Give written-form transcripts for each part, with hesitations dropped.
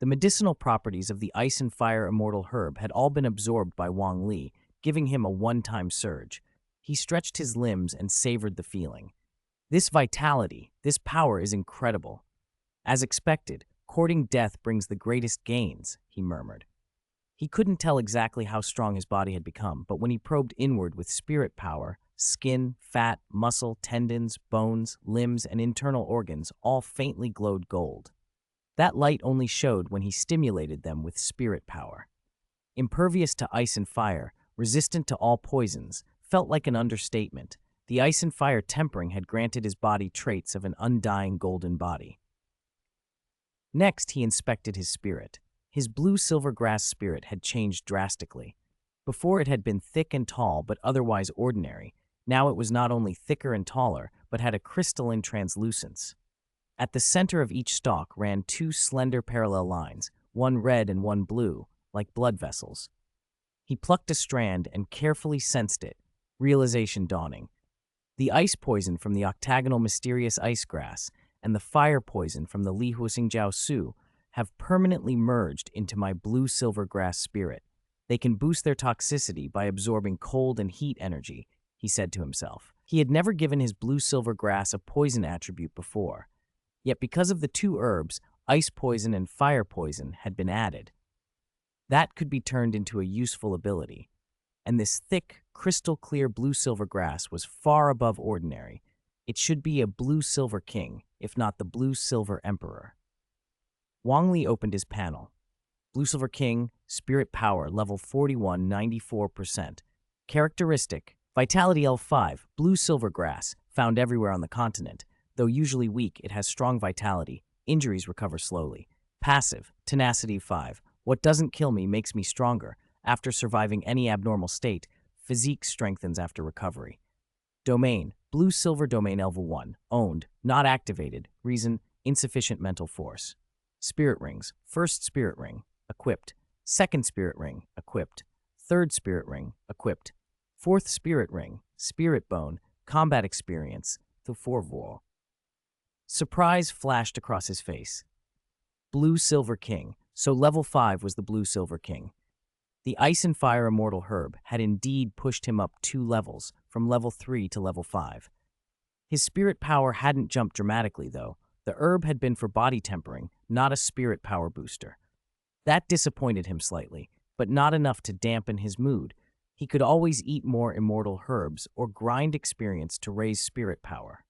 The medicinal properties of the ice and fire immortal herb had all been absorbed by Wang Li, giving him a one-time surge. He stretched his limbs and savored the feeling. This vitality, this power is incredible. As expected, courting death brings the greatest gains, he murmured. He couldn't tell exactly how strong his body had become, but when he probed inward with spirit power, skin, fat, muscle, tendons, bones, limbs, and internal organs all faintly glowed gold. That light only showed when he stimulated them with spirit power. Impervious to ice and fire, resistant to all poisons, felt like an understatement. The ice and fire tempering had granted his body traits of an undying golden body. Next, he inspected his spirit. His blue-silver grass spirit had changed drastically. Before it had been thick and tall, but otherwise ordinary. Now it was not only thicker and taller, but had a crystalline translucence. At the center of each stalk ran two slender parallel lines, one red and one blue, like blood vessels. He plucked a strand and carefully sensed it, realization dawning. The ice poison from the octagonal mysterious ice grass and the fire poison from the Li Huixing Jiao Su have permanently merged into my blue-silver grass spirit. They can boost their toxicity by absorbing cold and heat energy, he said to himself. He had never given his blue-silver grass a poison attribute before. Yet because of the two herbs, ice poison and fire poison had been added. That could be turned into a useful ability. And this thick, crystal-clear blue-silver grass was far above ordinary. It should be a blue-silver king, if not the blue-silver emperor. Wang Li opened his panel. Blue-silver king, spirit power, level 41, 94%. Characteristic, vitality L5, blue-silver grass, found everywhere on the continent. Though usually weak, it has strong vitality. Injuries recover slowly. Passive, tenacity 5. What doesn't kill me makes me stronger. After surviving any abnormal state, physique strengthens after recovery. Domain, blue-silver domain level 1. Owned, not activated. Reason, insufficient mental force. Spirit rings. First spirit ring, equipped. Second spirit ring, equipped. Third spirit ring, equipped. Fourth spirit ring, spirit bone, combat experience, the Forvor. Surprise flashed across his face. Blue-silver king. So level 5 was the blue-silver king. The ice and fire immortal herb had indeed pushed him up 2 levels, from level 3 to level 5. His spirit power hadn't jumped dramatically, though. The herb had been for body tempering, not a spirit power booster. That disappointed him slightly, but not enough to dampen his mood. He could always eat more immortal herbs or grind experience to raise spirit power.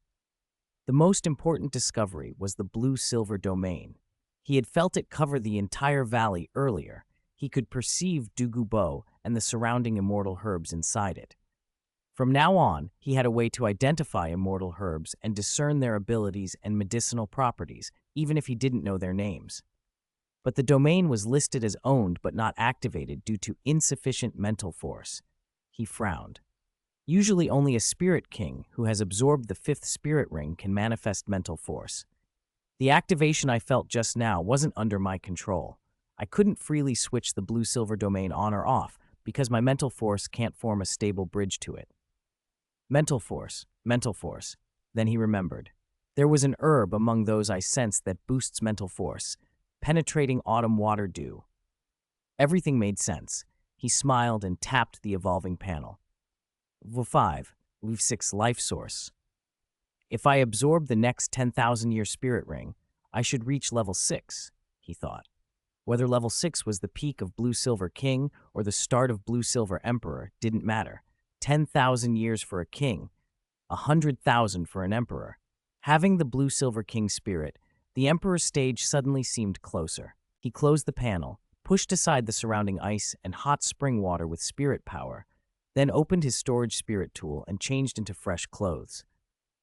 The most important discovery was the blue-silver domain. He had felt it cover the entire valley earlier. He could perceive Douluo and the surrounding immortal herbs inside it. From now on, he had a way to identify immortal herbs and discern their abilities and medicinal properties, even if he didn't know their names. But the domain was listed as owned but not activated due to insufficient mental force. He frowned. Usually only a spirit king who has absorbed the 5th spirit ring can manifest mental force. The activation I felt just now wasn't under my control. I couldn't freely switch the blue-silver domain on or off because my mental force can't form a stable bridge to it. Mental force, mental force. Then he remembered. There was an herb among those I sensed that boosts mental force, penetrating autumn water dew. Everything made sense. He smiled and tapped the evolving panel. Level 5, level 6 life source. If I absorb the next 10,000-year spirit ring, I should reach level 6, he thought. Whether level 6 was the peak of Blue-Silver King or the start of Blue-Silver Emperor didn't matter. 10,000 years for a king, 100,000 for an emperor. Having the Blue-Silver King spirit, the emperor's stage suddenly seemed closer. He closed the panel, pushed aside the surrounding ice and hot spring water with spirit power, then opened his storage spirit tool and changed into fresh clothes.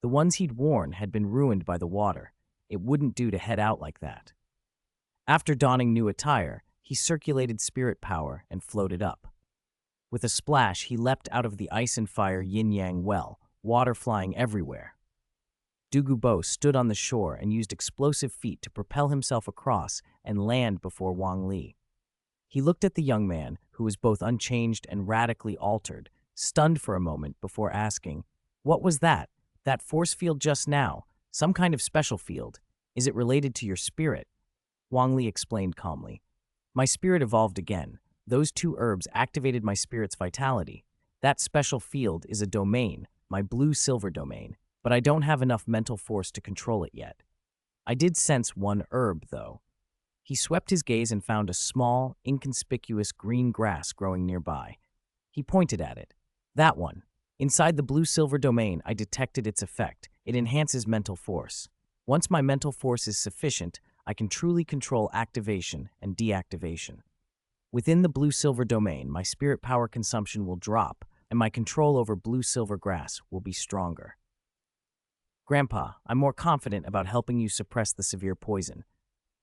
The ones he'd worn had been ruined by the water. It wouldn't do to head out like that. After donning new attire, he circulated spirit power and floated up. With a splash, he leapt out of the ice and fire yin-yang well, water flying everywhere. Douluo stood on the shore and used explosive feet to propel himself across and land before Wang Li. He looked at the young man, who was both unchanged and radically altered, stunned for a moment before asking, "What was that? That force field just now? Some kind of special field? Is it related to your spirit?" Wang Li explained calmly. My spirit evolved again. Those two herbs activated my spirit's vitality. That special field is a domain, my blue-silver domain, but I don't have enough mental force to control it yet. I did sense one herb, though. He swept his gaze and found a small, inconspicuous green grass growing nearby. He pointed at it. That one. Inside the blue-silver domain, I detected its effect. It enhances mental force. Once my mental force is sufficient, I can truly control activation and deactivation. Within the blue-silver domain, my spirit power consumption will drop, and my control over blue-silver grass will be stronger. Grandpa, I'm more confident about helping you suppress the severe poison.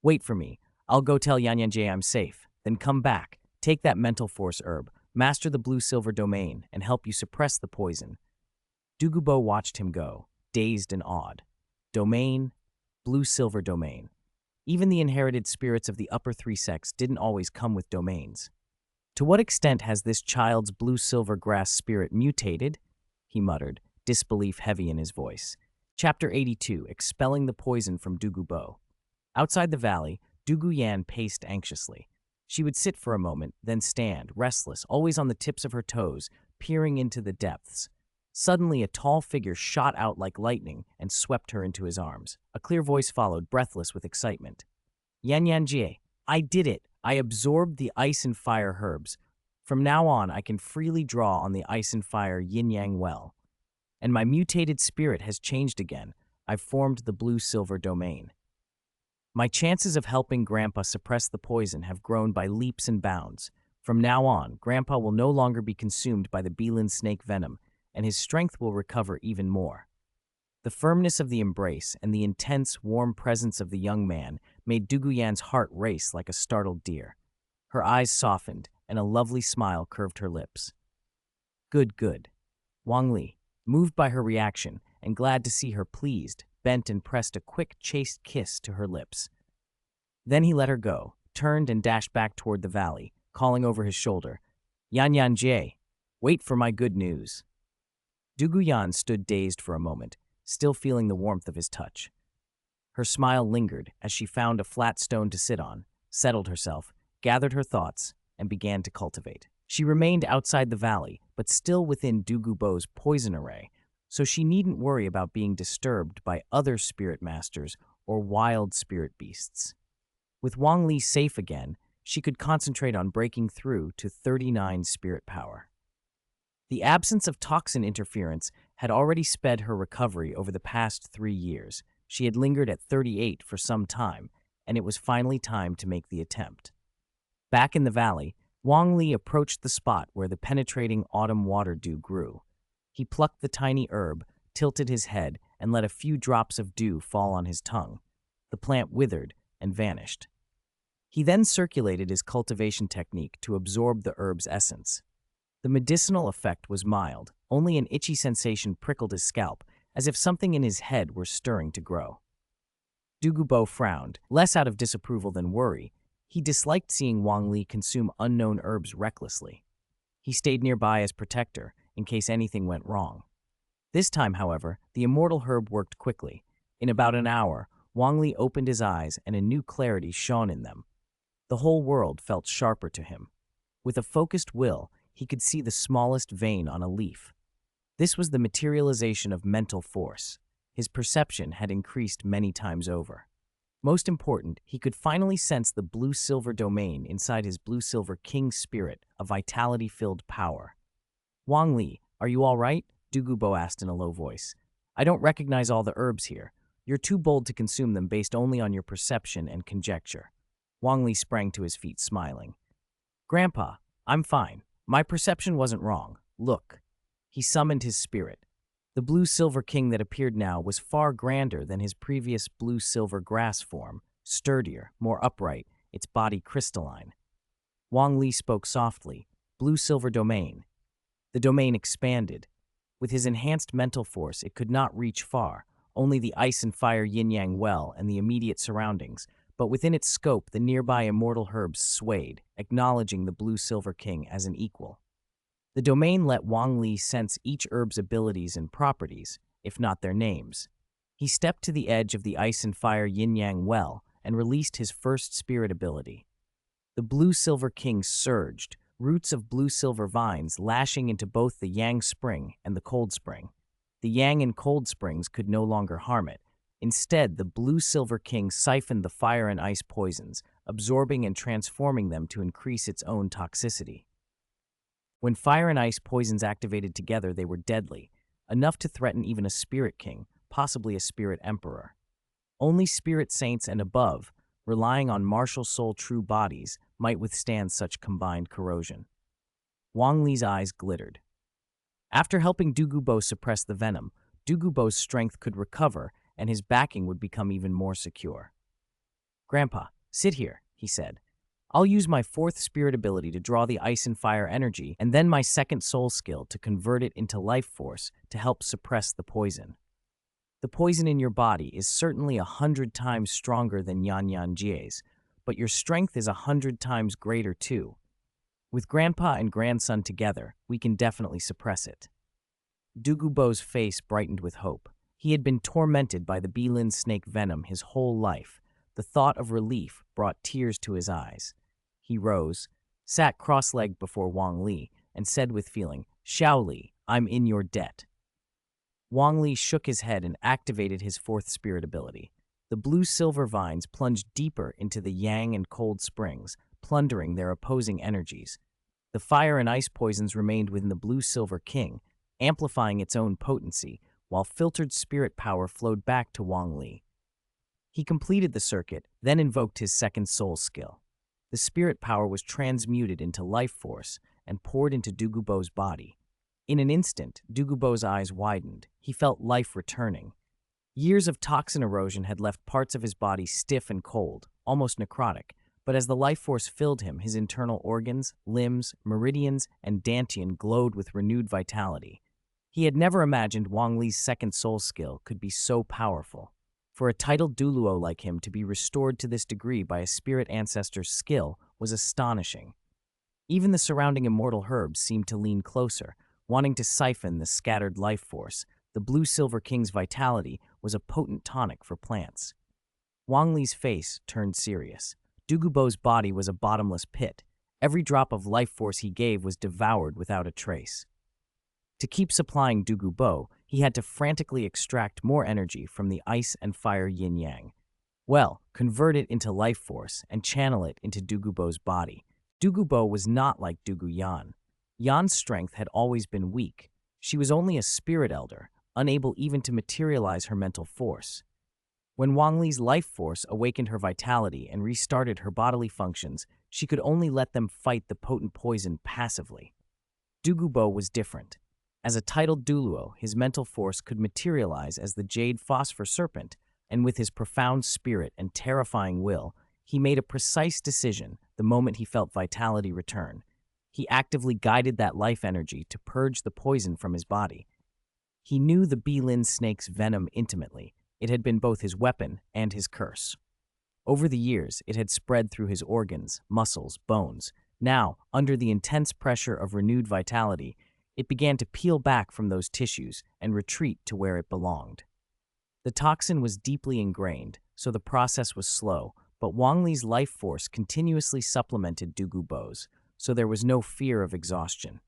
Wait for me. I'll go tell Yan Jie I'm safe. Then come back, take that mental force herb, master the blue-silver domain, and help you suppress the poison. Douluo watched him go, dazed and awed. Domain, blue-silver domain. Even the inherited spirits of the upper three sects didn't always come with domains. To what extent has this child's blue-silver grass spirit mutated? He muttered, disbelief heavy in his voice. Chapter 82, Expelling the Poison from Douluo. Outside the valley, Yan paced anxiously. She would sit for a moment, then stand, restless, always on the tips of her toes, peering into the depths. Suddenly, a tall figure shot out like lightning and swept her into his arms. A clear voice followed, breathless with excitement. Yan Jie, I did it! I absorbed the ice and fire herbs. From now on, I can freely draw on the ice and fire yin-yang well. And my mutated spirit has changed again. I've formed the blue-silver domain. My chances of helping Grandpa suppress the poison have grown by leaps and bounds. From now on, Grandpa will no longer be consumed by the Belin snake venom, and his strength will recover even more. The firmness of the embrace and the intense, warm presence of the young man made Yan's heart race like a startled deer. Her eyes softened, and a lovely smile curved her lips. Good, good. Wang Li, moved by her reaction and glad to see her pleased, bent and pressed a quick, chaste kiss to her lips. Then he let her go, turned and dashed back toward the valley, calling over his shoulder, Yan Jie, wait for my good news. Yan stood dazed for a moment, still feeling the warmth of his touch. Her smile lingered as she found a flat stone to sit on, settled herself, gathered her thoughts, and began to cultivate. She remained outside the valley, but still within Douluo's poison array, so she needn't worry about being disturbed by other spirit masters or wild spirit beasts. With Wang Li safe again, she could concentrate on breaking through to 39 spirit power. The absence of toxin interference had already sped her recovery over the past 3 years. She had lingered at 38 for some time, and it was finally time to make the attempt. Back in the valley, Wang Li approached the spot where the penetrating autumn water dew grew. He plucked the tiny herb, tilted his head, and let a few drops of dew fall on his tongue. The plant withered and vanished. He then circulated his cultivation technique to absorb the herb's essence. The medicinal effect was mild, only an itchy sensation prickled his scalp, as if something in his head were stirring to grow. Douluo frowned, less out of disapproval than worry. He disliked seeing Wang Li consume unknown herbs recklessly. He stayed nearby as protector, in case anything went wrong. This time, however, the immortal herb worked quickly. In about an hour, Wang Li opened his eyes and a new clarity shone in them. The whole world felt sharper to him. With a focused will, he could see the smallest vein on a leaf. This was the materialization of mental force. His perception had increased many times over. Most important, he could finally sense the blue-silver domain inside his blue-silver king spirit, a vitality-filled power. Wang Li, are you all right? Douluo asked in a low voice. I don't recognize all the herbs here. You're too bold to consume them based only on your perception and conjecture. Wang Li sprang to his feet, smiling. Grandpa, I'm fine. My perception wasn't wrong. Look. He summoned his spirit. The blue-silver king that appeared now was far grander than his previous blue-silver grass form, sturdier, more upright, its body crystalline. Wang Li spoke softly, blue-silver domain. The domain expanded. With his enhanced mental force, it could not reach far, only the ice and fire yin-yang well and the immediate surroundings, but within its scope the nearby immortal herbs swayed, acknowledging the blue-silver king as an equal. The domain let Wang Li sense each herb's abilities and properties, if not their names. He stepped to the edge of the ice and fire yin-yang well and released his first spirit ability. The blue-silver king surged, roots of blue-silver vines lashing into both the yang spring and the cold spring. The yang and cold springs could no longer harm it. Instead, the blue-silver king siphoned the fire and ice poisons, absorbing and transforming them to increase its own toxicity. When fire and ice poisons activated together, they were deadly, enough to threaten even a spirit king, possibly a spirit emperor. Only spirit saints and above, relying on martial soul true bodies, might withstand such combined corrosion. Wang Li's eyes glittered. After helping Douluo suppress the venom, Douluo's strength could recover and his backing would become even more secure. "Grandpa, sit here," he said. "I'll use my fourth spirit ability to draw the ice and fire energy, and then my second soul skill to convert it into life force to help suppress the poison. The poison in your body is certainly 100 times stronger than Yan Yan Jie's, but your strength is 100 times greater too. With Grandpa and Grandson together, we can definitely suppress it." Douluo's face brightened with hope. He had been tormented by the Bilin snake venom his whole life. The thought of relief brought tears to his eyes. He rose, sat cross-legged before Wang Li, and said with feeling, "Xiao Li, I'm in your debt." Wang Li shook his head and activated his fourth spirit ability. The blue-silver vines plunged deeper into the yang and cold springs, plundering their opposing energies. The fire and ice poisons remained within the blue-silver king, amplifying its own potency, while filtered spirit power flowed back to Wang Li. He completed the circuit, then invoked his second soul skill. The spirit power was transmuted into life force and poured into Douluo's body. In an instant, Douluo's eyes widened. He felt life returning. Years of toxin erosion had left parts of his body stiff and cold, almost necrotic, but as the life force filled him, his internal organs, limbs, meridians, and dantian glowed with renewed vitality. He had never imagined Wang Li's second soul skill could be so powerful. For a titled Douluo like him to be restored to this degree by a spirit ancestor's skill was astonishing. Even the surrounding immortal herbs seemed to lean closer, wanting to siphon the scattered life force. The blue-silver king's vitality was a potent tonic for plants. Wang Li's face turned serious. Douluo's body was a bottomless pit. Every drop of life force he gave was devoured without a trace. To keep supplying Douluo, he had to frantically extract more energy from the ice and fire yin-yang. Well, convert it into life force and channel it into Douluo's body. Douluo was not like Doulu Yan. Yan's strength had always been weak. She was only a spirit elder, unable even to materialize her mental force. When Wang Li's life force awakened her vitality and restarted her bodily functions, she could only let them fight the potent poison passively. Douluo was different. As a titled Douluo, his mental force could materialize as the jade phosphor serpent, and with his profound spirit and terrifying will, he made a precise decision the moment he felt vitality return. He actively guided that life energy to purge the poison from his body. He knew the Bilin snake's venom intimately. It had been both his weapon and his curse. Over the years, it had spread through his organs, muscles, bones. Now, under the intense pressure of renewed vitality, it began to peel back from those tissues and retreat to where it belonged. The toxin was deeply ingrained, so the process was slow, but Wang Li's life force continuously supplemented Douluo's, so there was no fear of exhaustion.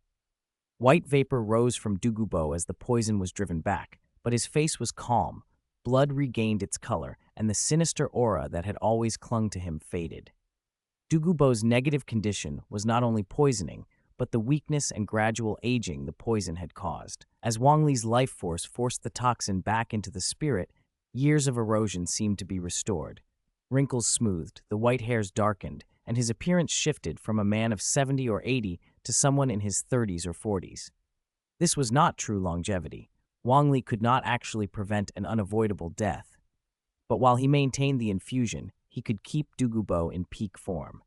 White vapor rose from Douluo as the poison was driven back, but his face was calm. Blood regained its color, and the sinister aura that had always clung to him faded. Douluo's negative condition was not only poisoning, but the weakness and gradual aging the poison had caused. As Wang Li's life force forced the toxin back into the spirit, years of erosion seemed to be restored. Wrinkles smoothed, the white hairs darkened, and his appearance shifted from a man of 70 or 80 to someone in his 30s or 40s. This was not true longevity. Wang Li could not actually prevent an unavoidable death. But while he maintained the infusion, he could keep Douluo in peak form.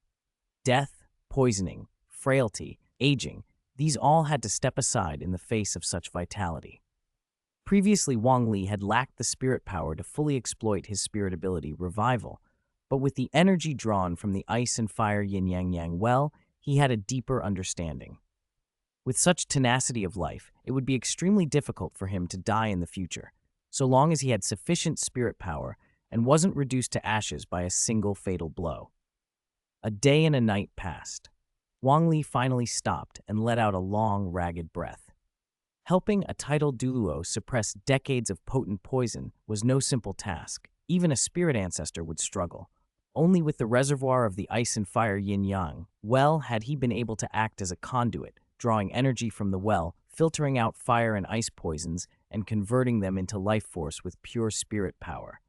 Death, poisoning, frailty, aging, these all had to step aside in the face of such vitality. Previously, Wang Li had lacked the spirit power to fully exploit his spirit ability, Revival, but with the energy drawn from the ice and fire yin-yang-yang well, he had a deeper understanding. With such tenacity of life, it would be extremely difficult for him to die in the future, so long as he had sufficient spirit power and wasn't reduced to ashes by a single fatal blow. A day and a night passed. Wang Li finally stopped and let out a long, ragged breath. Helping a titled Douluo suppress decades of potent poison was no simple task. Even a spirit ancestor would struggle. Only with the reservoir of the ice and fire yin-yang well had he been able to act as a conduit, drawing energy from the well, filtering out fire and ice poisons, and converting them into life force with pure spirit power.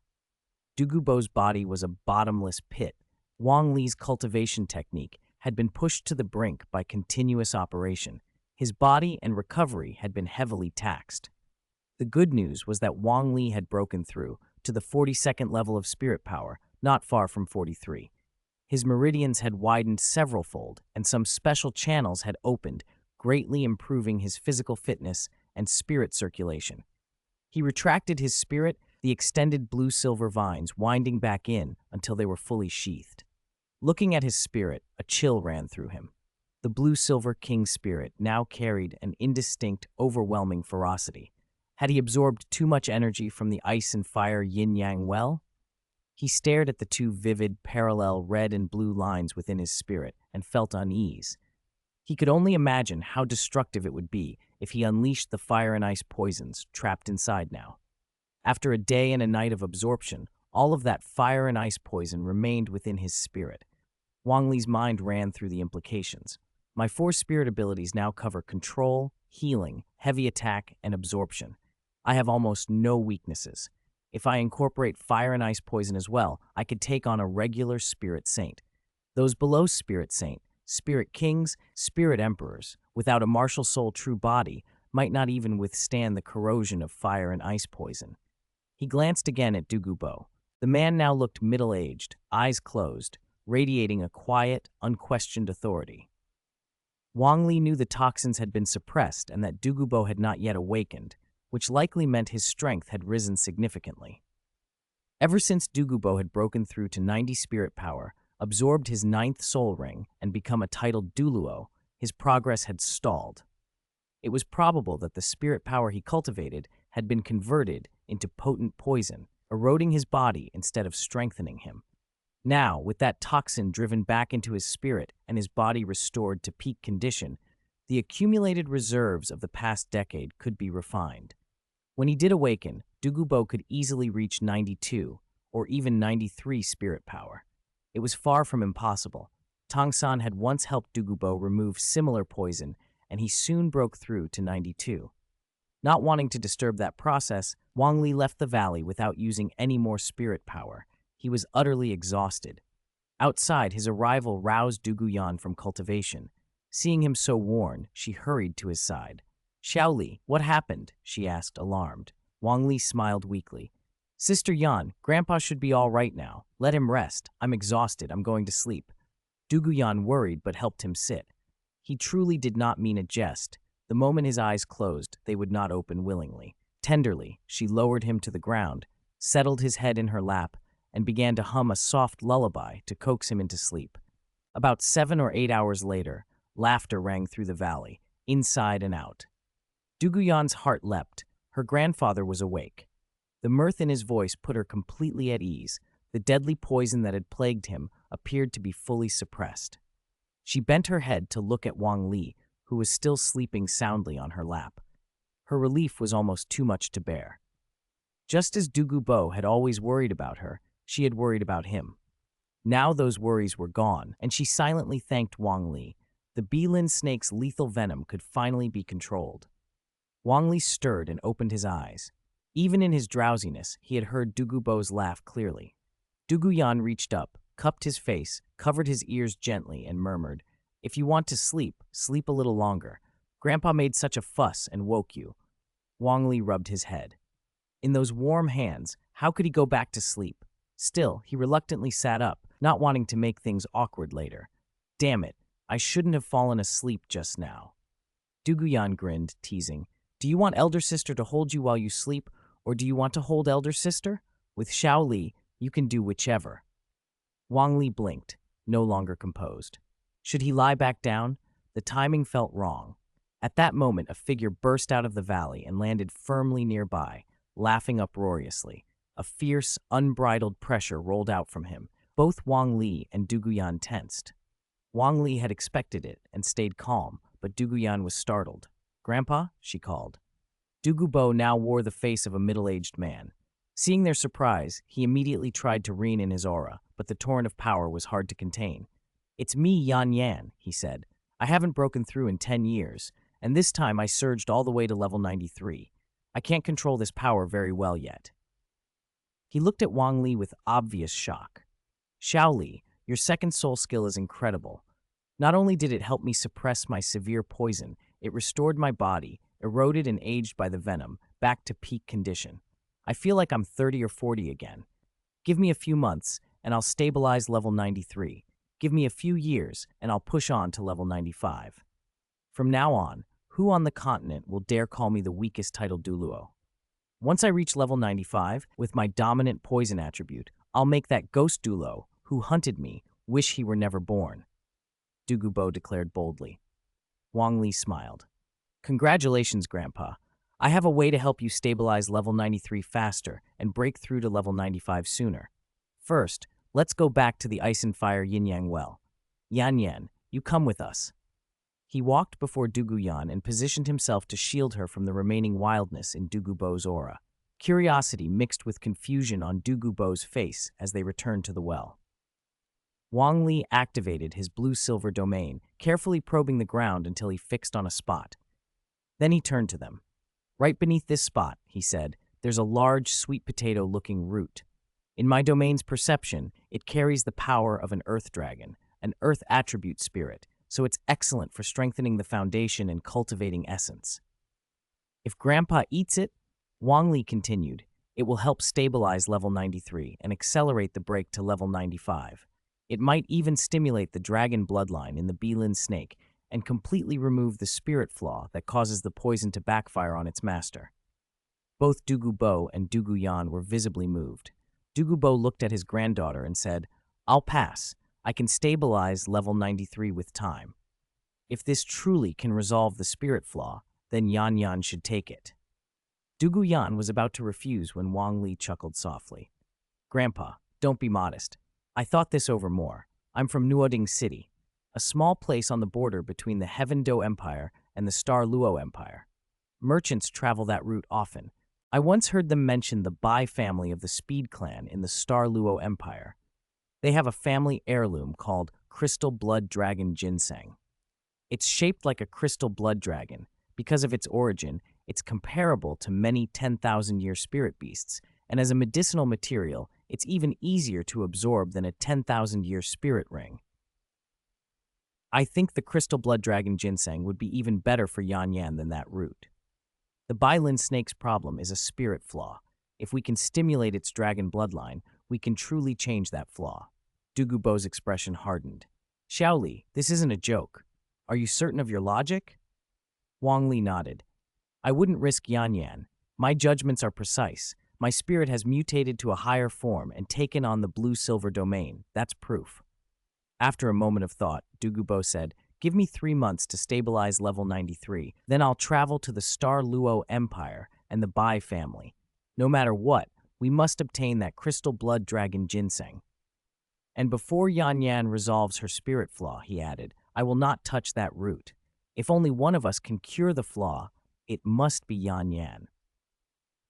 Dugubo's body was a bottomless pit. Wang Li's cultivation technique had been pushed to the brink by continuous operation. His body and recovery had been heavily taxed. The good news was that Wang Li had broken through to the 42nd level of spirit power, not far from 43. His meridians had widened several-fold, and some special channels had opened, greatly improving his physical fitness and spirit circulation. He retracted his spirit, the extended blue-silver vines winding back in until they were fully sheathed. Looking at his spirit, a chill ran through him. The blue-silver king spirit now carried an indistinct, overwhelming ferocity. Had he absorbed too much energy from the ice and fire yin-yang well? He stared at the two vivid, parallel red and blue lines within his spirit and felt unease. He could only imagine how destructive it would be if he unleashed the fire and ice poisons trapped inside now. After a day and a night of absorption, all of that fire and ice poison remained within his spirit. Wang Li's mind ran through the implications. My 4 spirit abilities now cover control, healing, heavy attack, and absorption. I have almost no weaknesses. If I incorporate fire and ice poison as well, I could take on a regular spirit saint. Those below spirit saint, spirit kings, spirit emperors, without a martial soul true body, might not even withstand the corrosion of fire and ice poison. He glanced again at Dugubo. The man now looked middle-aged, eyes closed, radiating a quiet, unquestioned authority. Wang Li knew the toxins had been suppressed and that Dugubo had not yet awakened, which likely meant his strength had risen significantly. Ever since Dugubo had broken through to 90 spirit power, absorbed his 9th soul ring, and become a titled Douluo, his progress had stalled. It was probable that the spirit power he cultivated had been converted into potent poison, eroding his body instead of strengthening him. Now, with that toxin driven back into his spirit and his body restored to peak condition, the accumulated reserves of the past decade could be refined. When he did awaken, Dugubo could easily reach 92 or even 93 spirit power. It was far from impossible. Tongsan had once helped Dugubo remove similar poison, and he soon broke through to 92. Not wanting to disturb that process, Wang Li left the valley without using any more spirit power. He was utterly exhausted. Outside, his arrival roused Duguyan from cultivation. Seeing him so worn, she hurried to his side. "Xiaoli, what happened?" she asked, alarmed. Wang Li smiled weakly. "Sister Yan, Grandpa should be all right now. Let him rest. I'm exhausted. I'm going to sleep." Duguyan worried but helped him sit. He truly did not mean a jest. The moment his eyes closed, they would not open willingly. Tenderly, she lowered him to the ground, settled his head in her lap, and began to hum a soft lullaby to coax him into sleep. About 7 or 8 hours later, laughter rang through the valley, inside and out. Duguyan's heart leapt. Her grandfather was awake. The mirth in his voice put her completely at ease. The deadly poison that had plagued him appeared to be fully suppressed. She bent her head to look at Wang Li, who was still sleeping soundly on her lap. Her relief was almost too much to bear. Just as Dugubo had always worried about her, she had worried about him. Now those worries were gone, and she silently thanked Wang Li. The Belin snake's lethal venom could finally be controlled. Wang Li stirred and opened his eyes. Even in his drowsiness, he had heard Dugubo's laugh clearly. Duguyan reached up, cupped his face, covered his ears gently, and murmured, "If you want to sleep, sleep a little longer. Grandpa made such a fuss and woke you." Wang Li rubbed his head. In those warm hands, how could he go back to sleep? Still, he reluctantly sat up, not wanting to make things awkward later. "Damn it, I shouldn't have fallen asleep just now." Duguyan grinned, teasing, "Do you want elder sister to hold you while you sleep, or do you want to hold elder sister? With Xiaoli, you can do whichever." Wang Li blinked, no longer composed. Should he lie back down? The timing felt wrong. At that moment, a figure burst out of the valley and landed firmly nearby, laughing uproariously. A fierce, unbridled pressure rolled out from him. Both Wang Li and Duguyan tensed. Wang Li had expected it and stayed calm, but Duguyan was startled. "Grandpa?" she called. Dugubo now wore the face of a middle-aged man. Seeing their surprise, he immediately tried to rein in his aura, but the torrent of power was hard to contain. "It's me, Yan Yan," he said. "I haven't broken through in 10 years, and this time I surged all the way to level 93. I can't control this power very well yet." He looked at Wang Li with obvious shock. "Xiao Li, your second soul skill is incredible. Not only did it help me suppress my severe poison, it restored my body, eroded and aged by the venom, back to peak condition. I feel like I'm 30 or 40 again. Give me a few months, and I'll stabilize level 93. Give me a few years, and I'll push on to level 95. From now on, who on the continent will dare call me the weakest title Douluo? Once I reach level 95, with my dominant poison attribute, I'll make that ghost Douluo, who hunted me, wish he were never born," Dugubo declared boldly. Wang Li smiled. "Congratulations, Grandpa. I have a way to help you stabilize level 93 faster and break through to level 95 sooner. First, let's go back to the Ice and Fire Yin-Yang Well. Yan Yan, you come with us." He walked before Duguyan and positioned himself to shield her from the remaining wildness in Dugubo's aura. Curiosity mixed with confusion on Dugubo's face as they returned to the well. Wang Li activated his blue-silver domain, carefully probing the ground until he fixed on a spot. Then he turned to them. "Right beneath this spot," he said, "there's a large, sweet potato-looking root. In my domain's perception, it carries the power of an earth dragon, an earth attribute spirit, so it's excellent for strengthening the foundation and cultivating essence. If Grandpa eats it," Wang Li continued, "it will help stabilize level 93 and accelerate the break to level 95. It might even stimulate the dragon bloodline in the Belin snake and completely remove the spirit flaw that causes the poison to backfire on its master." Both Dugubo and Duguyan were visibly moved. Dugubo looked at his granddaughter and said, "I'll pass. I can stabilize level 93 with time. If this truly can resolve the spirit flaw, then Yan Yan should take it." Duguyan was about to refuse when Wang Li chuckled softly. "Grandpa, don't be modest. I thought this over more. I'm from Nuoding City, a small place on the border between the Heaven Do Empire and the Star Luo Empire. Merchants travel that route often. I once heard them mention the Bai family of the Speed clan in the Star Luo Empire. They have a family heirloom called Crystal Blood Dragon Ginseng. It's shaped like a crystal blood dragon. Because of its origin, it's comparable to many 10,000-year spirit beasts, and as a medicinal material, it's even easier to absorb than a 10,000-year spirit ring. I think the Crystal Blood Dragon Ginseng would be even better for Yan Yan than that root. The Bailin snake's problem is a spirit flaw. If we can stimulate its dragon bloodline, we can truly change that flaw." Dugubo's expression hardened. "Xiao Li, this isn't a joke. Are you certain of your logic?" Wang Li nodded. "I wouldn't risk Yan Yan. My judgments are precise. My spirit has mutated to a higher form and taken on the blue-silver domain. That's proof." After a moment of thought, Dugubo said, "Give me 3 months to stabilize level 93. Then I'll travel to the Star Luo Empire and the Bai family. No matter what, we must obtain that Crystal Blood Dragon Ginseng. And before Yan Yan resolves her spirit flaw," he added, "I will not touch that root. If only one of us can cure the flaw, it must be Yan Yan."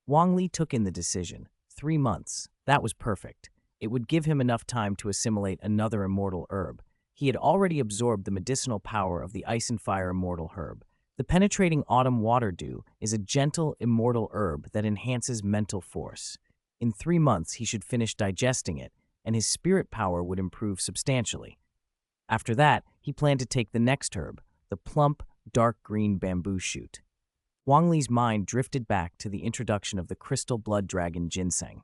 Wang Li took in the decision. 3 months. That was perfect. It would give him enough time to assimilate another immortal herb. He had already absorbed the medicinal power of the Ice and Fire immortal herb. The penetrating autumn water dew is a gentle, immortal herb that enhances mental force. In 3 months, he should finish digesting it, and his spirit power would improve substantially. After that, he planned to take the next herb, the plump, dark green bamboo shoot. Wang Li's mind drifted back to the introduction of the Crystal Blood Dragon Ginseng.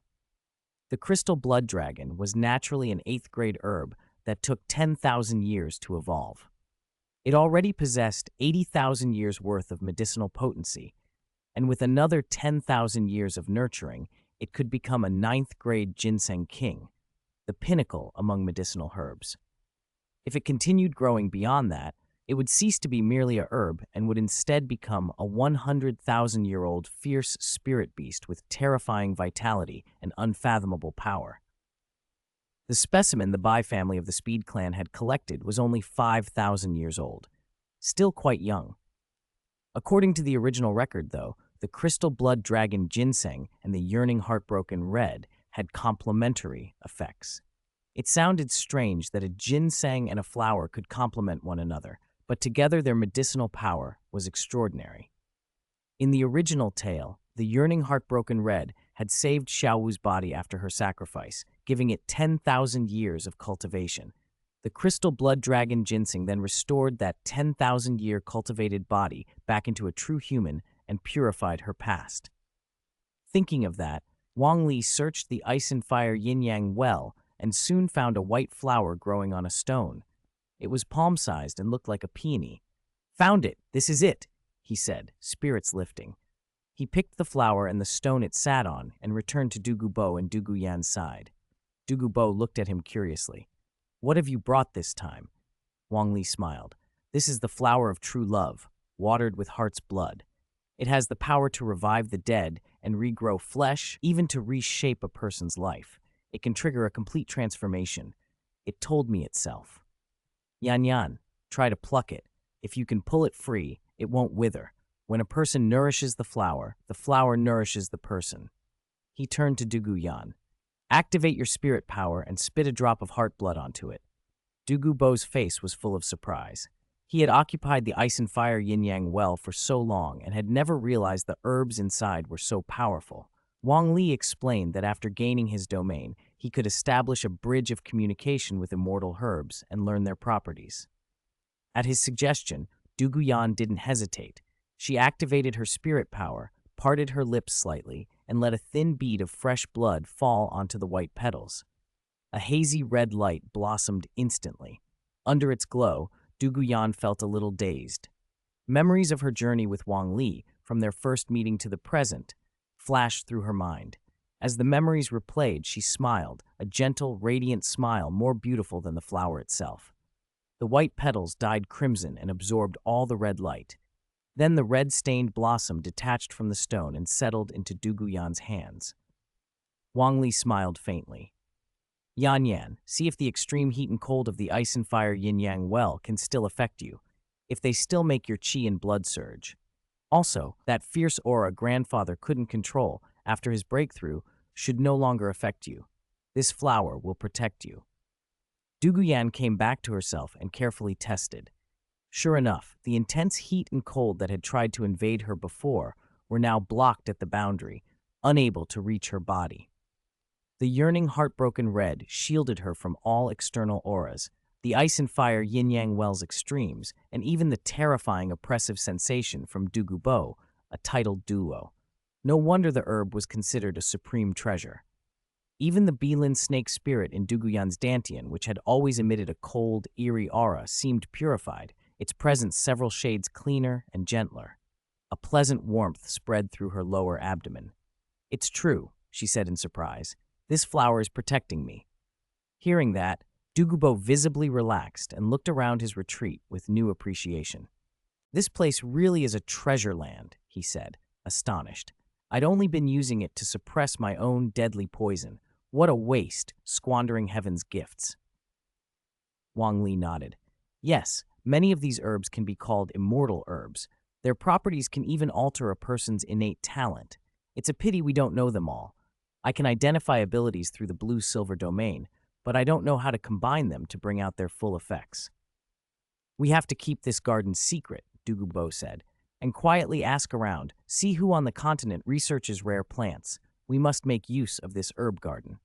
The Crystal Blood Dragon was naturally an 8th-grade herb that took 10,000 years to evolve. It already possessed 80,000 years' worth of medicinal potency, and with another 10,000 years of nurturing, it could become a 9th-grade ginseng king, the pinnacle among medicinal herbs. If it continued growing beyond that, It would cease to be merely a herb and would instead become a 100,000-year-old fierce spirit beast with terrifying vitality and unfathomable power. The specimen the Bai family of the Speed clan had collected was only 5,000 years old, still quite young. According to the original record, though, the crystal blood dragon ginseng and the yearning heartbroken red had complementary effects. It sounded strange that a ginseng and a flower could complement one another, but together their medicinal power was extraordinary. In the original tale, the yearning heartbroken red had saved Xiaowu's body after her sacrifice, giving it 10,000 years of cultivation. The crystal blood dragon ginseng then restored that 10,000-year cultivated body back into a true human and purified her past. Thinking of that, Wang Li searched the ice and fire yin-yang well and soon found a white flower growing on a stone. It was palm-sized and looked like a peony. "Found it! This is it!" he said, spirits lifting. He picked the flower and the stone it sat on and returned to Douluo and Yan's side. Douluo looked at him curiously. "What have you brought this time?" Wang Li smiled. "This is the flower of true love, watered with heart's blood. It has the power to revive the dead and regrow flesh, even to reshape a person's life. It can trigger a complete transformation. It told me itself. Yan, try to pluck it. If you can pull it free, it won't wither. When a person nourishes the flower nourishes the person." He turned to Yan. "Activate your spirit power and spit a drop of heart blood onto it." Douluo's face was full of surprise. He had occupied the ice and fire yin-yang well for so long and had never realized the herbs inside were so powerful. Wang Li explained that after gaining his domain, he could establish a bridge of communication with immortal herbs and learn their properties. At his suggestion, Yan didn't hesitate. She activated her spirit power, parted her lips slightly, and let a thin bead of fresh blood fall onto the white petals. A hazy red light blossomed instantly. Under its glow, Yan felt a little dazed. Memories of her journey with Wang Li, from their first meeting to the present, flashed through her mind. As the memories replayed, she smiled, a gentle, radiant smile more beautiful than the flower itself. The white petals dyed crimson and absorbed all the red light. Then the red-stained blossom detached from the stone and settled into Yan's hands. Wang Li smiled faintly. "Yan, see if the extreme heat and cold of the ice and fire yin-yang well can still affect you, if they still make your qi and blood surge. Also, that fierce aura grandfather couldn't control after his breakthrough should no longer affect you. This flower will protect you." Yan came back to herself and carefully tested. Sure enough, the intense heat and cold that had tried to invade her before were now blocked at the boundary, unable to reach her body. The yearning heartbroken red shielded her from all external auras, the ice and fire yin-yang well's extremes, and even the terrifying oppressive sensation from Douluo, a titled duo. No wonder the herb was considered a supreme treasure. Even the Belin snake spirit in Yan's dantian, which had always emitted a cold, eerie aura, seemed purified, its presence several shades cleaner and gentler. A pleasant warmth spread through her lower abdomen. "It's true," she said in surprise. "This flower is protecting me." Hearing that, Douluo visibly relaxed and looked around his retreat with new appreciation. "This place really is a treasure land," he said, astonished. "I'd only been using it to suppress my own deadly poison. What a waste, squandering heaven's gifts." Wang Li nodded. "Yes, many of these herbs can be called immortal herbs. Their properties can even alter a person's innate talent. It's a pity we don't know them all. I can identify abilities through the blue-silver domain, but I don't know how to combine them to bring out their full effects." "We have to keep this garden secret," Douluo said, "and quietly ask around, see who on the continent researches rare plants. We must make use of this herb garden."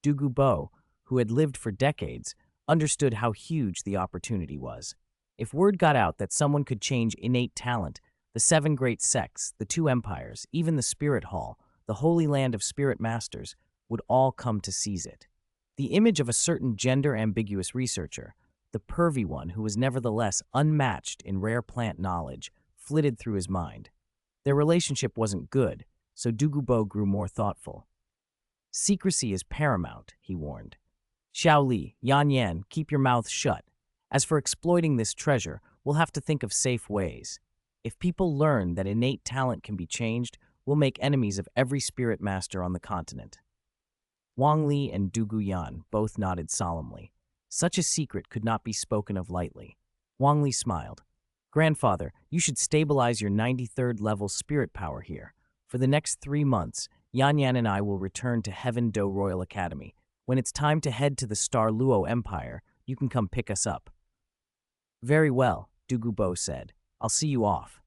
Douluo, who had lived for decades, understood how huge the opportunity was. If word got out that someone could change innate talent, the 7 great sects, the 2 empires, even the Spirit Hall, the Holy Land of Spirit Masters, would all come to seize it. The image of a certain gender-ambiguous researcher, the pervy one who was nevertheless unmatched in rare plant knowledge, flitted through his mind. Their relationship wasn't good, so Douluo grew more thoughtful. "Secrecy is paramount," he warned. "Xiao Li, Yan, keep your mouths shut. As for exploiting this treasure, we'll have to think of safe ways. If people learn that innate talent can be changed, we'll make enemies of every spirit master on the continent." Wang Li and Dugu Yan both nodded solemnly. Such a secret could not be spoken of lightly. Wang Li smiled. "Grandfather, you should stabilize your 93rd level spirit power here. For the next 3 months, Yan Yan and I will return to Heaven Do Royal Academy. When it's time to head to the Star Luo Empire, you can come pick us up." "Very well," Dugu Bo said. "I'll see you off."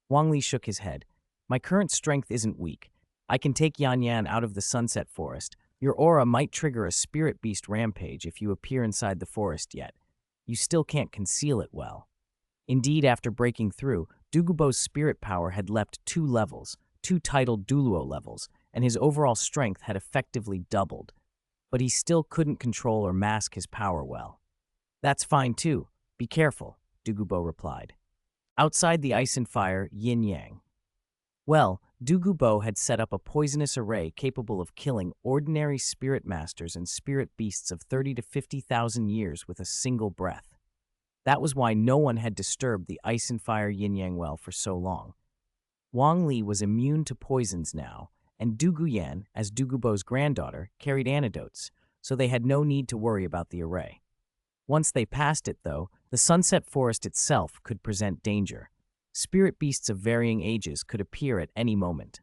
Wang Li shook his head. "My current strength isn't weak. I can take Yan Yan out of the Sunset Forest. Your aura might trigger a spirit beast rampage if you appear inside the forest yet. You still can't conceal it well." Indeed, after breaking through, Dugubo's spirit power had leapt 2 levels, 2 titled Douluo levels, and his overall strength had effectively doubled. But he still couldn't control or mask his power well. "That's fine too. Be careful," Dugubo replied. Outside the ice and fire, yin-yang. Well, Dugubo had set up a poisonous array capable of killing ordinary spirit masters and spirit beasts of 30 to 50,000 years with a single breath. That was why no one had disturbed the ice and fire yin-yang well for so long. Wang Li was immune to poisons now, and Dugu Yan, as Dugubo's granddaughter, carried antidotes, so they had no need to worry about the array. Once they passed it, though, the Sunset Forest itself could present danger. Spirit beasts of varying ages could appear at any moment.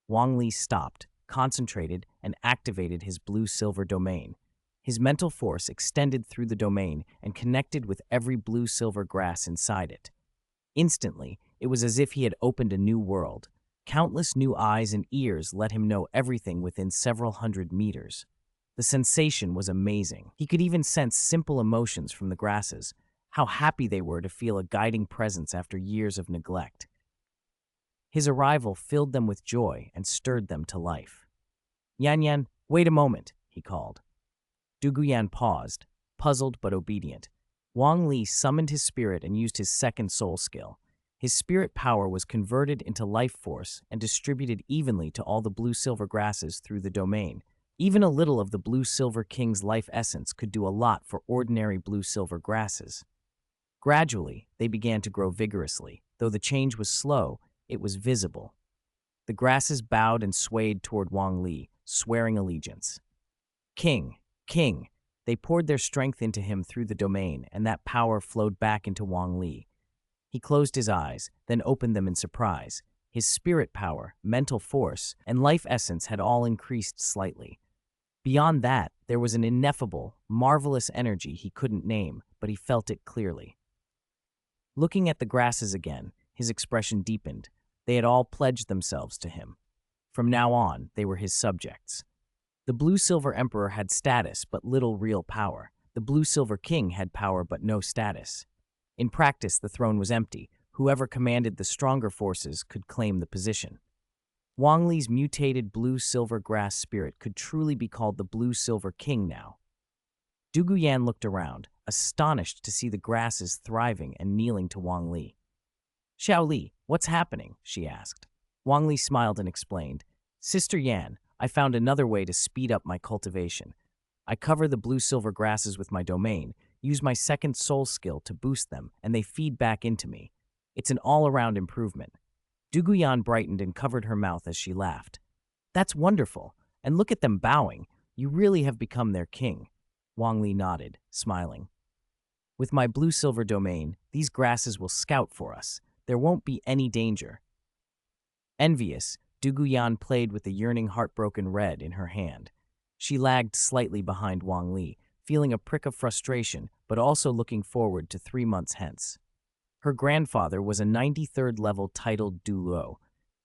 Wang Li stopped, concentrated, and activated his blue-silver domain. His mental force extended through the domain and connected with every blue-silver grass inside it. Instantly, it was as if he had opened a new world. Countless new eyes and ears let him know everything within several hundred meters. The sensation was amazing. He could even sense simple emotions from the grasses, how happy they were to feel a guiding presence after years of neglect. His arrival filled them with joy and stirred them to life. "Yan Yan, wait a moment," he called. Dugu Yan paused, puzzled but obedient. Wang Li summoned his spirit and used his second soul skill. His spirit power was converted into life force and distributed evenly to all the blue-silver grasses through the domain. Even a little of the blue-silver king's life essence could do a lot for ordinary blue-silver grasses. Gradually, they began to grow vigorously. Though the change was slow, it was visible. The grasses bowed and swayed toward Wang Li, swearing allegiance. "King, King!" They poured their strength into him through the domain, and that power flowed back into Wang Li. He closed his eyes, then opened them in surprise. His spirit power, mental force, and life essence had all increased slightly. Beyond that, there was an ineffable, marvelous energy he couldn't name, but he felt it clearly. Looking at the grasses again, his expression deepened. They had all pledged themselves to him. From now on, they were his subjects. The Blue-Silver Emperor had status but little real power. The Blue-Silver King had power but no status. In practice, the throne was empty. Whoever commanded the stronger forces could claim the position. Wang Li's mutated blue-silver grass spirit could truly be called the Blue-Silver King now. Dugu Yan looked around, astonished to see the grasses thriving and kneeling to Wang Li. "Xiao Li, what's happening?" she asked. Wang Li smiled and explained, "Sister Yan, I found another way to speed up my cultivation. I cover the blue-silver grasses with my domain, use my second soul skill to boost them, and they feed back into me. It's an all-around improvement." Dugu Yan brightened and covered her mouth as she laughed. "That's wonderful, and look at them bowing. You really have become their king." Wang Li nodded, smiling. "With my blue-silver domain, these grasses will scout for us. There won't be any danger." Envious, Dugu Yan played with the yearning heartbroken red in her hand. She lagged slightly behind Wang Li, feeling a prick of frustration, but also looking forward to 3 months hence. Her grandfather was a 93rd level titled Douluo.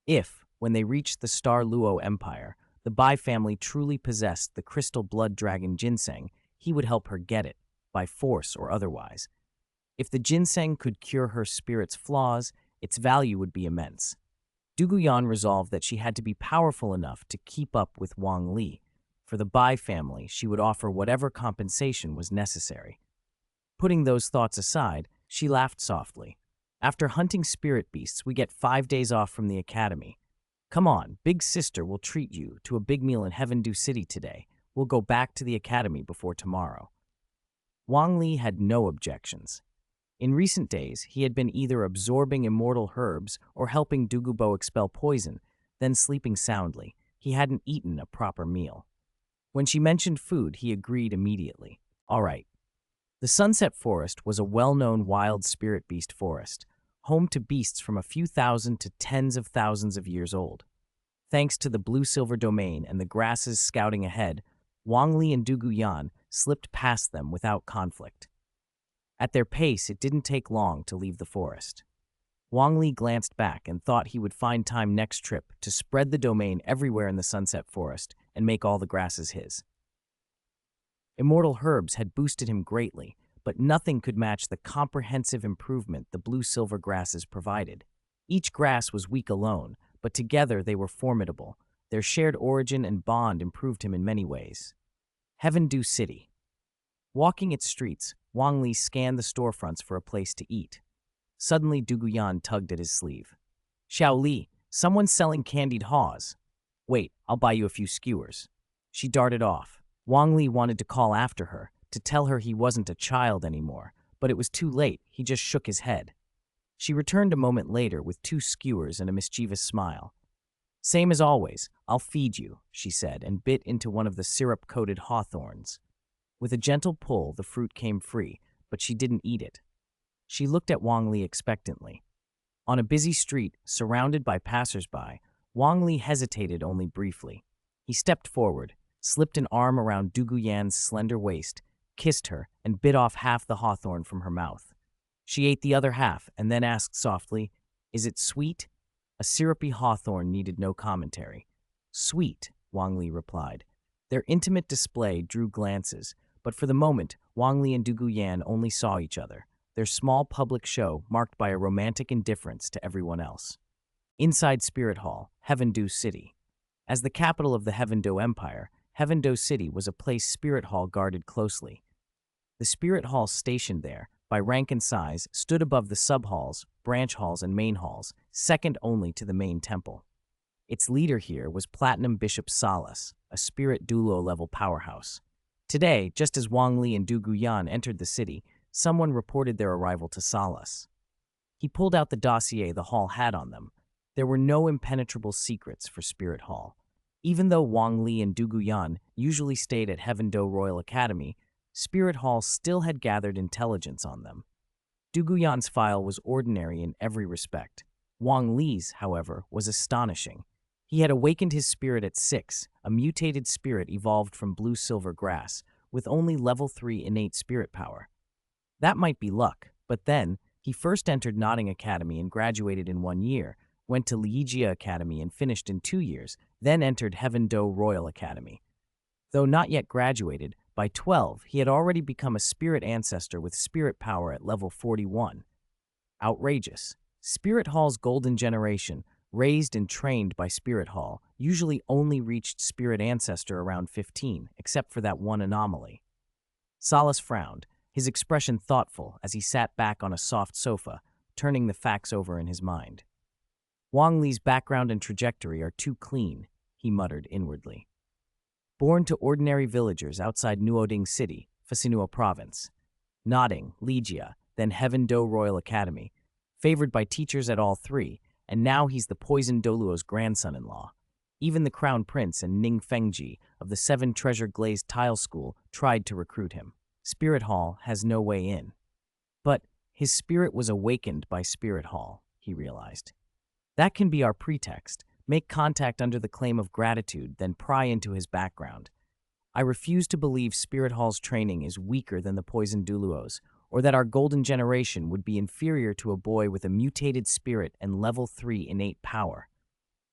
If, when they reached the Star Luo Empire, the Bai family truly possessed the crystal blood dragon ginseng, he would help her get it, by force or otherwise. If the ginseng could cure her spirit's flaws, its value would be immense. Dugu Yan resolved that she had to be powerful enough to keep up with Wang Li. For the Bai family, she would offer whatever compensation was necessary. Putting those thoughts aside, she laughed softly. "After hunting spirit beasts, we get 5 days off from the academy. Come on, big sister will treat you to a big meal in Heaven Do City today. We'll go back to the academy before tomorrow." Wang Li had no objections. In recent days, he had been either absorbing immortal herbs or helping Dugubo expel poison, then sleeping soundly. He hadn't eaten a proper meal. When she mentioned food, he agreed immediately. All right. The Sunset Forest was a well-known wild spirit beast forest, home to beasts from a few thousand to tens of thousands of years old. Thanks to the blue-silver domain and the grasses scouting ahead, Wang Li and Dugu Yan slipped past them without conflict. At their pace, it didn't take long to leave the forest. Wang Li glanced back and thought he would find time next trip to spread the domain everywhere in the Sunset Forest and make all the grasses his. Immortal herbs had boosted him greatly, but nothing could match the comprehensive improvement the blue-silver grasses provided. Each grass was weak alone, but together they were formidable. Their shared origin and bond improved him in many ways. Heaven Dew City. Walking its streets, Wang Li scanned the storefronts for a place to eat. Suddenly, Dugu Yan tugged at his sleeve. "Xiao Li, someone's selling candied haws. Wait, I'll buy you a few skewers." She darted off. Wang Li wanted to call after her, to tell her he wasn't a child anymore, but it was too late. He just shook his head. She returned a moment later with 2 skewers and a mischievous smile. "Same as always, I'll feed you," she said, and bit into one of the syrup-coated hawthorns. With a gentle pull, the fruit came free, but she didn't eat it. She looked at Wang Li expectantly. On a busy street, surrounded by passers-by, Wang Li hesitated only briefly. He stepped forward, slipped an arm around Dugu Yan's slender waist, kissed her, and bit off half the hawthorn from her mouth. She ate the other half and then asked softly, "Is it sweet?" A syrupy hawthorn needed no commentary. "Sweet," Wang Li replied. Their intimate display drew glances, but for the moment, Wang Li and Dugu Yan only saw each other, their small public show marked by a romantic indifference to everyone else. Inside Spirit Hall, Heaven Dew City. As the capital of the Heaven Dew Empire, Heaven Dew City was a place Spirit Hall guarded closely. The Spirit Hall stationed there, by rank and size, stood above the sub-halls, branch halls, and main halls, second only to the main temple. Its leader here was Platinum Bishop Salas, a Spirit Douluo-level powerhouse. Today, just as Wang Li and Dugu Yan entered the city, someone reported their arrival to Salas. He pulled out the dossier the hall had on them. There were no impenetrable secrets for Spirit Hall. Even though Wang Li and Dugu Yan usually stayed at Heaven Dew Royal Academy, Spirit Hall still had gathered intelligence on them. Dugu Yan's file was ordinary in every respect. Wang Li's, however, was astonishing. He had awakened his spirit at 6, a mutated spirit evolved from blue-silver grass, with only level 3 innate spirit power. That might be luck, but then, he first entered Notting Academy and graduated in 1 year, went to Liejia Academy and finished in 2 years, then entered Heaven Dew Royal Academy. Though not yet graduated, by 12, he had already become a spirit ancestor with spirit power at level 41. Outrageous. Spirit Hall's golden generation, raised and trained by Spirit Hall, usually only reached spirit ancestor around 15, except for that one anomaly. Salas frowned, his expression thoughtful as he sat back on a soft sofa, turning the facts over in his mind. Wang Li's background and trajectory are too clean, he muttered inwardly. Born to ordinary villagers outside Nuoding City, Fasinua Province. Notting, Liejia, then Heaven Dew Royal Academy. Favored by teachers at all 3, and now he's the poisoned Douluo's grandson-in-law. Even the Crown Prince and Ning Fengji of the 7 Treasure Glazed Tile School tried to recruit him. Spirit Hall has no way in. But his spirit was awakened by Spirit Hall, he realized. That can be our pretext. Make contact under the claim of gratitude, then pry into his background. I refuse to believe Spirit Hall's training is weaker than the poisoned Douluo's, or that our golden generation would be inferior to a boy with a mutated spirit and level 3 innate power.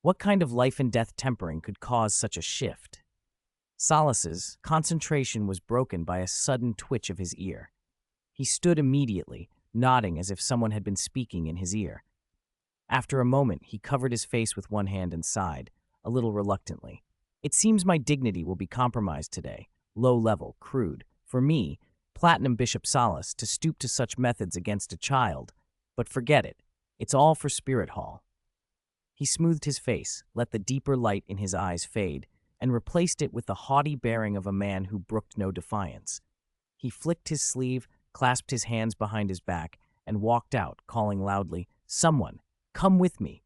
What kind of life and death tempering could cause such a shift? Salas's concentration was broken by a sudden twitch of his ear. He stood immediately, nodding as if someone had been speaking in his ear. After a moment, he covered his face with one hand and sighed, a little reluctantly. It seems my dignity will be compromised today, low-level, crude. For me, Platinum Bishop Salas, to stoop to such methods against a child. But forget it. It's all for Spirit Hall. He smoothed his face, let the deeper light in his eyes fade, and replaced it with the haughty bearing of a man who brooked no defiance. He flicked his sleeve, clasped his hands behind his back, and walked out, calling loudly, "Someone, come with me."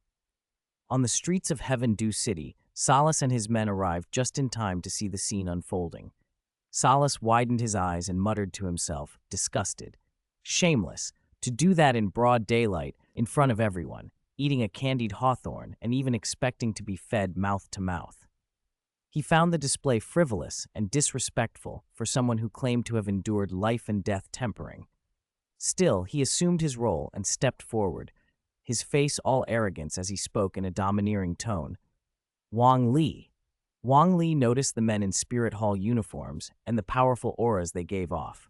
On the streets of Heaven Dew City, Salas and his men arrived just in time to see the scene unfolding. Salas widened his eyes and muttered to himself, disgusted. Shameless, to do that in broad daylight, in front of everyone, eating a candied hawthorn and even expecting to be fed mouth to mouth. He found the display frivolous and disrespectful for someone who claimed to have endured life and death tempering. Still, he assumed his role and stepped forward, his face all arrogance as he spoke in a domineering tone. Wang Li. Wang Li noticed the men in Spirit Hall uniforms and the powerful auras they gave off.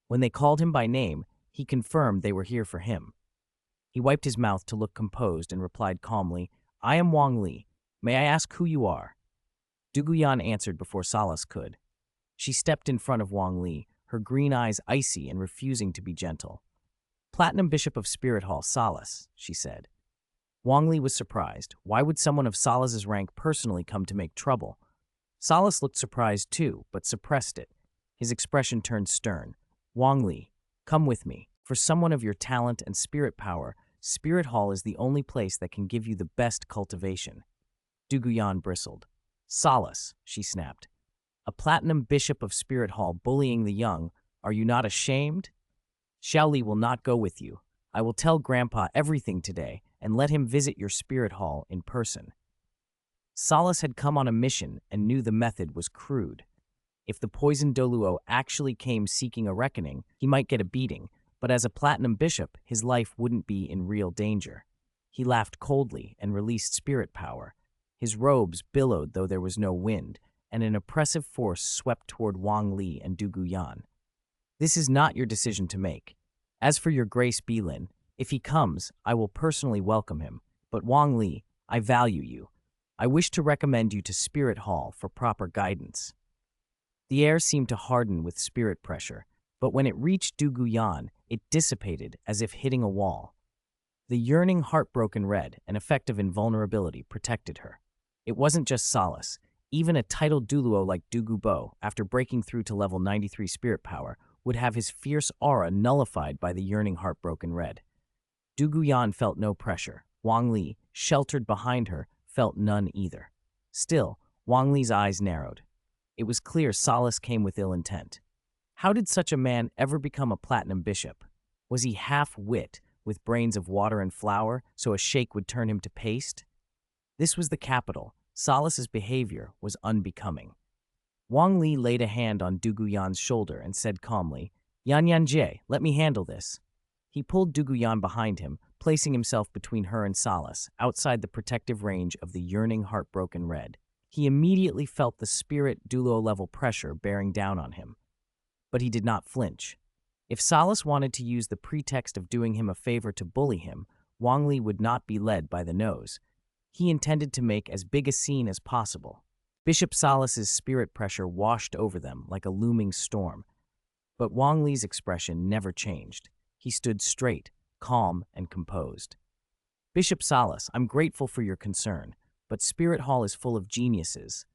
When they called him by name, he confirmed they were here for him. He wiped his mouth to look composed and replied calmly, "I am Wang Li. May I ask who you are?" Duguyan answered before Salas could. She stepped in front of Wang Li, her green eyes icy and refusing to be gentle. "Platinum Bishop of Spirit Hall, Salas," she said. Wang Li was surprised. Why would someone of Salas's rank personally come to make trouble? Salas looked surprised too, but suppressed it. His expression turned stern. "Wang Li, come with me. For someone of your talent and spirit power, Spirit Hall is the only place that can give you the best cultivation." Duguyan bristled. "Salas," she snapped. "A platinum bishop of Spirit Hall bullying the young, are you not ashamed? Xiaoli will not go with you. I will tell Grandpa everything today and let him visit your Spirit Hall in person." Salas had come on a mission and knew the method was crude. If the poisoned Douluo actually came seeking a reckoning, he might get a beating, but as a platinum bishop, his life wouldn't be in real danger. He laughed coldly and released spirit power. His robes billowed though there was no wind, and an oppressive force swept toward Wang Li and Duguyan. "This is not your decision to make. As for your Grace Bilin, if he comes, I will personally welcome him. But Wang Li, I value you. I wish to recommend you to Spirit Hall for proper guidance." The air seemed to harden with spirit pressure, but when it reached Duguyan, it dissipated as if hitting a wall. The yearning, heartbroken red, an effect of invulnerability, protected her. It wasn't just Salas. Even a titled Douluo like Dugubo, after breaking through to level 93 spirit power, would have his fierce aura nullified by the yearning, heartbroken red. Duguyan felt no pressure. Wang Li, sheltered behind her, felt none either. Still, Wang Li's eyes narrowed. It was clear Salas came with ill intent. How did such a man ever become a platinum bishop? Was he half-wit, with brains of water and flour, so a sheikh would turn him to paste? This was the capital. Salas's behavior was unbecoming. Wang Li laid a hand on Duguyan's shoulder and said calmly, "Yan Jie, let me handle this." He pulled Duguyan behind him, placing himself between her and Salas, outside the protective range of the yearning, heartbroken red. He immediately felt the spirit Douluo-level pressure bearing down on him. But he did not flinch. If Salas wanted to use the pretext of doing him a favor to bully him, Wang Li would not be led by the nose. He intended to make as big a scene as possible. Bishop Salas's spirit pressure washed over them like a looming storm. But Wang Li's expression never changed. He stood straight, calm, and composed. "Bishop Salas, I'm grateful for your concern, but Spirit Hall is full of geniuses.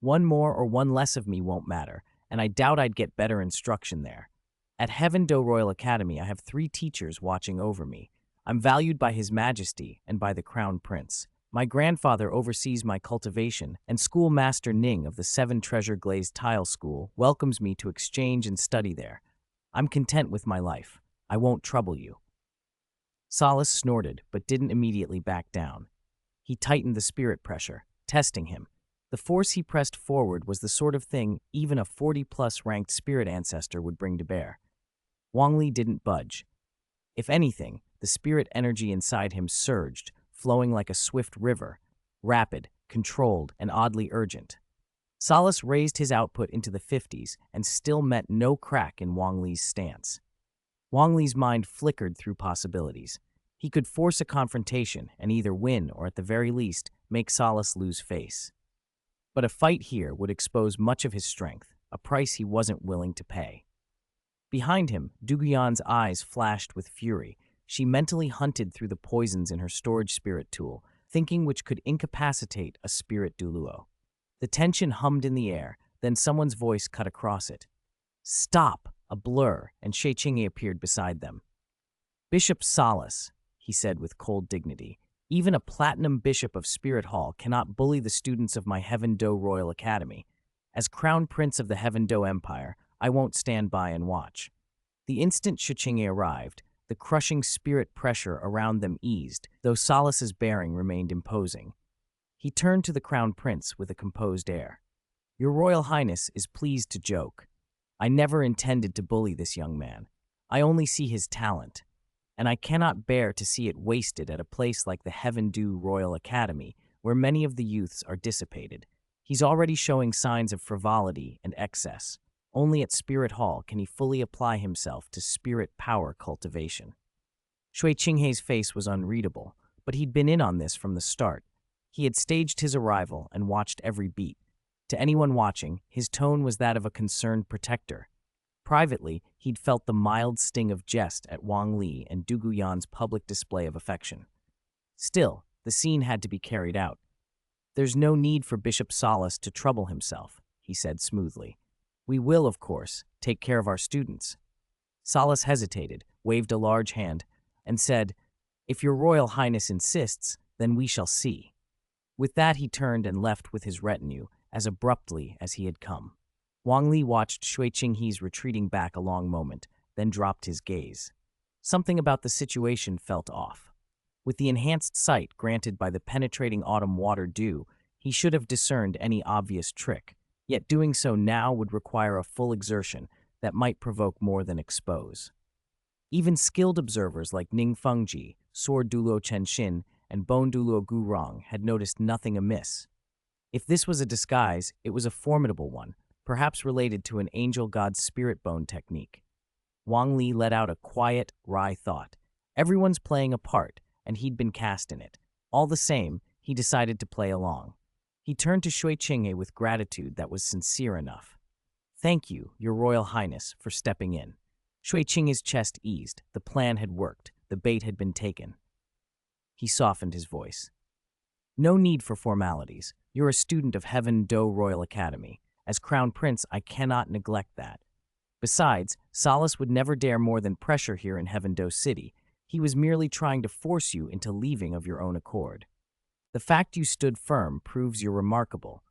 One more or one less of me won't matter, and I doubt I'd get better instruction there. At Heaven Do Royal Academy, I have 3 teachers watching over me. I'm valued by His Majesty and by the Crown Prince. My grandfather oversees my cultivation, and Schoolmaster Ning of the 7 Treasure Glazed Tile School welcomes me to exchange and study there. I'm content with my life. I won't trouble you." Salas snorted, but didn't immediately back down. He tightened the spirit pressure, testing him. The force he pressed forward was the sort of thing even a 40-plus ranked spirit ancestor would bring to bear. Wang Li didn't budge. If anything, the spirit energy inside him surged, flowing like a swift river, rapid, controlled, and oddly urgent. Salas raised his output into the 50s and still met no crack in Wang Li's stance. Wang Li's mind flickered through possibilities. He could force a confrontation and either win or at the very least make Salas lose face. But a fight here would expose much of his strength, a price he wasn't willing to pay. Behind him, Duguyan's eyes flashed with fury. She mentally hunted through the poisons in her storage spirit tool, thinking which could incapacitate a spirit Douluo. The tension hummed in the air, then someone's voice cut across it. "Stop!" A blur, and Shei Qingyi appeared beside them. Bishop Solace, he said with cold dignity, even a platinum bishop of Spirit Hall cannot bully the students of my Heaven Do Royal Academy. As Crown Prince of the Heaven Do Empire, I won't stand by and watch. The instant Shichinge arrived, the crushing spirit pressure around them eased, though Solace's bearing remained imposing. He turned to the Crown Prince with a composed air. Your Royal Highness is pleased to joke. I never intended to bully this young man. I only see his talent, and I cannot bear to see it wasted at a place like the Heaven Do Royal Academy, where many of the youths are dissipated. He's already showing signs of frivolity and excess. Only at Spirit Hall can he fully apply himself to spirit power cultivation. Shui Qinghe's face was unreadable, but he'd been in on this from the start. He had staged his arrival and watched every beat. To anyone watching, his tone was that of a concerned protector. Privately, he'd felt the mild sting of jest at Wang Li and Douluo Yan's public display of affection. Still, the scene had to be carried out. There's no need for Bishop Solace to trouble himself, he said smoothly. We will, of course, take care of our students. Solace hesitated, waved a large hand, and said, If your Royal Highness insists, then we shall see. With that he turned and left with his retinue, as abruptly as he had come. Wang Li watched Shui Qinghe's retreating back a long moment, then dropped his gaze. Something about the situation felt off. With the enhanced sight granted by the penetrating autumn water dew, he should have discerned any obvious trick, yet doing so now would require a full exertion that might provoke more than expose. Even skilled observers like Ning Fengji, Sword Douluo Chenshin, and Bone Douluo Gurong had noticed nothing amiss. If this was a disguise, it was a formidable one, perhaps related to an angel god's spirit bone technique. Wang Li let out a quiet, wry thought. Everyone's playing a part, and he'd been cast in it. All the same, he decided to play along. He turned to Shui Qinghe with gratitude that was sincere enough. Thank you, Your Royal Highness, for stepping in. Shui Qinghe's chest eased. The plan had worked. The bait had been taken. He softened his voice. No need for formalities. You're a student of Heaven Do Royal Academy. As Crown Prince, I cannot neglect that. Besides, Solace would never dare more than pressure here in Heaven Do City. He was merely trying to force you into leaving of your own accord. The fact you stood firm proves you're remarkable.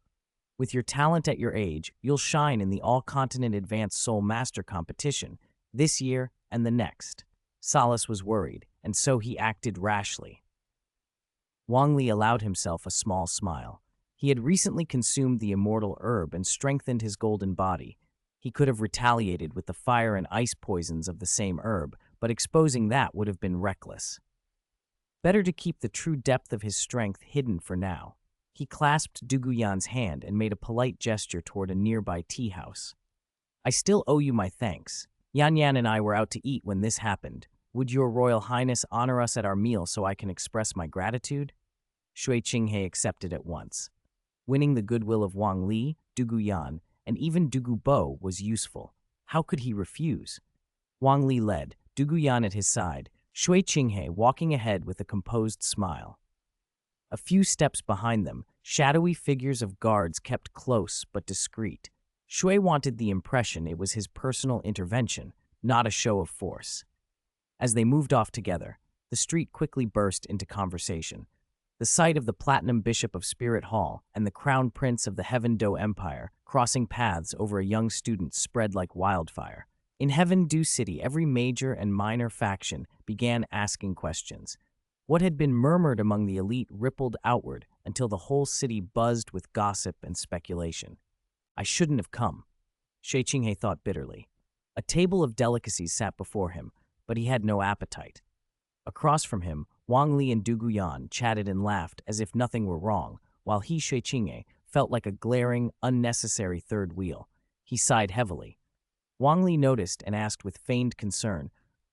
With your talent at your age, you'll shine in the All-Continent Advanced Soul Master Competition this year and the next. Solace was worried, and so he acted rashly. Wang Li allowed himself a small smile. He had recently consumed the immortal herb and strengthened his golden body. He could have retaliated with the fire and ice poisons of the same herb, but exposing that would have been reckless. Better to keep the true depth of his strength hidden for now. He clasped Douluo Yan's hand and made a polite gesture toward a nearby tea house. I still owe you my thanks. Yan Yan and I were out to eat when this happened. Would your Royal Highness honor us at our meal so I can express my gratitude? Shui Qinghe accepted at once. Winning the goodwill of Wang Li, Douluo Yan, and even Douluo Bo was useful. How could he refuse? Wang Li led, Douluo Yan at his side, Shui Qinghe walking ahead with a composed smile. A few steps behind them, shadowy figures of guards kept close but discreet. Shui wanted the impression it was his personal intervention, not a show of force. As they moved off together, the street quickly burst into conversation. The sight of the Platinum Bishop of Spirit Hall and the Crown Prince of the Heaven Do Empire crossing paths over a young student spread like wildfire. In Heaven Do City, every major and minor faction began asking questions. What had been murmured among the elite rippled outward until the whole city buzzed with gossip and speculation. I shouldn't have come, Shui Qinghe thought bitterly. A table of delicacies sat before him, but he had no appetite. Across from him, Wang Li and Douluo Yan chatted and laughed as if nothing were wrong, while he, Shui Qinghe, felt like a glaring, unnecessary third wheel. He sighed heavily. Wang Li noticed and asked with feigned concern,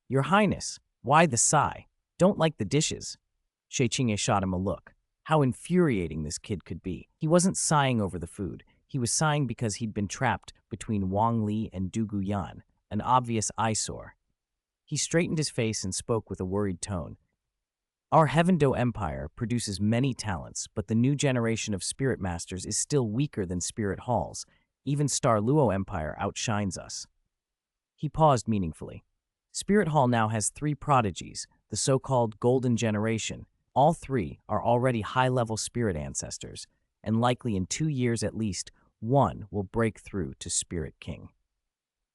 Your Highness, why the sigh? Don't like the dishes. Shui Qinghe shot him a look. How infuriating this kid could be. He wasn't sighing over the food. He was sighing because he'd been trapped between Wang Li and Douluo Yan, an obvious eyesore. He straightened his face and spoke with a worried tone. Our Heaven Do Empire produces many talents, but the new generation of spirit masters is still weaker than Spirit Halls. Even Star Luo Empire outshines us. He paused meaningfully. Spirit Hall now has 3 prodigies, the so-called Golden Generation. All 3 are already high-level spirit ancestors, and likely in 2 years at least, one will break through to Spirit King.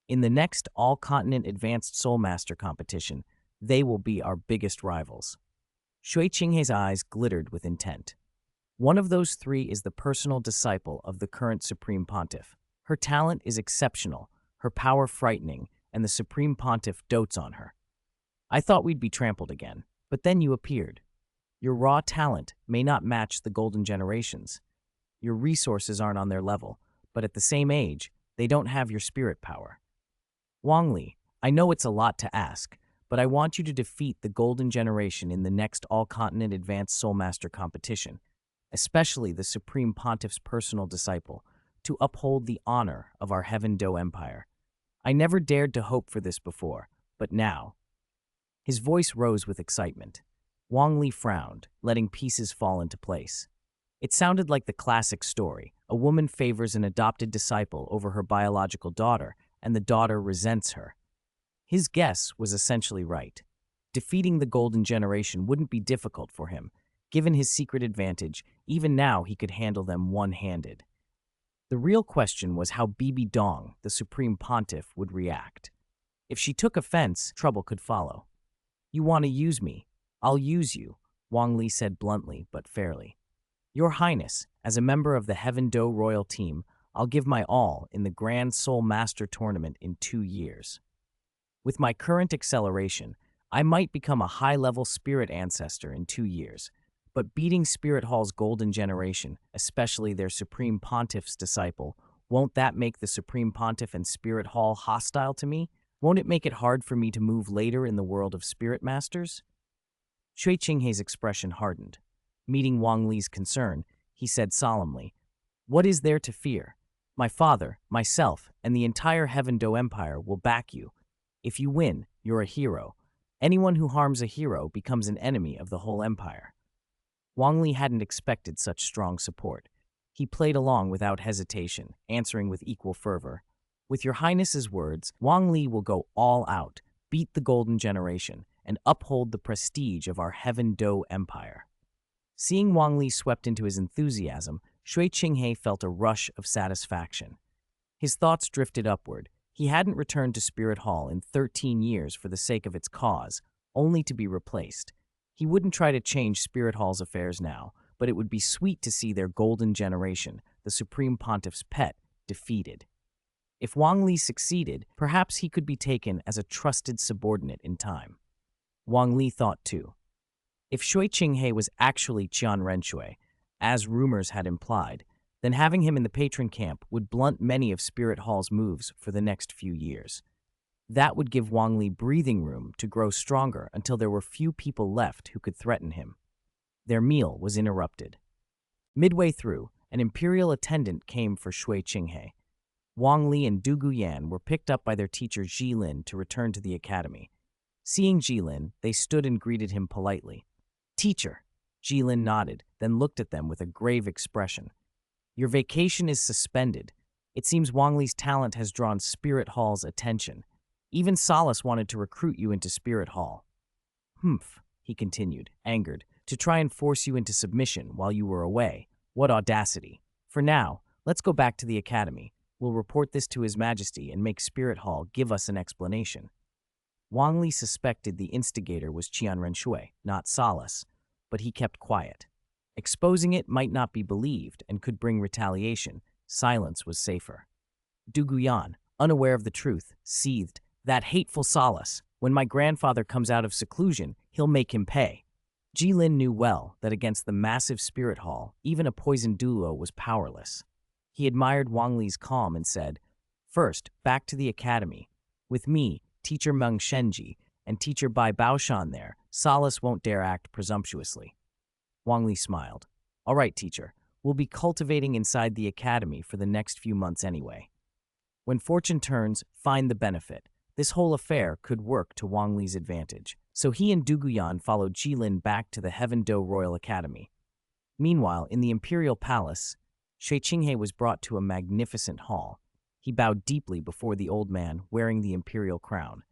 In the next All-Continent Advanced Soul Master competition, they will be our biggest rivals. Shui Qinghei's eyes glittered with intent. One of those 3 is the personal disciple of the current Supreme Pontiff. Her talent is exceptional, her power frightening, and the Supreme Pontiff dotes on her. I thought we'd be trampled again, but then you appeared. Your raw talent may not match the Golden Generations. Your resources aren't on their level, but at the same age, they don't have your spirit power. Wang Li, I know it's a lot to ask, but I want you to defeat the Golden Generation in the next All-Continent Advanced Soul Master competition, especially the Supreme Pontiff's personal disciple, to uphold the honor of our Heaven Do Empire. I never dared to hope for this before, but now. His voice rose with excitement. Wang Li frowned, letting pieces fall into place. It sounded like the classic story. A woman favors an adopted disciple over her biological daughter, and the daughter resents her. His guess was essentially right. Defeating the Golden Generation wouldn't be difficult for him. Given his secret advantage, even now he could handle them one-handed. The real question was how Bibi Dong, the Supreme Pontiff, would react. If she took offense, trouble could follow. You want to use me? I'll use you, Wang Li said bluntly but fairly. Your Highness, as a member of the Heaven Do royal team, I'll give my all in the Grand Soul Master Tournament in 2 years. With my current acceleration, I might become a high-level spirit ancestor in 2 years. But beating Spirit Hall's Golden Generation, especially their Supreme Pontiff's disciple, won't that make the Supreme Pontiff and Spirit Hall hostile to me? Won't it make it hard for me to move later in the world of Spirit Masters? Shui Qinghei's expression hardened. Meeting Wang Li's concern, he said solemnly, What is there to fear? My father, myself, and the entire Heaven Do Empire will back you. If you win, you're a hero. Anyone who harms a hero becomes an enemy of the whole empire. Wang Li hadn't expected such strong support. He played along without hesitation, answering with equal fervor. With your Highness's words, Wang Li will go all out, beat the Golden Generation, and uphold the prestige of our Heaven Do Empire. Seeing Wang Li swept into his enthusiasm, Shui Qinghei felt a rush of satisfaction. His thoughts drifted upward. He hadn't returned to Spirit Hall in 13 years for the sake of its cause, only to be replaced. He wouldn't try to change Spirit Hall's affairs now, but it would be sweet to see their Golden Generation, the Supreme Pontiff's pet, defeated. If Wang Li succeeded, perhaps he could be taken as a trusted subordinate in time. Wang Li thought too. If Shui Qinghei was actually Qian Renshui, as rumors had implied, then having him in the patron camp would blunt many of Spirit Hall's moves for the next few years. That would give Wang Li breathing room to grow stronger until there were few people left who could threaten him. Their meal was interrupted. Midway through, an imperial attendant came for Shui Qinghei. Wang Li and Du Guyan were picked up by their teacher Jilin to return to the academy. Seeing Jilin, they stood and greeted him politely. Teacher, Jilin nodded, then looked at them with a grave expression. Your vacation is suspended. It seems Wang Li's talent has drawn Spirit Hall's attention. Even Solace wanted to recruit you into Spirit Hall. Humph, he continued, angered, to try and force you into submission while you were away. What audacity. For now, let's go back to the academy. We'll report this to His Majesty and make Spirit Hall give us an explanation. Wang Li suspected the instigator was Qian Renshui, not Solace, but he kept quiet. Exposing it might not be believed and could bring retaliation. Silence was safer. Du Guyan, unaware of the truth, seethed. That hateful Solace. When my grandfather comes out of seclusion, he'll make him pay. Jilin knew well that against the massive Spirit Hall, even a poisoned Douluo was powerless. He admired Wang Li's calm and said, First, back to the academy. With me, Teacher Meng Shenji, and Teacher Bai Baoshan there, Solace won't dare act presumptuously. Wang Li smiled. All right, teacher. We'll be cultivating inside the academy for the next few months anyway. When fortune turns, find the benefit. This whole affair could work to Wang Li's advantage, so he and Du Guyan followed Jilin back to the Heaven Do Royal Academy. Meanwhile, in the Imperial Palace, Shui Qinghei was brought to a magnificent hall. He bowed deeply before the old man wearing the imperial crown.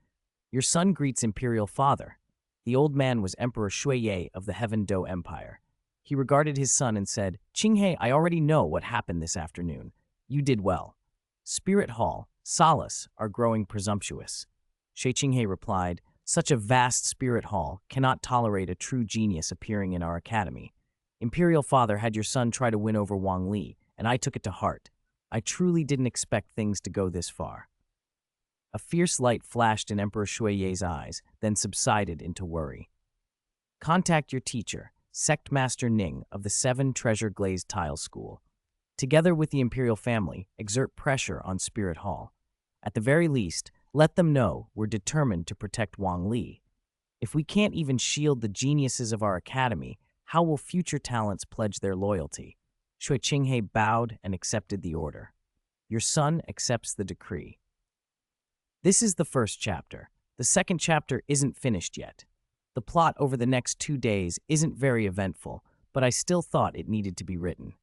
Your son greets Imperial Father. The old man was Emperor Shuiye of the Heaven Do Empire. He regarded his son and said, "Qinghe, I already know what happened this afternoon. You did well. Spirit Hall, Solace, are growing presumptuous." Shui Qinghe replied, "Such a vast spirit hall cannot tolerate a true genius appearing in our academy. Imperial Father had your son try to win over Wang Li, and I took it to heart. I truly didn't expect things to go this far." A fierce light flashed in Emperor Shuiye's eyes, then subsided into worry. "Contact your teacher, Sect Master Ning of the Seven Treasure Glazed Tile School. Together with the Imperial family, exert pressure on Spirit Hall. At the very least, let them know we're determined to protect Wang Li. If we can't even shield the geniuses of our academy, how will future talents pledge their loyalty?" Shui Qinghe bowed and accepted the order. Your son accepts the decree. This is the first chapter. The second chapter isn't finished yet. The plot over the next 2 days isn't very eventful, but I still thought it needed to be written.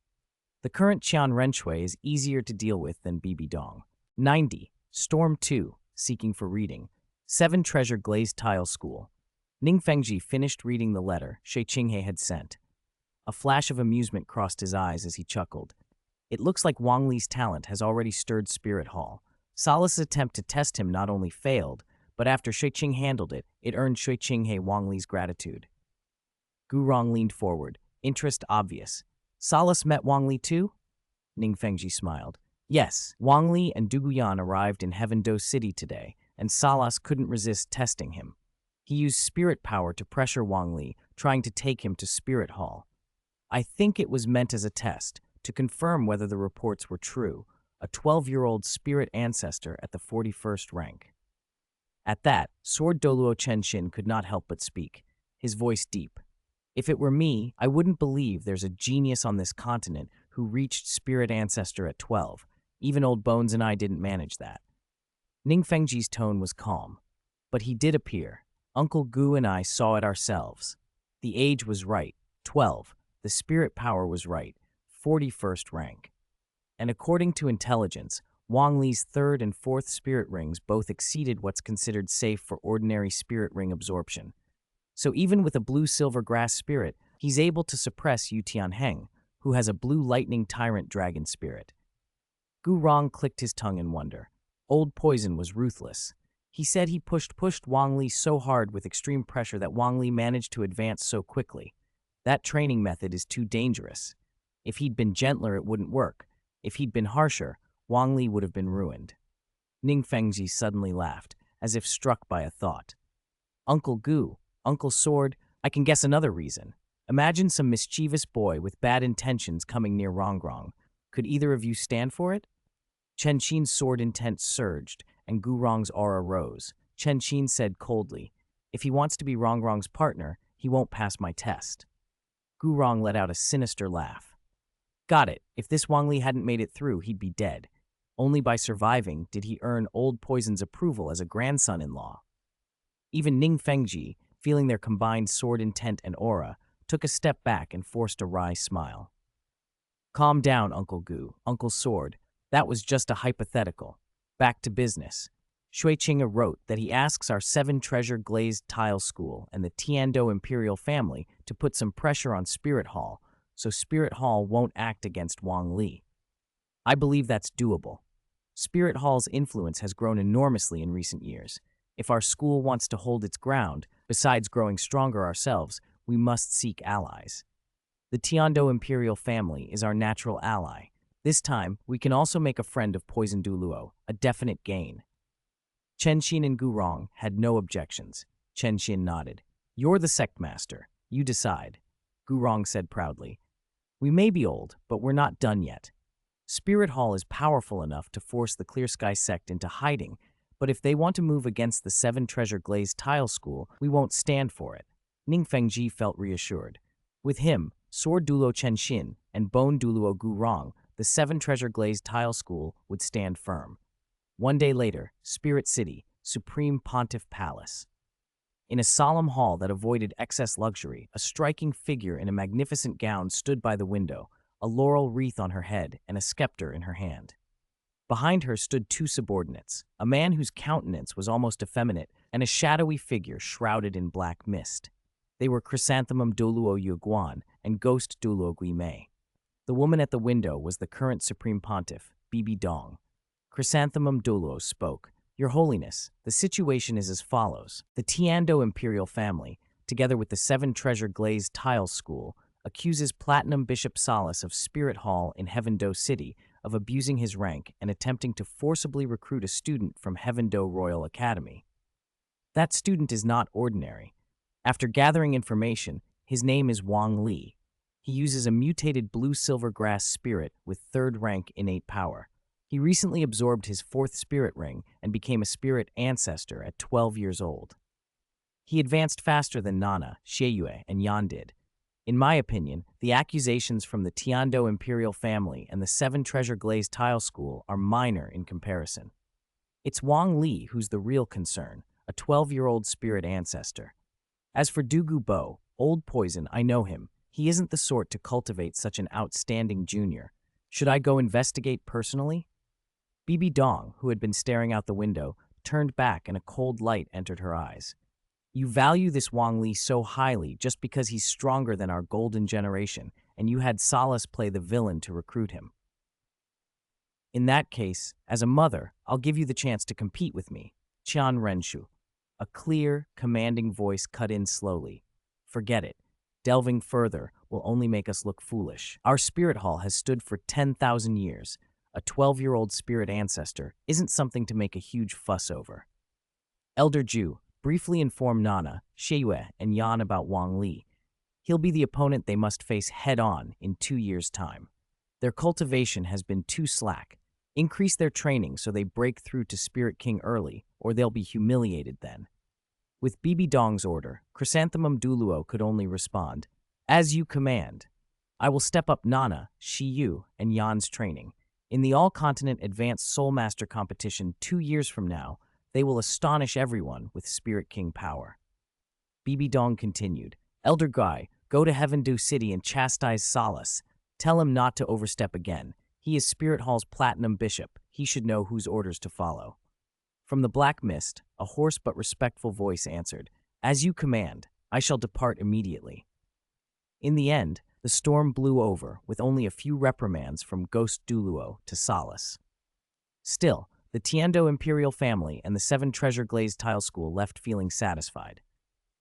The current Qian Renshui is easier to deal with than Bibi Dong. 90. Storm 2, Seeking for Reading. 7 Treasure Glazed Tile School. Ning Fengji finished reading the letter Shui Qinghe had sent. A flash of amusement crossed his eyes as he chuckled. It looks like Wang Li's talent has already stirred Spirit Hall. Solace's attempt to test him not only failed, but after Shui Qing handled it, it earned Shui Qinghe Wang Li's gratitude. Gu Rong leaned forward, interest obvious. "Solace met Wang Li too?" Ning Fengji smiled. "Yes, Wang Li and Du Guyan arrived in Heaven Do City today, and Solace couldn't resist testing him. He used spirit power to pressure Wang Li, trying to take him to Spirit Hall. I think it was meant as a test, to confirm whether the reports were true. A 12-year-old spirit ancestor at the 41st rank." At that, Sword Douluo Chenshin could not help but speak, his voice deep. "If it were me, I wouldn't believe there's a genius on this continent who reached spirit ancestor at 12. Even Old Bones and I didn't manage that." Ning Fengji's tone was calm. "But he did appear. Uncle Gu and I saw it ourselves. The age was right, 12. The spirit power was right, 41st rank. And according to intelligence, Wang Li's 3rd and 4th spirit rings both exceeded what's considered safe for ordinary spirit ring absorption. So even with a blue-silver grass spirit, he's able to suppress Yu Tianheng, who has a blue lightning tyrant dragon spirit." Gu Rong clicked his tongue in wonder. Old Poison was ruthless. He said he pushed Wang Li so hard with extreme pressure that Wang Li managed to advance so quickly. That training method is too dangerous. If he'd been gentler, it wouldn't work. If he'd been harsher, Wang Li would have been ruined. Ning Fengji suddenly laughed, as if struck by a thought. "Uncle Gu, Uncle Sword, I can guess another reason. Imagine some mischievous boy with bad intentions coming near Rongrong. Could either of you stand for it?" Chen Qin's sword intent surged, and Gu Rong's aura rose. Chen Qin said coldly, "If he wants to be Rongrong's partner, he won't pass my test." Gu Rong let out a sinister laugh. "Got it. If this Wang Li hadn't made it through, he'd be dead. Only by surviving did he earn Old Poison's approval as a grandson-in-law." Even Ning Fengji, feeling their combined sword intent and aura, took a step back and forced a wry smile. "Calm down, Uncle Gu, Uncle Sword. That was just a hypothetical. Back to business. Shui Qinghe wrote that he asks our 7 Treasure Glazed Tile School and the Tiando Imperial family to put some pressure on Spirit Hall, so Spirit Hall won't act against Wang Li. I believe that's doable. Spirit Hall's influence has grown enormously in recent years. If our school wants to hold its ground, besides growing stronger ourselves, we must seek allies. The Tiando Imperial family is our natural ally. This time, we can also make a friend of Poison Douluo, a definite gain." Chen Xin and Gu Rong had no objections. Chen Xin nodded. "You're the sect master. You decide." Gu Rong said proudly, "We may be old, but we're not done yet. Spirit Hall is powerful enough to force the Clear Sky sect into hiding, but if they want to move against the 7 Treasure Glazed Tile School, we won't stand for it." Ning Fengji felt reassured. With him, Sword Douluo Chenshin, and Bone Douluo Gu Rong, the 7 Treasure Glazed Tile School would stand firm. One day later, Spirit City, Supreme Pontiff Palace. In a solemn hall that avoided excess luxury, a striking figure in a magnificent gown stood by the window, a laurel wreath on her head and a scepter in her hand. Behind her stood 2 subordinates, a man whose countenance was almost effeminate, and a shadowy figure shrouded in black mist. They were Chrysanthemum Douluo Yuguan and Ghost Douluo Guimei. The woman at the window was the current Supreme Pontiff, Bibi Dong. Chrysanthemum Douluo spoke. Your Holiness, the situation is as follows. The Tiando imperial family, together with the 7 Treasure Glazed Tile School, accuses Platinum Bishop Solace of Spirit Hall in Heavendoe City of abusing his rank and attempting to forcibly recruit a student from Heavendoe Royal Academy. That student is not ordinary. After gathering information, his name is Wang Li. He uses a mutated blue-silver grass spirit with 3rd rank innate power. He recently absorbed his 4th spirit ring and became a spirit ancestor at 12 years old. He advanced faster than Nana, Xieyue, and Yan did. In my opinion, the accusations from the Tiando imperial family and the 7 Treasure Glazed Tile School are minor in comparison. It's Wang Li who's the real concern, a 12-year-old spirit ancestor. As for Dugu Bo, Old Poison, I know him. He isn't the sort to cultivate such an outstanding junior. Should I go investigate personally? Bibi Dong, who had been staring out the window, turned back and a cold light entered her eyes. You value this Wang Li so highly just because he's stronger than our golden generation, and you had Solace play the villain to recruit him. In that case, as a mother, I'll give you the chance to compete with me. Qian Renshu. A clear, commanding voice cut in slowly. Forget it. Delving further will only make us look foolish. Our spirit hall has stood for 10,000 years. A 12-year-old spirit ancestor isn't something to make a huge fuss over. Elder Ju, briefly inform Nana, Xieyue, and Yan about Wang Li. He'll be the opponent they must face head-on in 2 years' time. Their cultivation has been too slack. Increase their training so they break through to Spirit King early, or they'll be humiliated then. With Bibi Dong's order, Chrysanthemum Douluo could only respond, As you command. I will step up Nana, Xiyu, and Yan's training. In the All-Continent Advanced Soul Master competition 2 years from now, they will astonish everyone with Spirit King power. Bibi Dong continued, Elder Guy, go to Heavendoe City and chastise Solace. Tell him not to overstep again. He is Spirit Hall's Platinum Bishop. He should know whose orders to follow. From the black mist, a hoarse but respectful voice answered, As you command, I shall depart immediately. In the end, the storm blew over with only a few reprimands from Ghost Douluo to Solace. Still, the Tiando imperial family and the 7 Treasure Glazed Tile School left feeling satisfied.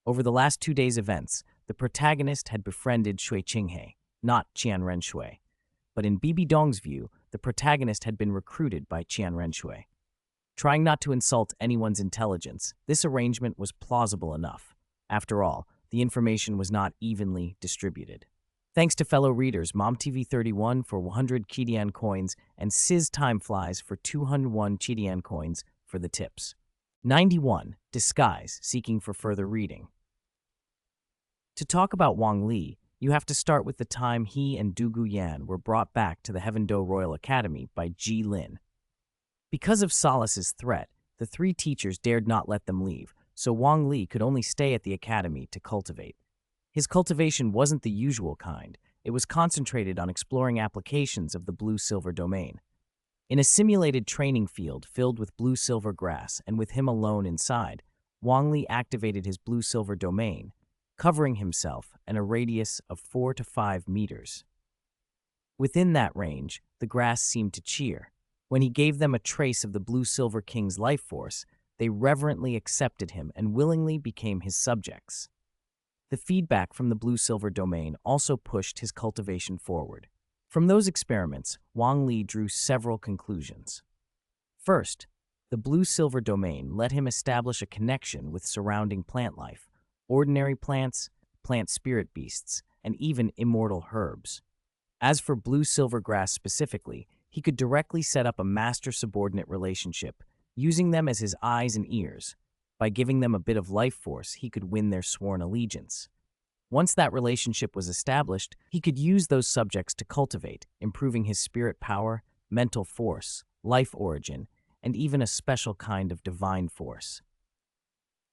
Over the last 2 days' events, the protagonist had befriended Shui Qinghe, not Qian Renshui. But in Bibi Dong's view, the protagonist had been recruited by Qian Renshui. Trying not to insult anyone's intelligence, this arrangement was plausible enough. After all, the information was not evenly distributed. Thanks to fellow readers MomTV31 for 100 Qidian coins and Sizz Timeflies for 201 Qidian coins for the tips. 91. Disguise, seeking for further reading. To talk about Wang Li, you have to start with the time he and Dugu Yan were brought back to the Heavendoe Royal Academy by Ji Lin. Because of Solace's threat, the 3 teachers dared not let them leave, so Wang Li could only stay at the academy to cultivate. His cultivation wasn't the usual kind. It was concentrated on exploring applications of the blue-silver domain. In a simulated training field filled with blue-silver grass and with him alone inside, Wang Li activated his blue-silver domain, covering himself and a radius of 4 to 5 meters. Within that range, the grass seemed to cheer. When he gave them a trace of the blue-silver king's life force, they reverently accepted him and willingly became his subjects. The feedback from the blue-silver domain also pushed his cultivation forward. From those experiments, Wang Li drew several conclusions. First, the blue-silver domain let him establish a connection with surrounding plant life, ordinary plants, plant spirit beasts, and even immortal herbs. As for blue-silver grass specifically, he could directly set up a master-subordinate relationship, using them as his eyes and ears. By giving them a bit of life force, he could win their sworn allegiance. Once that relationship was established, he could use those subjects to cultivate, improving his spirit power, mental force, life origin, and even a special kind of divine force.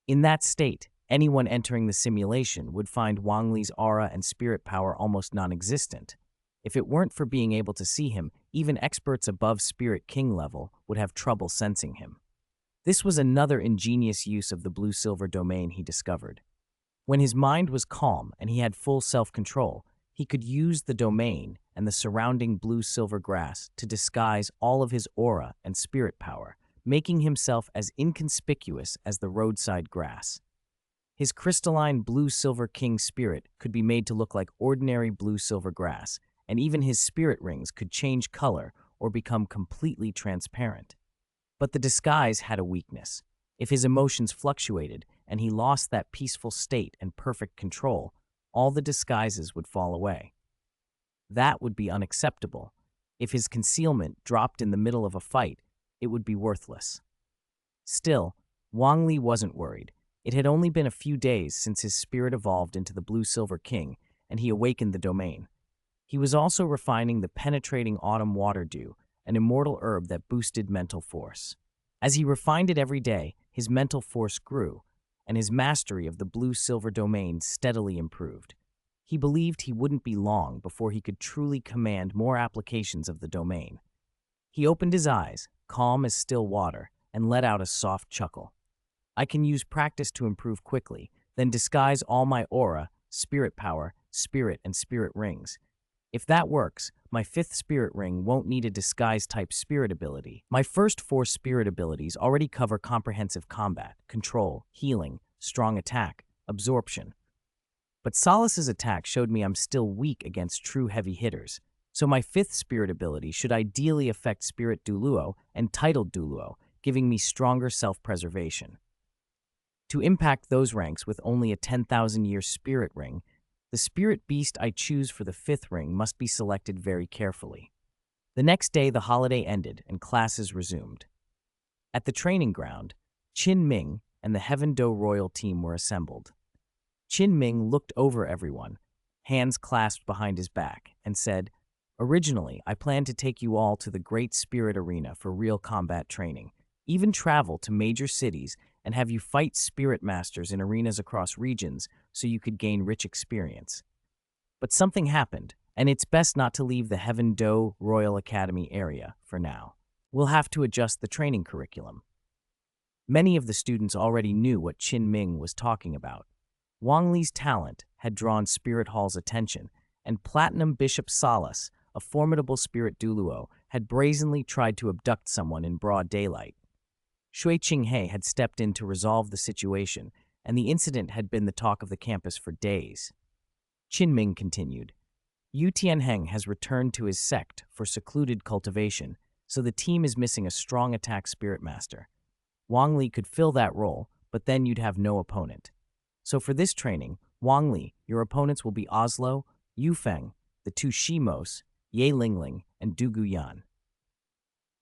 In that state, anyone entering the simulation would find Wang Li's aura and spirit power almost non-existent. If it weren't for being able to see him, even experts above Spirit King level would have trouble sensing him. This was another ingenious use of the blue-silver domain he discovered. When his mind was calm and he had full self-control, he could use the domain and the surrounding blue-silver grass to disguise all of his aura and spirit power, making himself as inconspicuous as the roadside grass. His crystalline blue-silver king spirit could be made to look like ordinary blue-silver grass, and even his spirit rings could change color or become completely transparent. But the disguise had a weakness. If his emotions fluctuated and he lost that peaceful state and perfect control, all the disguises would fall away. That would be unacceptable. If his concealment dropped in the middle of a fight, it would be worthless. Still, Wang Li wasn't worried. It had only been a few days since his spirit evolved into the Blue-Silver King, and he awakened the domain. He was also refining the penetrating autumn water dew, an immortal herb that boosted mental force. As he refined it every day, his mental force grew, and his mastery of the blue-silver domain steadily improved. He believed he wouldn't be long before he could truly command more applications of the domain. He opened his eyes, calm as still water, and let out a soft chuckle. I can use practice to improve quickly, then disguise all my aura, spirit power, spirit, and spirit rings. If that works, my 5th spirit ring won't need a disguise-type spirit ability. My first 4 spirit abilities already cover comprehensive combat, control, healing, strong attack, absorption. But Solace's attack showed me I'm still weak against true heavy hitters, so my 5th spirit ability should ideally affect Spirit Douluo and Titled Douluo, giving me stronger self-preservation. To impact those ranks with only a 10,000-year spirit ring, the spirit beast I choose for the 5th ring must be selected very carefully. The next day, the holiday ended and classes resumed. At the training ground, Qin Ming and the Heaven Do royal team were assembled. Qin Ming looked over everyone, hands clasped behind his back, and said, "Originally, I planned to take you all to the Great Spirit Arena for real combat training, even travel to major cities and have you fight spirit masters in arenas across regions so you could gain rich experience. But something happened, and it's best not to leave the Heaven Do Royal Academy area for now. We'll have to adjust the training curriculum." Many of the students already knew what Qin Ming was talking about. Wang Li's talent had drawn Spirit Hall's attention, and Platinum Bishop Solace, a formidable Spirit Douluo, had brazenly tried to abduct someone in broad daylight. Shui Qinghe had stepped in to resolve the situation, and the incident had been the talk of the campus for days. Qin Ming continued, "Yu Tianheng has returned to his sect for secluded cultivation, so the team is missing a strong attack spirit master. Wang Li could fill that role, but then you'd have no opponent. So for this training, Wang Li, your opponents will be Oslo, Yu Feng, the 2 Shimos, Ye Lingling, and Du Guyan.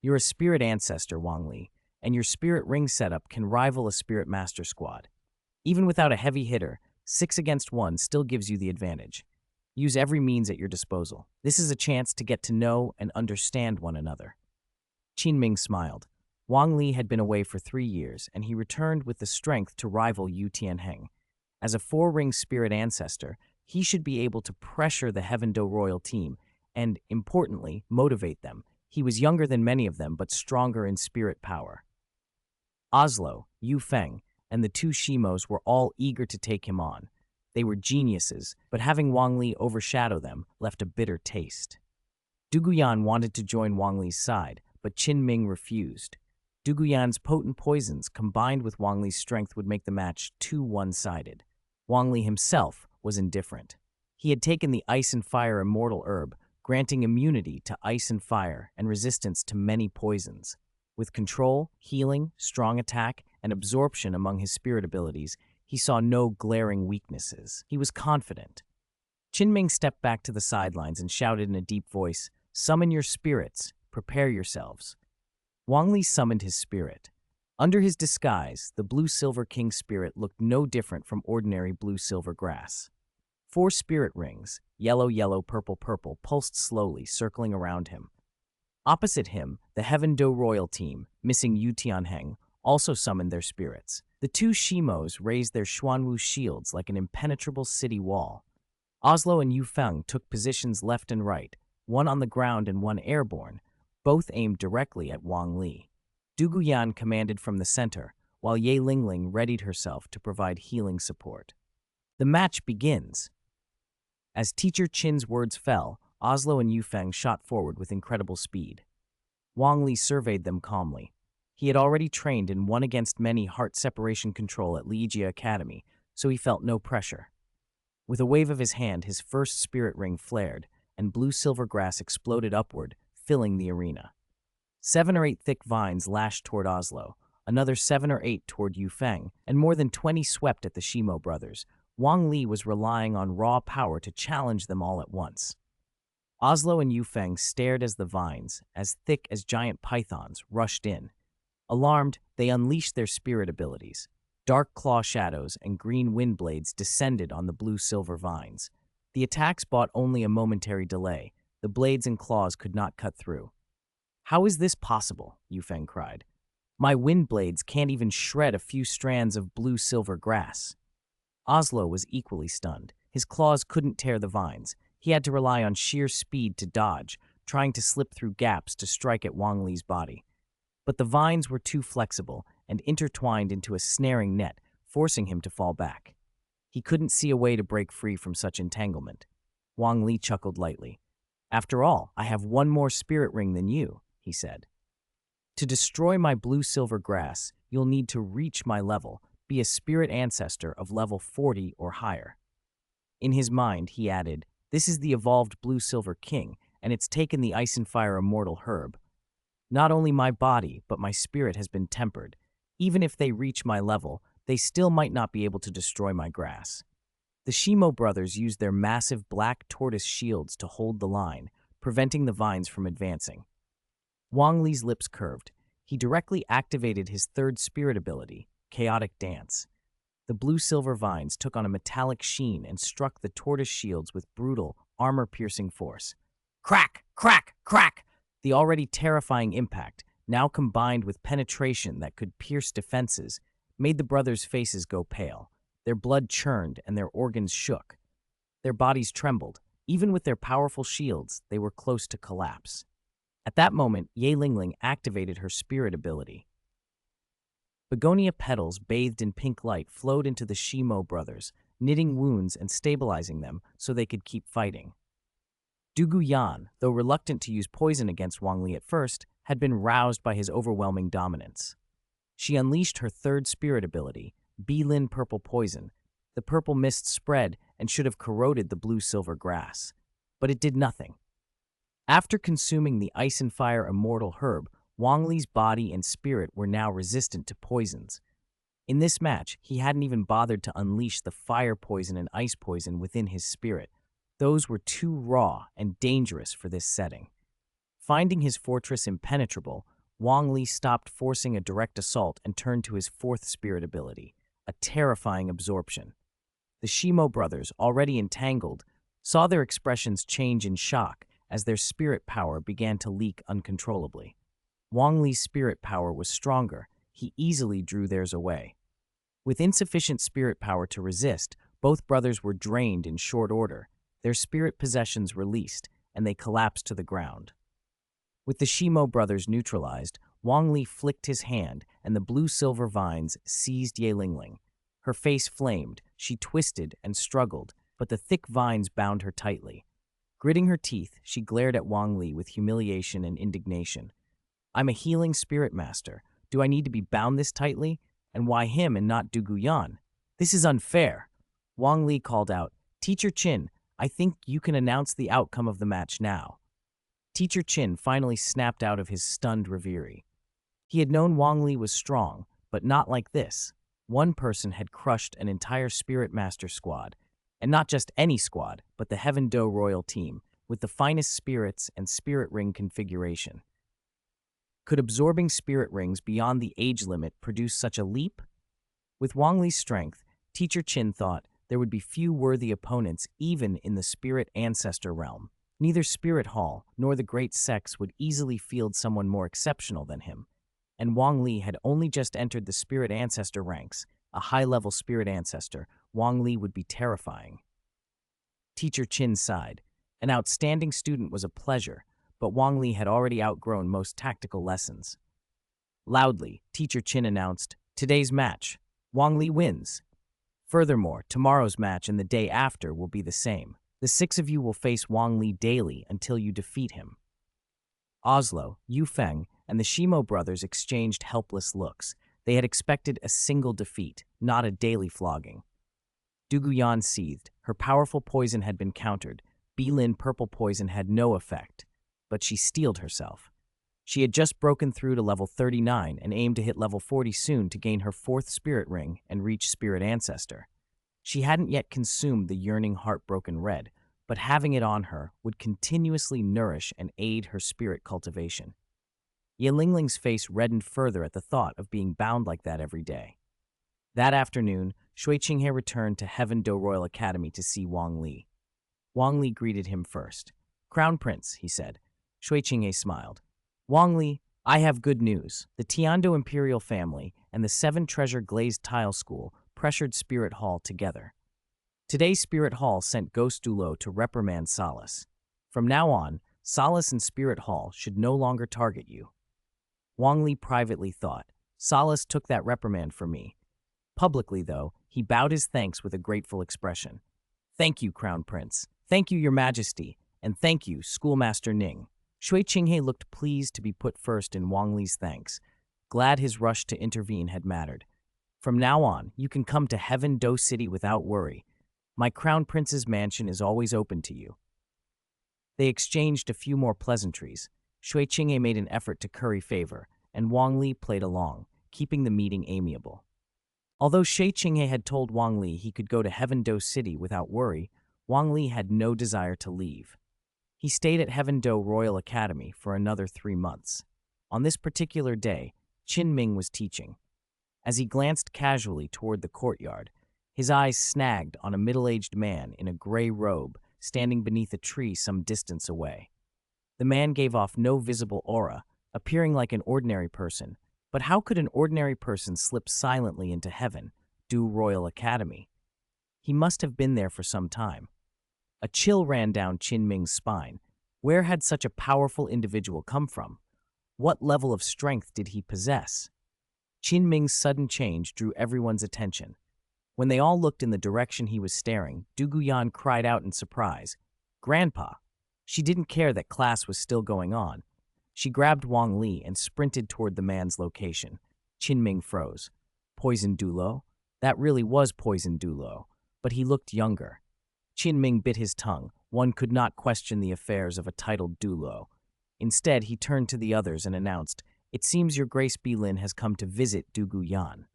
You're a spirit ancestor, Wang Li, and your spirit ring setup can rival a spirit master squad. Even without a heavy hitter, 6 against 1 still gives you the advantage. Use every means at your disposal. This is a chance to get to know and understand one another." Qin Ming smiled. Wang Li had been away for 3 years, and he returned with the strength to rival Yu Tianheng. As a 4-ring spirit ancestor, he should be able to pressure the Heaven Do royal team and, importantly, motivate them. He was younger than many of them, but stronger in spirit power. Oslo, Yu Feng, and the 2 Shimos were all eager to take him on. They were geniuses, but having Wang Li overshadow them left a bitter taste. Du Guyan wanted to join Wang Li's side, but Qin Ming refused. Du Guyan's potent poisons combined with Wang Li's strength would make the match too one-sided. Wang Li himself was indifferent. He had taken the Ice and Fire immortal herb, granting immunity to ice and fire and resistance to many poisons. With control, healing, strong attack, and absorption among his spirit abilities, he saw no glaring weaknesses. He was confident. Qin Ming stepped back to the sidelines and shouted in a deep voice, "Summon your spirits. Prepare yourselves." Wang Li summoned his spirit. Under his disguise, the Blue-Silver King spirit looked no different from ordinary blue-silver grass. 4 spirit rings, yellow, yellow, purple, purple, pulsed slowly, circling around him. Opposite him, the Heaven Do royal team, missing Yu Tianheng, also summoned their spirits. The 2 Shimos raised their Xuanwu shields like an impenetrable city wall. Oslo and Yu Feng took positions left and right, one on the ground and one airborne, both aimed directly at Wang Li. Duguyan commanded from the center, while Ye Lingling readied herself to provide healing support. The match begins. As Teacher Qin's words fell, Oslo and Yufeng shot forward with incredible speed. Wang Li surveyed them calmly. He had already trained in one-against-many heart separation control at Liejia Academy, so he felt no pressure. With a wave of his hand, his first spirit ring flared, and blue-silver grass exploded upward, filling the arena. 7 or 8 thick vines lashed toward Oslo, another 7 or 8 toward Yufeng, and more than 20 swept at the Shimo brothers. Wang Li was relying on raw power to challenge them all at once. Oslo and Yufeng stared as the vines, as thick as giant pythons, rushed in. Alarmed, they unleashed their spirit abilities. Dark claw shadows and green wind blades descended on the blue-silver vines. The attacks brought only a momentary delay. The blades and claws could not cut through. "How is this possible?" Yufeng cried. "My wind blades can't even shred a few strands of blue-silver grass." Oslo was equally stunned. His claws couldn't tear the vines. He had to rely on sheer speed to dodge, trying to slip through gaps to strike at Wang Li's body. But the vines were too flexible and intertwined into a snaring net, forcing him to fall back. He couldn't see a way to break free from such entanglement. Wang Li chuckled lightly. "After all, I have one more spirit ring than you," he said. "To destroy my blue-silver grass, you'll need to reach my level, be a spirit ancestor of level 40 or higher." In his mind, he added, "This is the evolved blue-silver king, and it's taken the ice and fire immortal herb. Not only my body, but my spirit has been tempered. Even if they reach my level, they still might not be able to destroy my grass." The Shimo brothers used their massive black tortoise shields to hold the line, preventing the vines from advancing. Wang Li's lips curved. He directly activated his third spirit ability, Chaotic Dance. The blue-silver vines took on a metallic sheen and struck the tortoise shields with brutal, armor-piercing force. Crack! Crack! Crack! The already terrifying impact, now combined with penetration that could pierce defenses, made the brothers' faces go pale. Their blood churned and their organs shook. Their bodies trembled. Even with their powerful shields, they were close to collapse. At that moment, Ye Lingling activated her spirit ability. Begonia petals bathed in pink light flowed into the Shimo brothers, knitting wounds and stabilizing them so they could keep fighting. Duguyan, though reluctant to use poison against Wang Li at first, had been roused by his overwhelming dominance. She unleashed her third spirit ability, Bilin Purple Poison. The purple mist spread and should have corroded the blue-silver grass. But it did nothing. After consuming the ice and fire immortal herb, Wang Li's body and spirit were now resistant to poisons. In this match, he hadn't even bothered to unleash the fire poison and ice poison within his spirit. Those were too raw and dangerous for this setting. Finding his fortress impenetrable, Wang Li stopped forcing a direct assault and turned to his fourth spirit ability, a terrifying absorption. The Shimo brothers, already entangled, saw their expressions change in shock as their spirit power began to leak uncontrollably. Wang Li's spirit power was stronger. He easily drew theirs away. With insufficient spirit power to resist, both brothers were drained in short order, their spirit possessions released, and they collapsed to the ground. With the Shimo brothers neutralized, Wang Li flicked his hand, and the blue-silver vines seized Ye Lingling. Her face flamed, she twisted and struggled, but the thick vines bound her tightly. Gritting her teeth, she glared at Wang Li with humiliation and indignation. "I'm a healing spirit master. Do I need to be bound this tightly? And why him and not Duguyan? This is unfair." Wang Li called out, "Teacher Qin, I think you can announce the outcome of the match now." Teacher Qin finally snapped out of his stunned reverie. He had known Wang Li was strong, but not like this. One person had crushed an entire Spirit Master squad, and not just any squad, but the Heaven Do Royal team, with the finest spirits and spirit ring configuration. Could absorbing spirit rings beyond the age limit produce such a leap? With Wang Li's strength, Teacher Qin thought there would be few worthy opponents even in the spirit ancestor realm. Neither Spirit Hall nor the Great Sex would easily field someone more exceptional than him, and Wang Li had only just entered the spirit ancestor ranks. A high-level spirit ancestor, Wang Li would be terrifying. Teacher Qin sighed. An outstanding student was a pleasure, but Wang Li had already outgrown most tactical lessons. Loudly, Teacher Chin announced, "Today's match. Wang Li wins. Furthermore, tomorrow's match and the day after will be the same. The six of you will face Wang Li daily until you defeat him." Oslo, Yu Feng, and the Shimo brothers exchanged helpless looks. They had expected a single defeat, not a daily flogging. Duguyan seethed. Her powerful poison had been countered. Bilin purple poison had no effect, but she steeled herself. She had just broken through to level 39 and aimed to hit level 40 soon to gain her fourth spirit ring and reach spirit ancestor. She hadn't yet consumed the yearning heartbroken red, but having it on her would continuously nourish and aid her spirit cultivation. Ye Lingling's face reddened further at the thought of being bound like that every day. That afternoon, Shui Qinghe returned to Heaven Do Royal Academy to see Wang Li. Wang Li greeted him first. "Crown Prince," he said. Shui Qinghe smiled. "Wang Li, I have good news. The Tiando Imperial family and the Seven Treasure Glazed Tile School pressured Spirit Hall together. Today, Spirit Hall sent Ghost Douluo to reprimand Solace. From now on, Solace and Spirit Hall should no longer target you." Wang Li privately thought, "Solace took that reprimand for me." Publicly, though, he bowed his thanks with a grateful expression. "Thank you, Crown Prince. Thank you, Your Majesty. And thank you, Schoolmaster Ning." Shui Qinghe looked pleased to be put first in Wang Li's thanks, glad his rush to intervene had mattered. "From now on, you can come to Heaven Do City without worry. My Crown Prince's mansion is always open to you." They exchanged a few more pleasantries. Shui Qinghe made an effort to curry favor, and Wang Li played along, keeping the meeting amiable. Although Shui Qinghe had told Wang Li he could go to Heaven Do City without worry, Wang Li had no desire to leave. He stayed at Heaven Do Royal Academy for another 3 months. On this particular day, Qin Ming was teaching. As he glanced casually toward the courtyard, his eyes snagged on a middle-aged man in a gray robe standing beneath a tree some distance away. The man gave off no visible aura, appearing like an ordinary person. But how could an ordinary person slip silently into Heaven Do Royal Academy? He must have been there for some time. A chill ran down Qin Ming's spine. Where had such a powerful individual come from? What level of strength did he possess? Qin Ming's sudden change drew everyone's attention. When they all looked in the direction he was staring, Du Guyan cried out in surprise, "Grandpa!" She didn't care that class was still going on. She grabbed Wang Li and sprinted toward the man's location. Qin Ming froze. Poison Douluo? That really was Poison Douluo, but he looked younger. Qin Ming bit his tongue. One could not question the affairs of a titled Douluo. Instead, he turned to the others and announced, "It seems Your Grace Bilin has come to visit Du Guyan.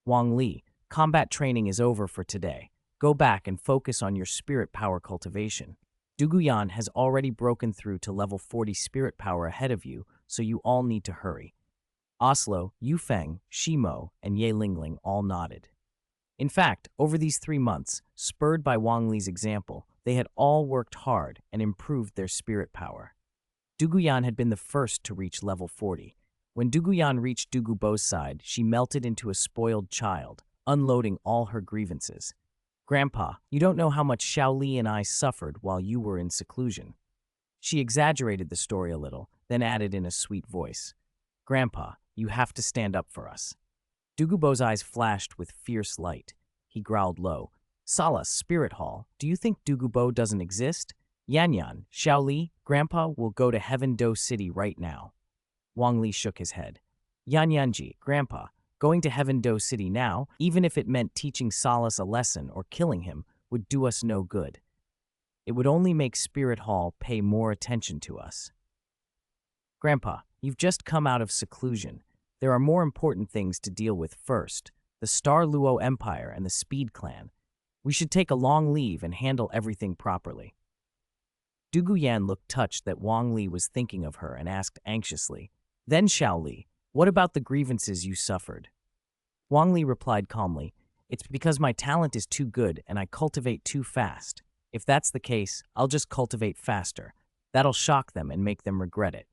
Wang Li, combat training is over for today. Go back and focus on your spirit power cultivation. Du Guyan has already broken through to level 40 spirit power ahead of you, so you all need to hurry." Oslo, Yu Feng, Shimo, and Ye Lingling all nodded. In fact, over these 3 months, spurred by Wang Li's example, they had all worked hard and improved their spirit power. Du Guyan had been the first to reach level 40. When Du Guyan reached Du Gubo's side, she melted into a spoiled child, unloading all her grievances. "Grandpa, you don't know how much Xiao Li and I suffered while you were in seclusion." She exaggerated the story a little, then added in a sweet voice, "Grandpa, you have to stand up for us." Du Gubo's eyes flashed with fierce light. He growled low, "Sala, Spirit Hall, do you think Du Gubo doesn't exist? Yanyan, Xiao Li, Grandpa will go to Heaven Do City right now." Wang Li shook his head. "Yanyanji, Grandpa, going to Heaven Do City now, even if it meant teaching Solace a lesson or killing him, would do us no good. It would only make Spirit Hall pay more attention to us." "Grandpa, you've just come out of seclusion. There are more important things to deal with first, the Star Luo Empire and the Speed Clan. We should take a long leave and handle everything properly." Du Guyan looked touched that Wang Li was thinking of her and asked anxiously, "Then Xiao Li, what about the grievances you suffered?" Wang Li replied calmly, "It's because my talent is too good and I cultivate too fast. If that's the case, I'll just cultivate faster. That'll shock them and make them regret it."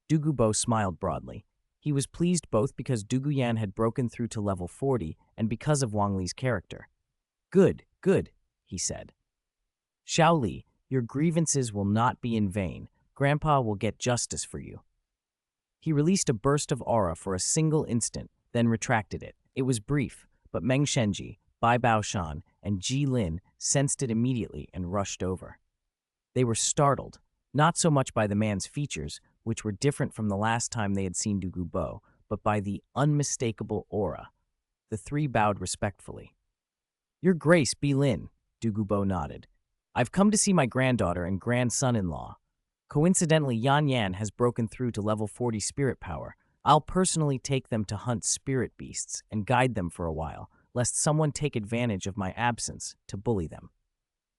Du Gubo smiled broadly. He was pleased both because Du Guyan had broken through to level 40 and because of Wang Li's character. "Good, good," he said. "Xiao Li, your grievances will not be in vain. Grandpa will get justice for you." He released a burst of aura for a single instant, then retracted it. It was brief, but Meng Shenji, Bai Baoshan, and Ji Lin sensed it immediately and rushed over. They were startled, not so much by the man's features, which were different from the last time they had seen Douluo Bo, but by the unmistakable aura. The three bowed respectfully. "Your Grace, Bi Lin," Douluo Bo nodded. "I've come to see my granddaughter and grandson-in-law. Coincidentally, Yan Yan has broken through to level 40 spirit power. I'll personally take them to hunt spirit beasts and guide them for a while, lest someone take advantage of my absence to bully them."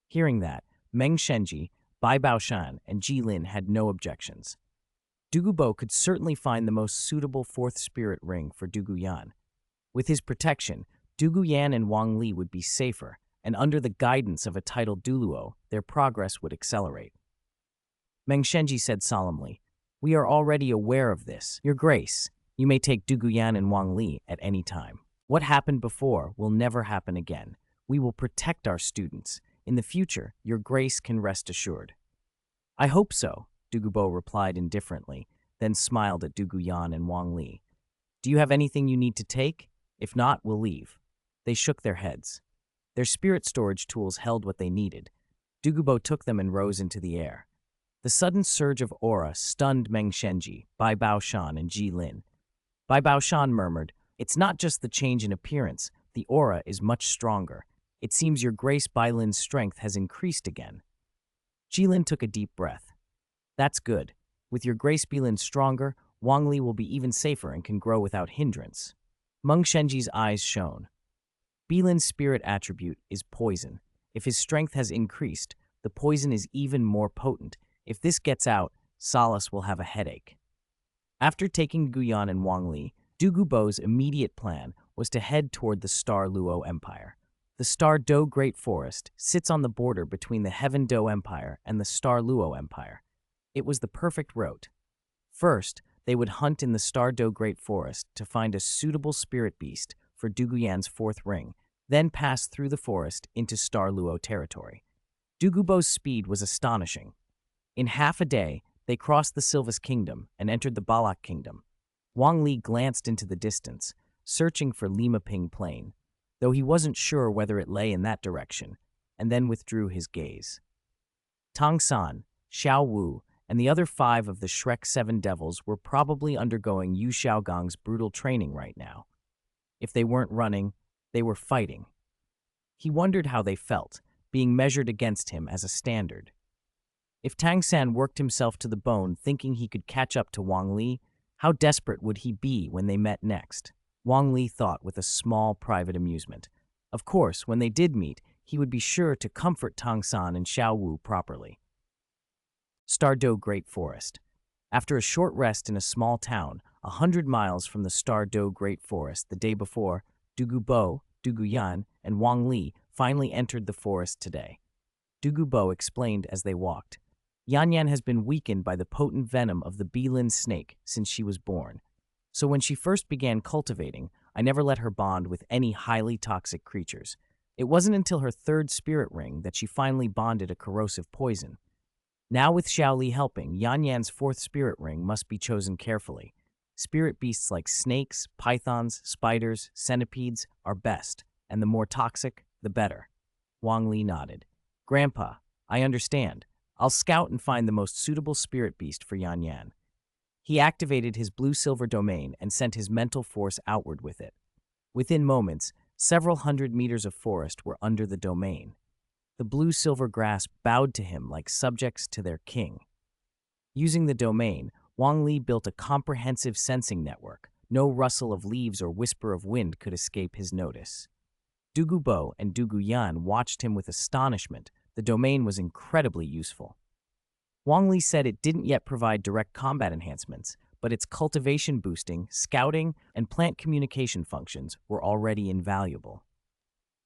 Hearing that, Meng Shenji, Bai Baoshan, and Ji Lin had no objections. Douluo Bo could certainly find the most suitable fourth spirit ring for Douluo Yan. With his protection, Douluo Yan and Wang Li would be safer, and under the guidance of a titled Douluo, their progress would accelerate. Meng Shenji said solemnly, "We are already aware of this. Your Grace, you may take Douluo Yan and Wang Li at any time. What happened before will never happen again. We will protect our students. In the future, Your Grace can rest assured." "I hope so," Douluo Bo replied indifferently, then smiled at Douluo Yan and Wang Li. "Do you have anything you need to take? If not, we'll leave." They shook their heads. Their spirit storage tools held what they needed. Douluo Bo took them and rose into the air. The sudden surge of aura stunned Meng Shenji, Bai Baoshan, and Ji Lin. Bai Baoshan murmured, "It's not just the change in appearance. The aura is much stronger. It seems Your Grace Bai Lin's strength has increased again." Ji Lin took a deep breath. "That's good. With Your Grace Bai Lin stronger, Wang Li will be even safer and can grow without hindrance." Meng Shenji's eyes shone. Bai Lin's spirit attribute is poison. If his strength has increased, the poison is even more potent. If this gets out, Solace will have a headache. After taking Guyan and Wang Li, Douluo Bo's immediate plan was to head toward the Star Luo Empire. The Star Do Great Forest sits on the border between the Heaven Do Empire and the Star Luo Empire. It was the perfect route. First, they would hunt in the Star Do Great Forest to find a suitable spirit beast for Douluo Yan's fourth ring, then pass through the forest into Star Luo territory. Douluo Bo's speed was astonishing. In half a day, they crossed the Sylvis Kingdom and entered the Balak Kingdom. Wang Li glanced into the distance, searching for Limaping Plain, though he wasn't sure whether it lay in that direction, and then withdrew his gaze. Tang San, Xiao Wu, and the other 5 of the Shrek 7 devils were probably undergoing Yu Xiaogang's brutal training right now. If they weren't running, they were fighting. He wondered how they felt, being measured against him as a standard. If Tang San worked himself to the bone thinking he could catch up to Wang Li, how desperate would he be when they met next? Wang Li thought with a small private amusement. Of course, when they did meet, he would be sure to comfort Tang San and Xiao Wu properly. Star Do Great Forest. After a short rest in a small town, 100 miles from the Star Do Great Forest the day before, Douluo Bo, Douluo Yan, and Wang Li finally entered the forest today. Douluo Bo explained as they walked. Yan Yan has been weakened by the potent venom of the Bai Lin snake since she was born. So when she first began cultivating, I never let her bond with any highly toxic creatures. It wasn't until her third spirit ring that she finally bonded a corrosive poison. Now with Xiao Li helping, Yan Yan's fourth spirit ring must be chosen carefully. Spirit beasts like snakes, pythons, spiders, centipedes are best, and the more toxic, the better. Wang Li nodded. "Grandpa, I understand. I'll scout and find the most suitable spirit beast for Yan Yan." He activated his blue-silver domain and sent his mental force outward with it. Within moments, several hundred meters of forest were under the domain. The blue-silver grass bowed to him like subjects to their king. Using the domain, Wang Li built a comprehensive sensing network. No rustle of leaves or whisper of wind could escape his notice. Douluo Bo and Douluo Yan watched him with astonishment. The domain was incredibly useful. Wang Li said it didn't yet provide direct combat enhancements, but its cultivation boosting, scouting, and plant communication functions were already invaluable.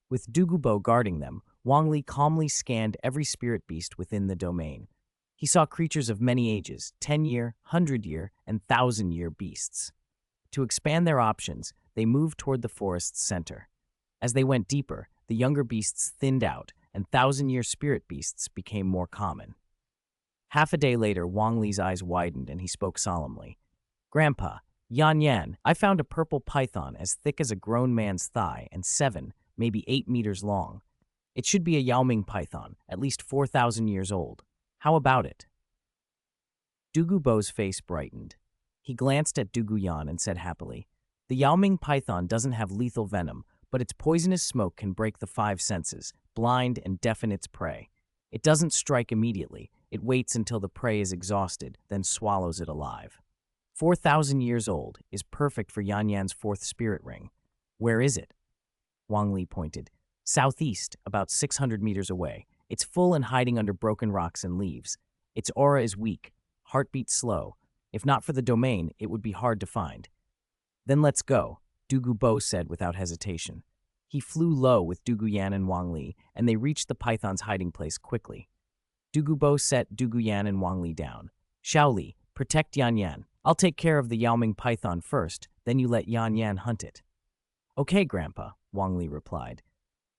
With Douluo Bo guarding them, Wang Li calmly scanned every spirit beast within the domain. He saw creatures of many ages, 10-year, 100-year, and 1,000-year beasts. To expand their options, they moved toward the forest's center. As they went deeper, the younger beasts thinned out, and 1,000-year spirit beasts became more common. Half a day later, Wang Li's eyes widened and he spoke solemnly. Grandpa, Yan Yan, I found a purple python as thick as a grown man's thigh and 7, maybe 8 meters long. It should be a Yao Ming python, at least 4,000 years old. How about it? Dugubo's face brightened. He glanced at Duguyan and said happily, "The Yao Ming python doesn't have lethal venom, but its poisonous smoke can break the 5 senses, blind and deafen its prey. It doesn't strike immediately. It waits until the prey is exhausted, then swallows it alive. 4,000 years old is perfect for Yan Yan's 4th spirit ring. Where is it?" Wang Li pointed. "Southeast, about 600 meters away. It's full and hiding under broken rocks and leaves. Its aura is weak, heartbeat slow. If not for the domain, it would be hard to find." "Then let's go," Dugubo said without hesitation. He flew low with Duguyan and Wang Li, and they reached the python's hiding place quickly. Dugubo set Duguyan and Wang Li down. "Xiao Li, protect Yan Yan. I'll take care of the Yao Ming python first, then you let Yan Yan hunt it." "Okay, Grandpa," Wang Li replied.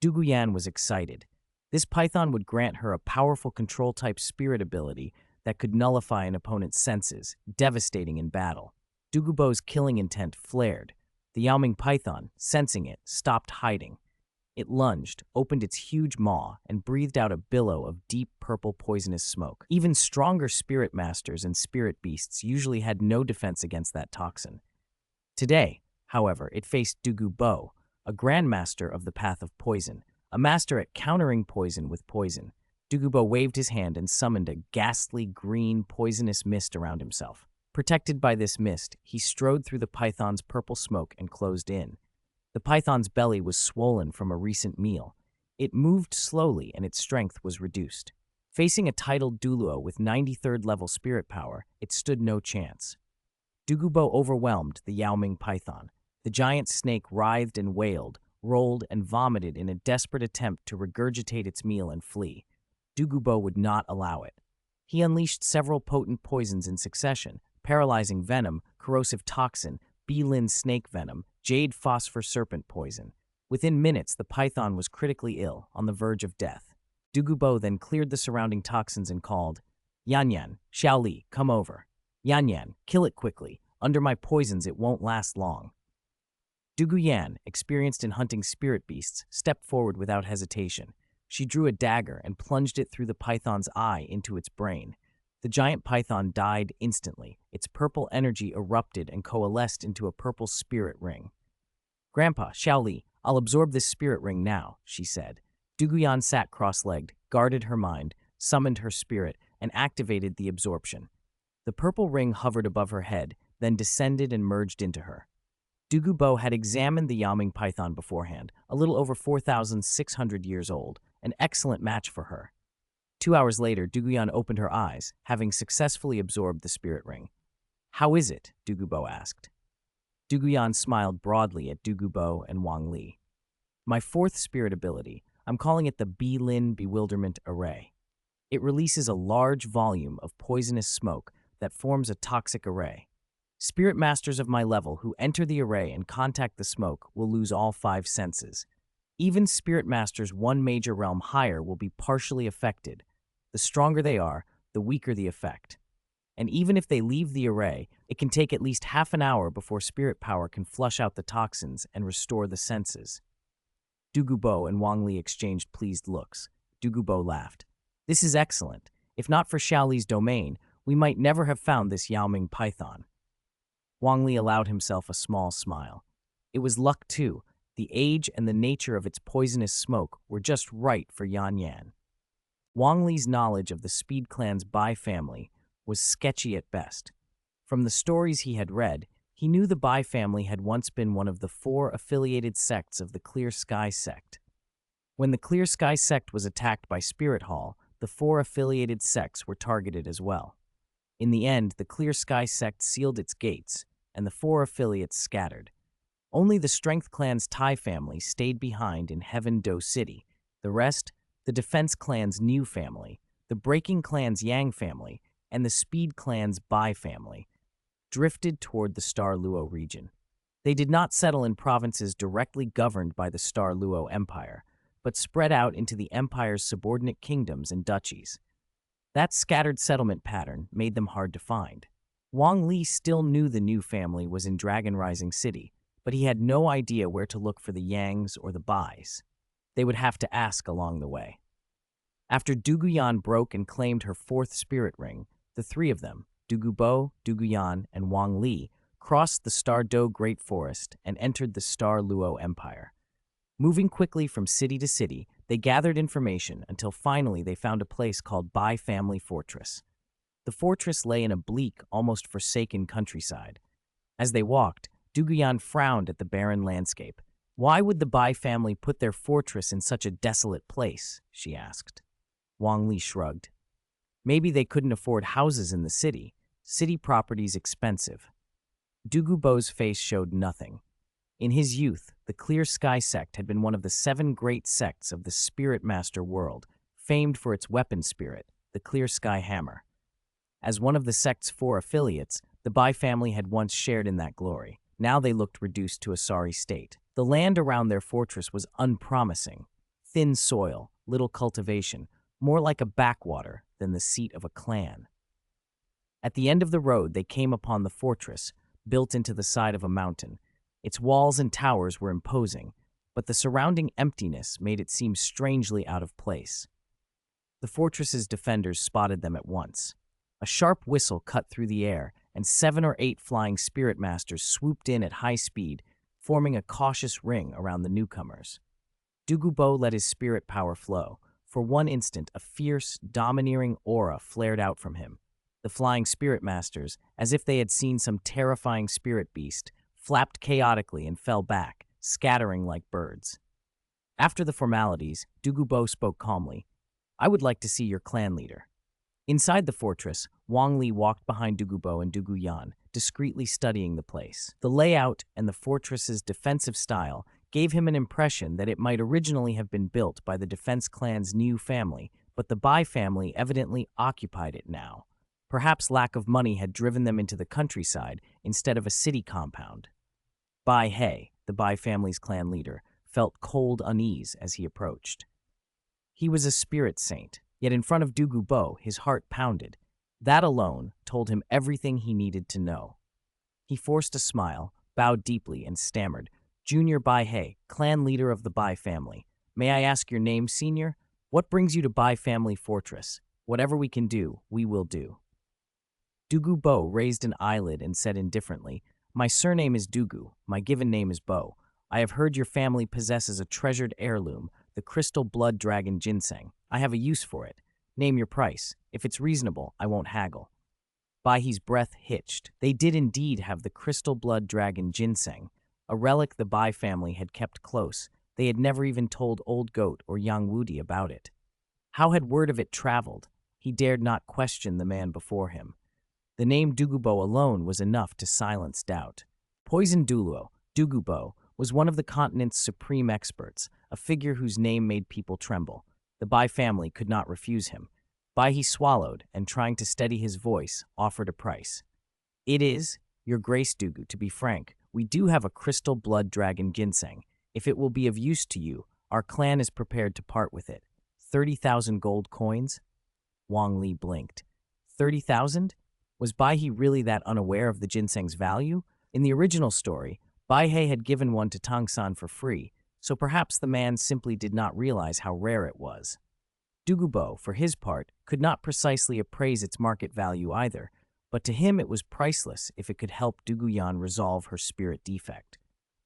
Duguyan was excited. This python would grant her a powerful control-type spirit ability that could nullify an opponent's senses, devastating in battle. Dugubo's killing intent flared. The Yao Ming python, sensing it, stopped hiding. It lunged, opened its huge maw, and breathed out a billow of deep purple poisonous smoke. Even stronger spirit masters and spirit beasts usually had no defense against that toxin. Today, however, it faced Dugubo, a grandmaster of the path of poison, a master at countering poison with poison. Dugubo waved his hand and summoned a ghastly green poisonous mist around himself. Protected by this mist, he strode through the python's purple smoke and closed in. The python's belly was swollen from a recent meal. It moved slowly and its strength was reduced. Facing a titled Douluo with 93rd level spirit power, it stood no chance. Dugubo overwhelmed the Yao Ming python. The giant snake writhed and wailed, rolled and vomited in a desperate attempt to regurgitate its meal and flee. Dugubo would not allow it. He unleashed several potent poisons in succession: paralyzing venom, corrosive toxin, Belin snake venom, jade phosphor serpent poison. Within minutes, the python was critically ill, on the verge of death. Dugubo then cleared the surrounding toxins and called, "Yan Yan, Xiao Li, come over. Yan Yan, kill it quickly. Under my poisons, it won't last long." Duguyan, experienced in hunting spirit beasts, stepped forward without hesitation. She drew a dagger and plunged it through the python's eye into its brain. The giant python died instantly. Its purple energy erupted and coalesced into a purple spirit ring. "Grandpa, Xiao Li, I'll absorb this spirit ring now," she said. Duguyan sat cross-legged, guarded her mind, summoned her spirit, and activated the absorption. The purple ring hovered above her head, then descended and merged into her. Dugubo had examined the Yao Ming python beforehand, a little over 4,600 years old, an excellent match for her. 2 hours later, Duguyan opened her eyes, having successfully absorbed the spirit ring. "How is it?" Dugubo asked. Duguyan smiled broadly at Dugubo and Wang Li. "My 4th spirit ability, I'm calling it the Belin Bewilderment Array. It releases a large volume of poisonous smoke that forms a toxic array. Spirit masters of my level who enter the array and contact the smoke will lose all 5 senses. Even spirit masters 1 major realm higher will be partially affected. The stronger they are, the weaker the effect. And even if they leave the array, it can take at least half an hour before spirit power can flush out the toxins and restore the senses." Dugubo and Wang Li exchanged pleased looks. Dugubo laughed. "This is excellent. If not for Xiao Li's domain, we might never have found this Yao Ming python." Wang Li allowed himself a small smile. It was luck too. The age and the nature of its poisonous smoke were just right for Yan Yan. Wang Li's knowledge of the Speed Clan's Bai family was sketchy at best. From the stories he had read, he knew the Bai family had once been one of the 4 affiliated sects of the Clear Sky sect. When the Clear Sky sect was attacked by Spirit Hall, the 4 affiliated sects were targeted as well. In the end, the Clear Sky sect sealed its gates, and the 4 affiliates scattered. Only the Strength Clan's Tai family stayed behind in Heaven Do City. The rest, the Defense Clan's New family, the Breaking Clan's Yang family, and the Speed Clan's Bai family, drifted toward the Star Luo region. They did not settle in provinces directly governed by the Star Luo Empire, but spread out into the Empire's subordinate kingdoms and duchies. That scattered settlement pattern made them hard to find. Wang Li still knew the new family was in Dragon Rising City, but he had no idea where to look for the Yangs or the Bais. They would have to ask along the way. After Duguyan broke and claimed her fourth spirit ring, the three of them, Dugubo, Duguyan, and Wang Li, crossed the Star Do Great Forest and entered the Star Luo Empire. Moving quickly from city to city, they gathered information until finally they found a place called Bai Family Fortress. The fortress lay in a bleak, almost forsaken countryside. As they walked, Duguyan frowned at the barren landscape. Why would the Bai family put their fortress in such a desolate place? She asked. Wang Li shrugged. Maybe they couldn't afford houses in the city. City property's expensive. Dugubo's face showed nothing. In his youth, the Clear Sky sect had been one of the 7 great sects of the Spirit Master world, famed for its weapon spirit, the Clear Sky Hammer. As one of the sect's 4 affiliates, the Bai family had once shared in that glory. Now they looked reduced to a sorry state. The land around their fortress was unpromising. Thin soil, little cultivation, more like a backwater than the seat of a clan. At the end of the road, they came upon the fortress, built into the side of a mountain. Its walls and towers were imposing, but the surrounding emptiness made it seem strangely out of place. The fortress's defenders spotted them at once. A sharp whistle cut through the air, and 7 or 8 flying spirit masters swooped in at high speed, forming a cautious ring around the newcomers. Dugubo let his spirit power flow. For one instant, a fierce, domineering aura flared out from him. The flying spirit masters, as if they had seen some terrifying spirit beast, flapped chaotically and fell back, scattering like birds. After the formalities, Dugubo spoke calmly. I would like to see your clan leader. Inside the fortress, Wang Li walked behind Dugubo and Duguyan, discreetly studying the place. The layout and the fortress's defensive style gave him an impression that it might originally have been built by the defense clan's new family, but the Bai family evidently occupied it now. Perhaps lack of money had driven them into the countryside instead of a city compound. Bai He, the Bai family's clan leader, felt cold unease as he approached. He was a spirit saint, yet in front of Dugubo, his heart pounded. That alone told him everything he needed to know. He forced a smile, bowed deeply, and stammered, Junior Bai He, clan leader of the Bai family. May I ask your name, Senior? What brings you to Bai Family Fortress? Whatever we can do, we will do. Dugubo raised an eyelid and said indifferently, My surname is Dugu. My given name is Bo. I have heard your family possesses a treasured heirloom, the crystal blood dragon ginseng. I have a use for it. Name your price. If it's reasonable, I won't haggle. Baihe's breath hitched. They did indeed have the crystal blood dragon ginseng, a relic the Bai family had kept close. They had never even told Old Goat or Yang Wudi about it. How had word of it traveled? He dared not question the man before him. The name Dugubo alone was enough to silence doubt. Poison Douluo, Dugubo, was one of the continent's supreme experts, a figure whose name made people tremble. The Bai family could not refuse him. Baihe swallowed, and trying to steady his voice, offered a price. It is, Your Grace Dugu, to be frank, we do have a crystal blood dragon ginseng. If it will be of use to you, our clan is prepared to part with it. 30,000 gold coins? Wang Li blinked. 30,000? Was Baihe really that unaware of the ginseng's value? In the original story, Baihe had given one to Tangsan for free, so perhaps the man simply did not realize how rare it was. Dugubo, for his part, could not precisely appraise its market value either, but to him it was priceless if it could help Duguyan resolve her spirit defect.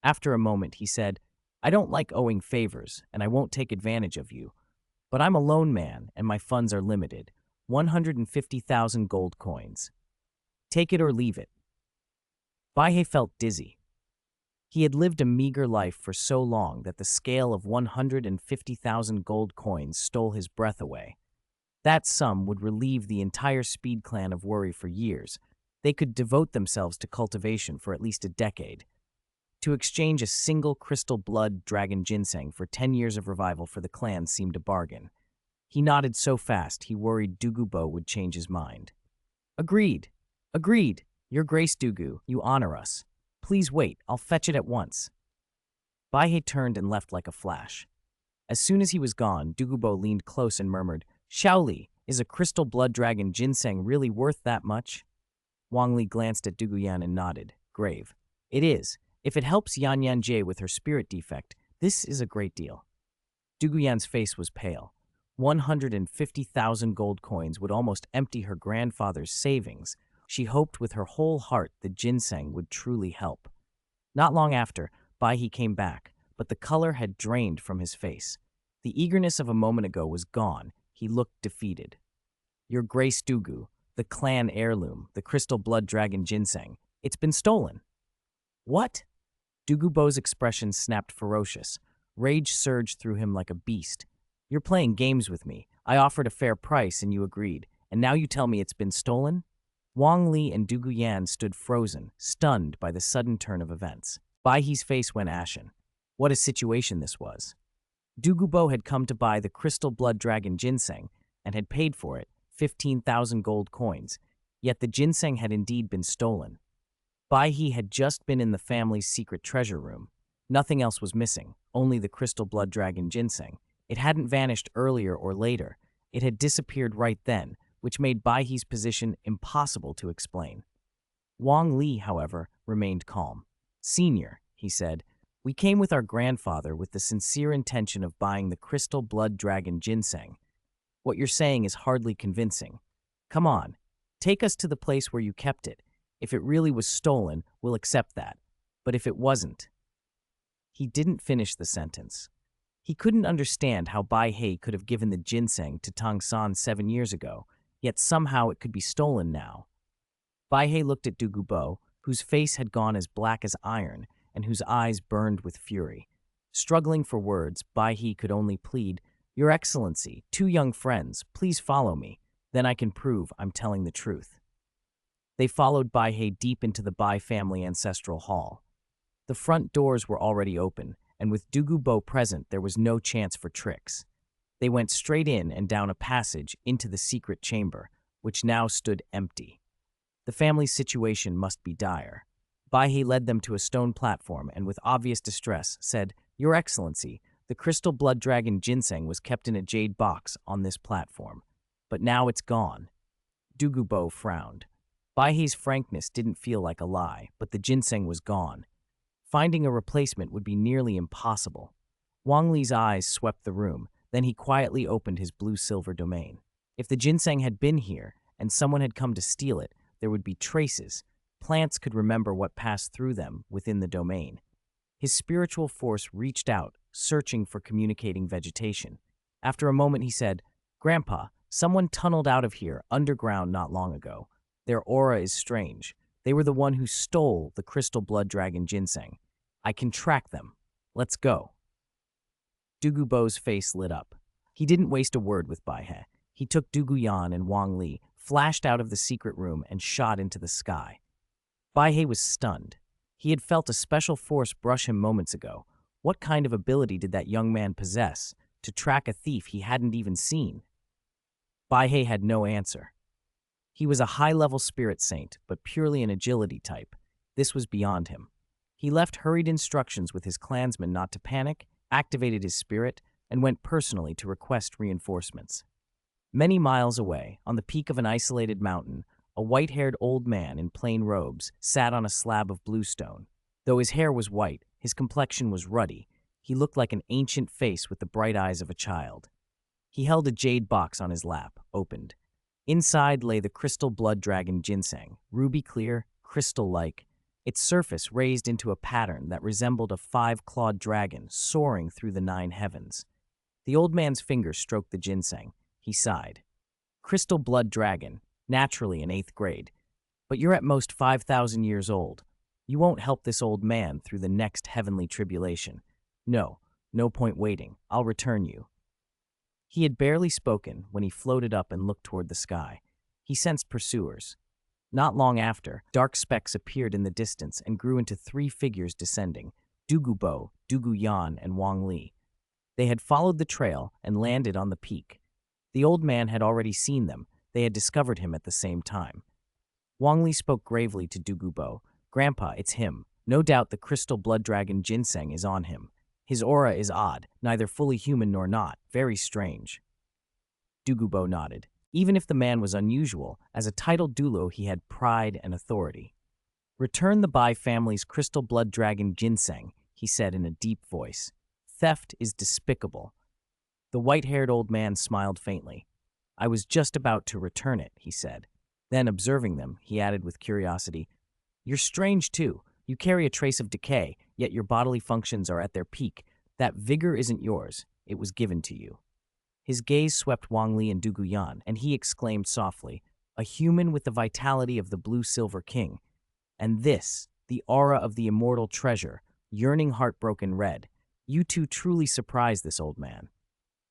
After a moment, he said, I don't like owing favors, and I won't take advantage of you. But I'm a lone man, and my funds are limited. 150,000 gold coins. Take it or leave it. Baihe felt dizzy. He had lived a meager life for so long that the scale of 150,000 gold coins stole his breath away. That sum would relieve the entire Speed clan of worry for years. They could devote themselves to cultivation for at least a decade. To exchange a single crystal blood dragon ginseng for 10 years of revival for the clan seemed a bargain. He nodded so fast he worried Dugubo would change his mind. Agreed. Agreed. Your Grace Dugu, you honor us. Please wait, I'll fetch it at once. Baihe turned and left like a flash. As soon as he was gone, Dugubo leaned close and murmured, Shaoli, is a crystal blood dragon ginseng really worth that much? Wang Li glanced at Duguyan and nodded, grave. It is. If it helps Yan Yan Jie with her spirit defect, this is a great deal. Duguyan's face was pale. 150,000 gold coins would almost empty her grandfather's savings. She hoped with her whole heart the ginseng would truly help. Not long after, Bai He came back, but the color had drained from his face. The eagerness of a moment ago was gone. He looked defeated. Your Grace Dugu, the clan heirloom, the crystal blood dragon ginseng, it's been stolen. What? Dugubo's expression snapped ferocious. Rage surged through him like a beast. You're playing games with me. I offered a fair price and you agreed, and now you tell me it's been stolen? Wang Li and Dugu Yan stood frozen, stunned by the sudden turn of events. Bai He's face went ashen. What a situation this was. Dugubo had come to buy the crystal blood dragon ginseng and had paid for it 15,000 gold coins, yet the ginseng had indeed been stolen. Bai He had just been in the family's secret treasure room. Nothing else was missing, only the crystal blood dragon ginseng. It hadn't vanished earlier or later. It had disappeared right then, which made Bai He's position impossible to explain. Wang Li, however, remained calm. Senior, he said, we came with our grandfather with the sincere intention of buying the crystal blood dragon ginseng. What you're saying is hardly convincing. Come on, take us to the place where you kept it. If it really was stolen, we'll accept that. But if it wasn't... He didn't finish the sentence. He couldn't understand how Bai He could have given the ginseng to Tang San 7 years ago, yet somehow it could be stolen now. Bai He looked at Dugubo, whose face had gone as black as iron and whose eyes burned with fury. Struggling for words, Bai He could only plead, Your Excellency, 2 young friends, please follow me. Then I can prove I'm telling the truth. They followed Bai He deep into the Bai family ancestral hall. The front doors were already open, and with Dugubo present, there was no chance for tricks. They went straight in and down a passage into the secret chamber, which now stood empty. The family's situation must be dire. Bai He led them to a stone platform and with obvious distress said, Your Excellency, the crystal blood dragon ginseng was kept in a jade box on this platform, but now it's gone. Dugubo frowned. Bai He's frankness didn't feel like a lie, but the ginseng was gone. Finding a replacement would be nearly impossible. Wang Li's eyes swept the room, then he quietly opened his blue-silver domain. If the ginseng had been here and someone had come to steal it, there would be traces. Plants could remember what passed through them within the domain. His spiritual force reached out, searching for communicating vegetation. After a moment, he said, Grandpa, someone tunneled out of here underground not long ago. Their aura is strange. They were the one who stole the crystal blood dragon ginseng. I can track them. Let's go. Dugubo's face lit up. He didn't waste a word with Bai He. He took Dugu Yan and Wang Li, flashed out of the secret room, and shot into the sky. Bai He was stunned. He had felt a special force brush him moments ago. What kind of ability did that young man possess to track a thief he hadn't even seen? Bai He had no answer. He was a high-level spirit saint, but purely an agility type. This was beyond him. He left hurried instructions with his clansmen not to panic, activated his spirit, and went personally to request reinforcements. Many miles away, on the peak of an isolated mountain, a white-haired old man in plain robes sat on a slab of bluestone. Though his hair was white, his complexion was ruddy. He looked like an ancient face with the bright eyes of a child. He held a jade box on his lap, opened. Inside lay the crystal blood dragon ginseng, ruby-clear, crystal-like, its surface raised into a pattern that resembled a 5-clawed dragon soaring through the 9 heavens. The old man's fingers stroked the ginseng. He sighed. Crystal blood dragon, naturally in 8th grade. But you're at most 5,000 years old. You won't help this old man through the next heavenly tribulation. No point waiting. I'll return you. He had barely spoken when he floated up and looked toward the sky. He sensed pursuers. Not long after, dark specks appeared in the distance and grew into 3 figures descending, Dugubo, Dugu Yan, and Wang Li. They had followed the trail and landed on the peak. The old man had already seen them. They had discovered him at the same time. Wang Li spoke gravely to Dugubo. Grandpa, it's him. No doubt the crystal blood dragon ginseng is on him. His aura is odd, neither fully human nor not, very strange. Dugubo nodded. Even if the man was unusual, as a titled Douluo he had pride and authority. "Return the Bai family's crystal blood dragon ginseng," he said in a deep voice. "Theft is despicable." The white-haired old man smiled faintly. "I was just about to return it," he said. Then, observing them, he added with curiosity, "You're strange, too. You carry a trace of decay, yet your bodily functions are at their peak. That vigor isn't yours. It was given to you." His gaze swept Wang Li and Duguyan, and he exclaimed softly, "A human with the vitality of the blue-silver king. And this, the aura of the immortal treasure, yearning heartbroken red. You two truly surprised this old man."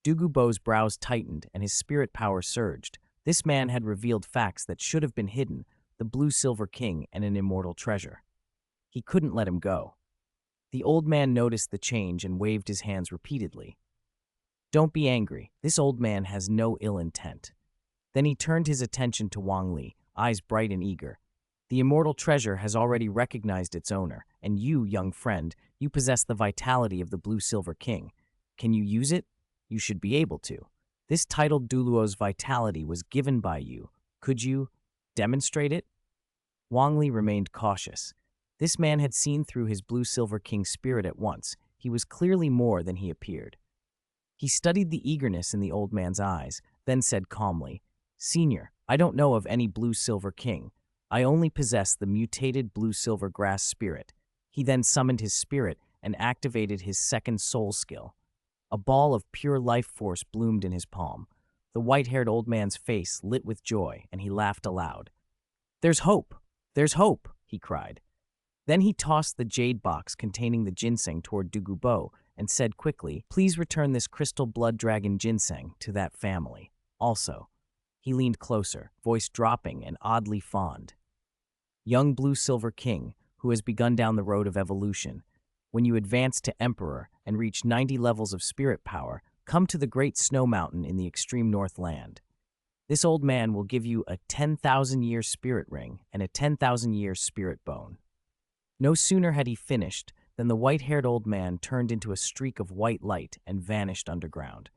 Dugubo's brows tightened and his spirit power surged. This man had revealed facts that should have been hidden, the blue-silver king and an immortal treasure. He couldn't let him go. The old man noticed the change and waved his hands repeatedly. "Don't be angry. This old man has no ill intent." Then he turned his attention to Wang Li, eyes bright and eager. "The immortal treasure has already recognized its owner, and you, young friend, you possess the vitality of the blue-silver king. Can you use it? You should be able to. This titled Douluo's vitality was given by you. Could you demonstrate it?" Wang Li remained cautious. This man had seen through his blue-silver king spirit at once. He was clearly more than he appeared. He studied the eagerness in the old man's eyes, then said calmly, "Senior, I don't know of any blue-silver king. I only possess the mutated blue-silver grass spirit." He then summoned his spirit and activated his second soul skill. A ball of pure life force bloomed in his palm. The white-haired old man's face lit with joy, and he laughed aloud. "There's hope! There's hope!" he cried. Then he tossed the jade box containing the ginseng toward Dugubo and said quickly, "Please return this crystal blood dragon ginseng to that family. Also," he leaned closer, voice dropping and oddly fond, "Young blue-silver king, who has begun down the road of evolution, when you advance to Emperor and reach 90 levels of spirit power, come to the great snow mountain in the extreme north land. This old man will give you a 10,000-year spirit ring and a 10,000-year spirit bone." No sooner had he finished than the white-haired old man turned into a streak of white light and vanished underground.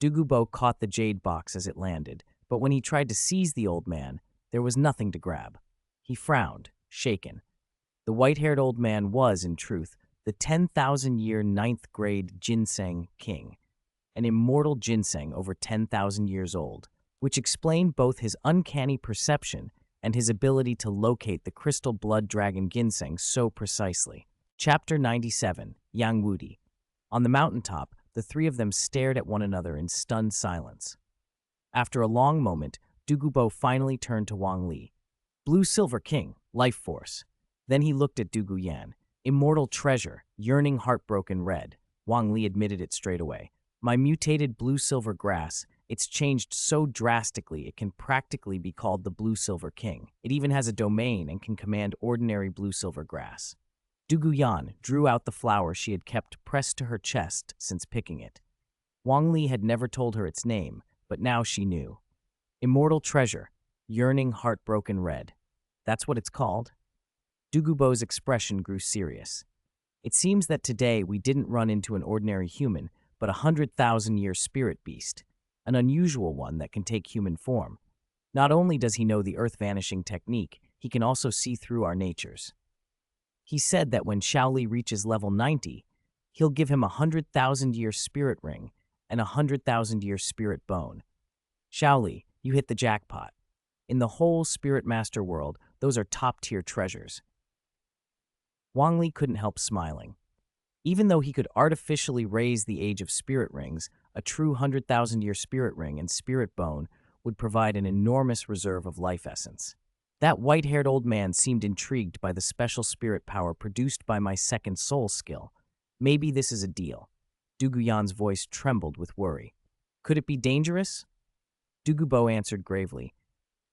Dugubo caught the jade box as it landed, but when he tried to seize the old man, there was nothing to grab. He frowned, shaken. The white-haired old man was, in truth, the 10,000-year ninth-grade ginseng king, an immortal ginseng over 10,000 years old, which explained both his uncanny perception and his ability to locate the crystal blood dragon ginseng so precisely. Chapter 97, Yang Wudi. On the mountaintop, the three of them stared at one another in stunned silence. After a long moment, Dugubo finally turned to Wang Li. "Blue-silver king, life force." Then he looked at Duguyan. "Immortal treasure, yearning heartbroken red." Wang Li admitted it straight away. "My mutated blue-silver grass, it's changed so drastically it can practically be called the blue-silver king. It even has a domain and can command ordinary blue-silver grass." Duguyan drew out the flower she had kept pressed to her chest since picking it. Wang Li had never told her its name, but now she knew. "Immortal treasure, yearning heartbroken red. That's what it's called." Dugubo's expression grew serious. "It seems that today we didn't run into an ordinary human, but a 100,000-year spirit beast, an unusual one that can take human form. Not only does he know the earth-vanishing technique, he can also see through our natures. He said that when Shaoli reaches level 90, he'll give him a 100,000-year spirit ring and a 100,000-year spirit bone. Shaoli, you hit the jackpot. In the whole Spirit Master world, those are top-tier treasures." Wang Li couldn't help smiling. Even though he could artificially raise the age of spirit rings, a true 100,000-year spirit ring and spirit bone would provide an enormous reserve of life essence. That white-haired old man seemed intrigued by the special spirit power produced by my second soul skill. Maybe this is a deal. Duguyan's voice trembled with worry. "Could it be dangerous?" Dugubo answered gravely,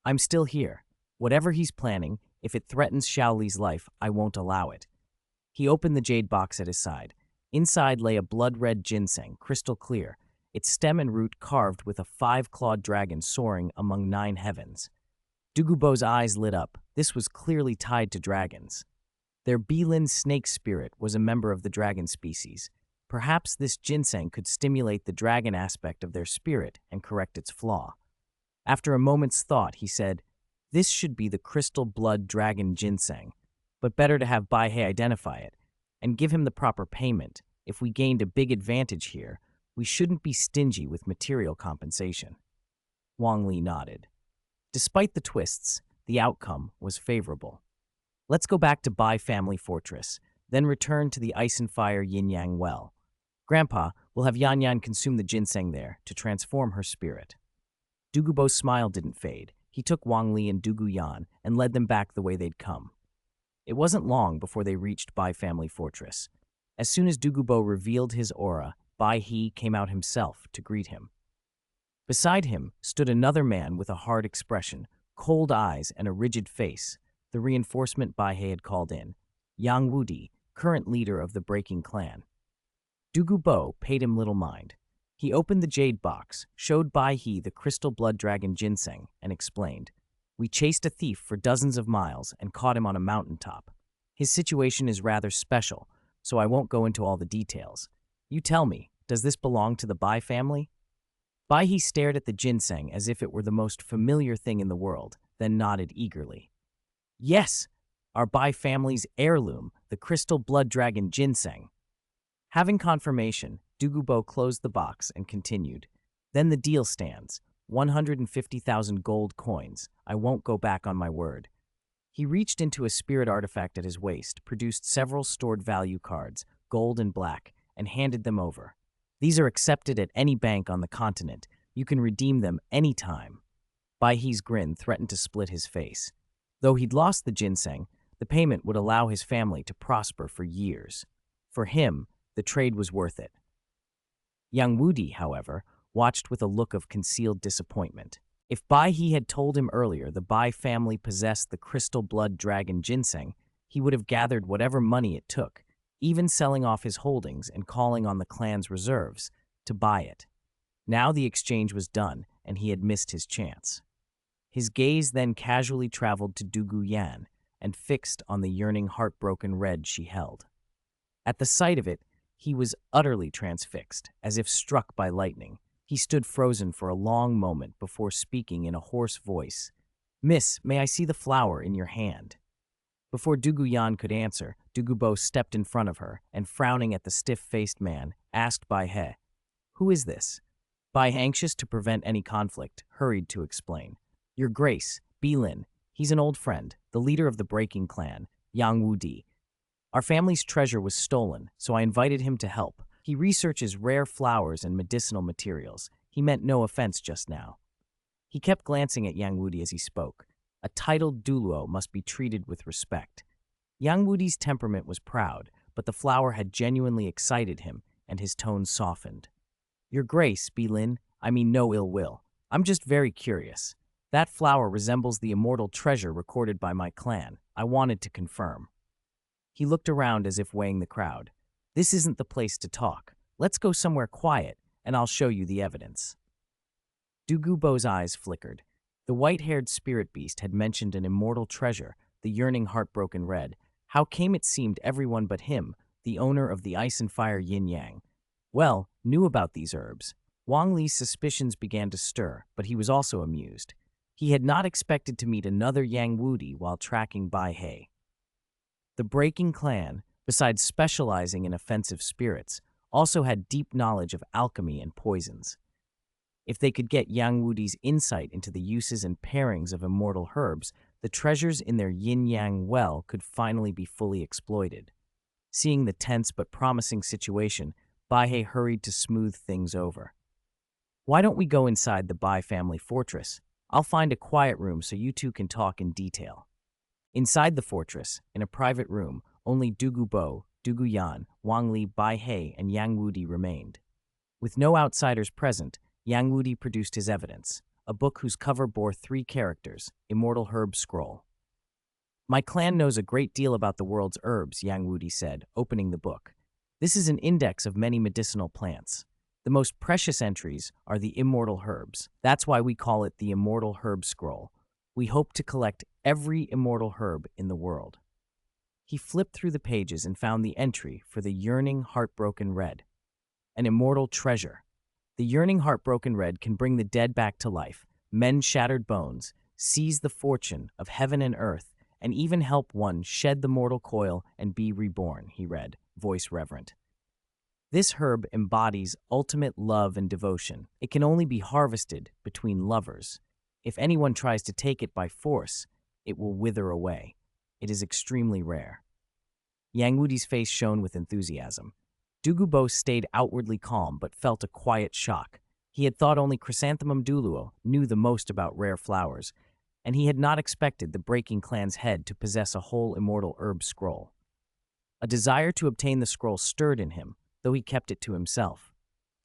"I'm still here. Whatever he's planning, if it threatens Shaoli's life, I won't allow it." He opened the jade box at his side. Inside lay a blood-red ginseng, crystal clear, its stem and root carved with a 5-clawed dragon soaring among 9 heavens. Dugubo's eyes lit up. This was clearly tied to dragons. Their Belin snake spirit was a member of the dragon species. Perhaps this ginseng could stimulate the dragon aspect of their spirit and correct its flaw. After a moment's thought, he said, "This should be the crystal blood dragon ginseng, but better to have Bai He identify it and give him the proper payment. If we gained a big advantage here, we shouldn't be stingy with material compensation." Wang Li nodded. Despite the twists, the outcome was favorable. Let's go back to Bai family fortress, then return to the ice and fire yin-yang well. Grandpa will have Yan Yan consume the ginseng there to transform her spirit. Dugubo's smile didn't fade. He took Wang Li and Dugu Yan and led them back the way they'd come. It wasn't long before they reached Bai family fortress. As soon as Dugubo revealed his aura, Bai He came out himself to greet him. Beside him stood another man with a hard expression, cold eyes, and a rigid face, the reinforcement Bai He had called in, Yang Wudi, current leader of the Breaking Clan. Dugubo paid him little mind. He opened the jade box, showed Bai He the crystal blood dragon ginseng, and explained, "We chased a thief for dozens of miles and caught him on a mountaintop. His situation is rather special, so I won't go into all the details. You tell me, does this belong to the Bai family?" Bai He stared at the ginseng as if it were the most familiar thing in the world, then nodded eagerly. "Yes, our Bai family's heirloom, the crystal blood dragon ginseng." Having confirmation, Dugubo closed the box and continued. "Then the deal stands. 150,000 gold coins. I won't go back on my word." He reached into a spirit artifact at his waist, produced several stored value cards, gold and black, and handed them over. "These are accepted at any bank on the continent. You can redeem them any time." Bai He's grin threatened to split his face. Though he'd lost the ginseng, the payment would allow his family to prosper for years. For him, the trade was worth it. Yang Wudi, however, watched with a look of concealed disappointment. If Bai He had told him earlier the Bai family possessed the crystal blood dragon ginseng, he would have gathered whatever money it took, even selling off his holdings and calling on the clan's reserves to buy it. Now the exchange was done, and he had missed his chance. His gaze then casually traveled to Dugu Yan and fixed on the yearning, heartbroken red she held. At the sight of it, he was utterly transfixed, as if struck by lightning. He stood frozen for a long moment before speaking in a hoarse voice. "Miss, may I see the flower in your hand?" Before Dugu Yan could answer, Dugubo stepped in front of her and, frowning at the stiff-faced man, asked Bai He, "Who is this?" Bai, anxious to prevent any conflict, hurried to explain. "Your Grace, Bilin. He's an old friend, the leader of the Breaking Clan, Yang Wudi. Our family's treasure was stolen, so I invited him to help. He researches rare flowers and medicinal materials. He meant no offense just now." He kept glancing at Yang Wudi as he spoke. A titled Douluo must be treated with respect. Yang Wudi's temperament was proud, but the flower had genuinely excited him, and his tone softened. "Your Grace, Bilin, I mean no ill will. I'm just very curious. That flower resembles the immortal treasure recorded by my clan. I wanted to confirm." He looked around as if weighing the crowd. "This isn't the place to talk. Let's go somewhere quiet, and I'll show you the evidence." Dugubo's eyes flickered. The white-haired spirit beast had mentioned an immortal treasure, the yearning, heartbroken red. How came it seemed everyone but him, the owner of the ice and fire yin-yang, knew about these herbs? Wang Li's suspicions began to stir, but he was also amused. He had not expected to meet another Yang Wudi while tracking Bai He. The Breaking Clan, besides specializing in offensive spirits, also had deep knowledge of alchemy and poisons. If they could get Yang Wudi's insight into the uses and pairings of immortal herbs, the treasures in their yin-yang well could finally be fully exploited. Seeing the tense but promising situation, Bai He hurried to smooth things over. "Why don't we go inside the Bai family fortress? I'll find a quiet room so you two can talk in detail." Inside the fortress, in a private room, only Dugubo, Dugu Yan, Wang Li, Bai He, and Yang Wudi remained. With no outsiders present, Yang Wudi produced his evidence, a book whose cover bore 3 characters, Immortal Herb Scroll. "My clan knows a great deal about the world's herbs," Yang Wudi said, opening the book. "This is an index of many medicinal plants. The most precious entries are the immortal herbs. That's why we call it the Immortal Herb Scroll. We hope to collect every immortal herb in the world." He flipped through the pages and found the entry for the yearning, heartbroken red. An immortal treasure. The yearning, heartbroken red can bring the dead back to life, mend shattered bones, seize the fortune of heaven and earth, and even help one shed the mortal coil and be reborn, he read, voice reverent. This herb embodies ultimate love and devotion. It can only be harvested between lovers. If anyone tries to take it by force, it will wither away. It is extremely rare. Yang Wudi's face shone with enthusiasm. Douluo stayed outwardly calm but felt a quiet shock. He had thought only Chrysanthemum Douluo knew the most about rare flowers, and he had not expected the Breaking Clan's head to possess a whole immortal herb scroll. A desire to obtain the scroll stirred in him, though he kept it to himself.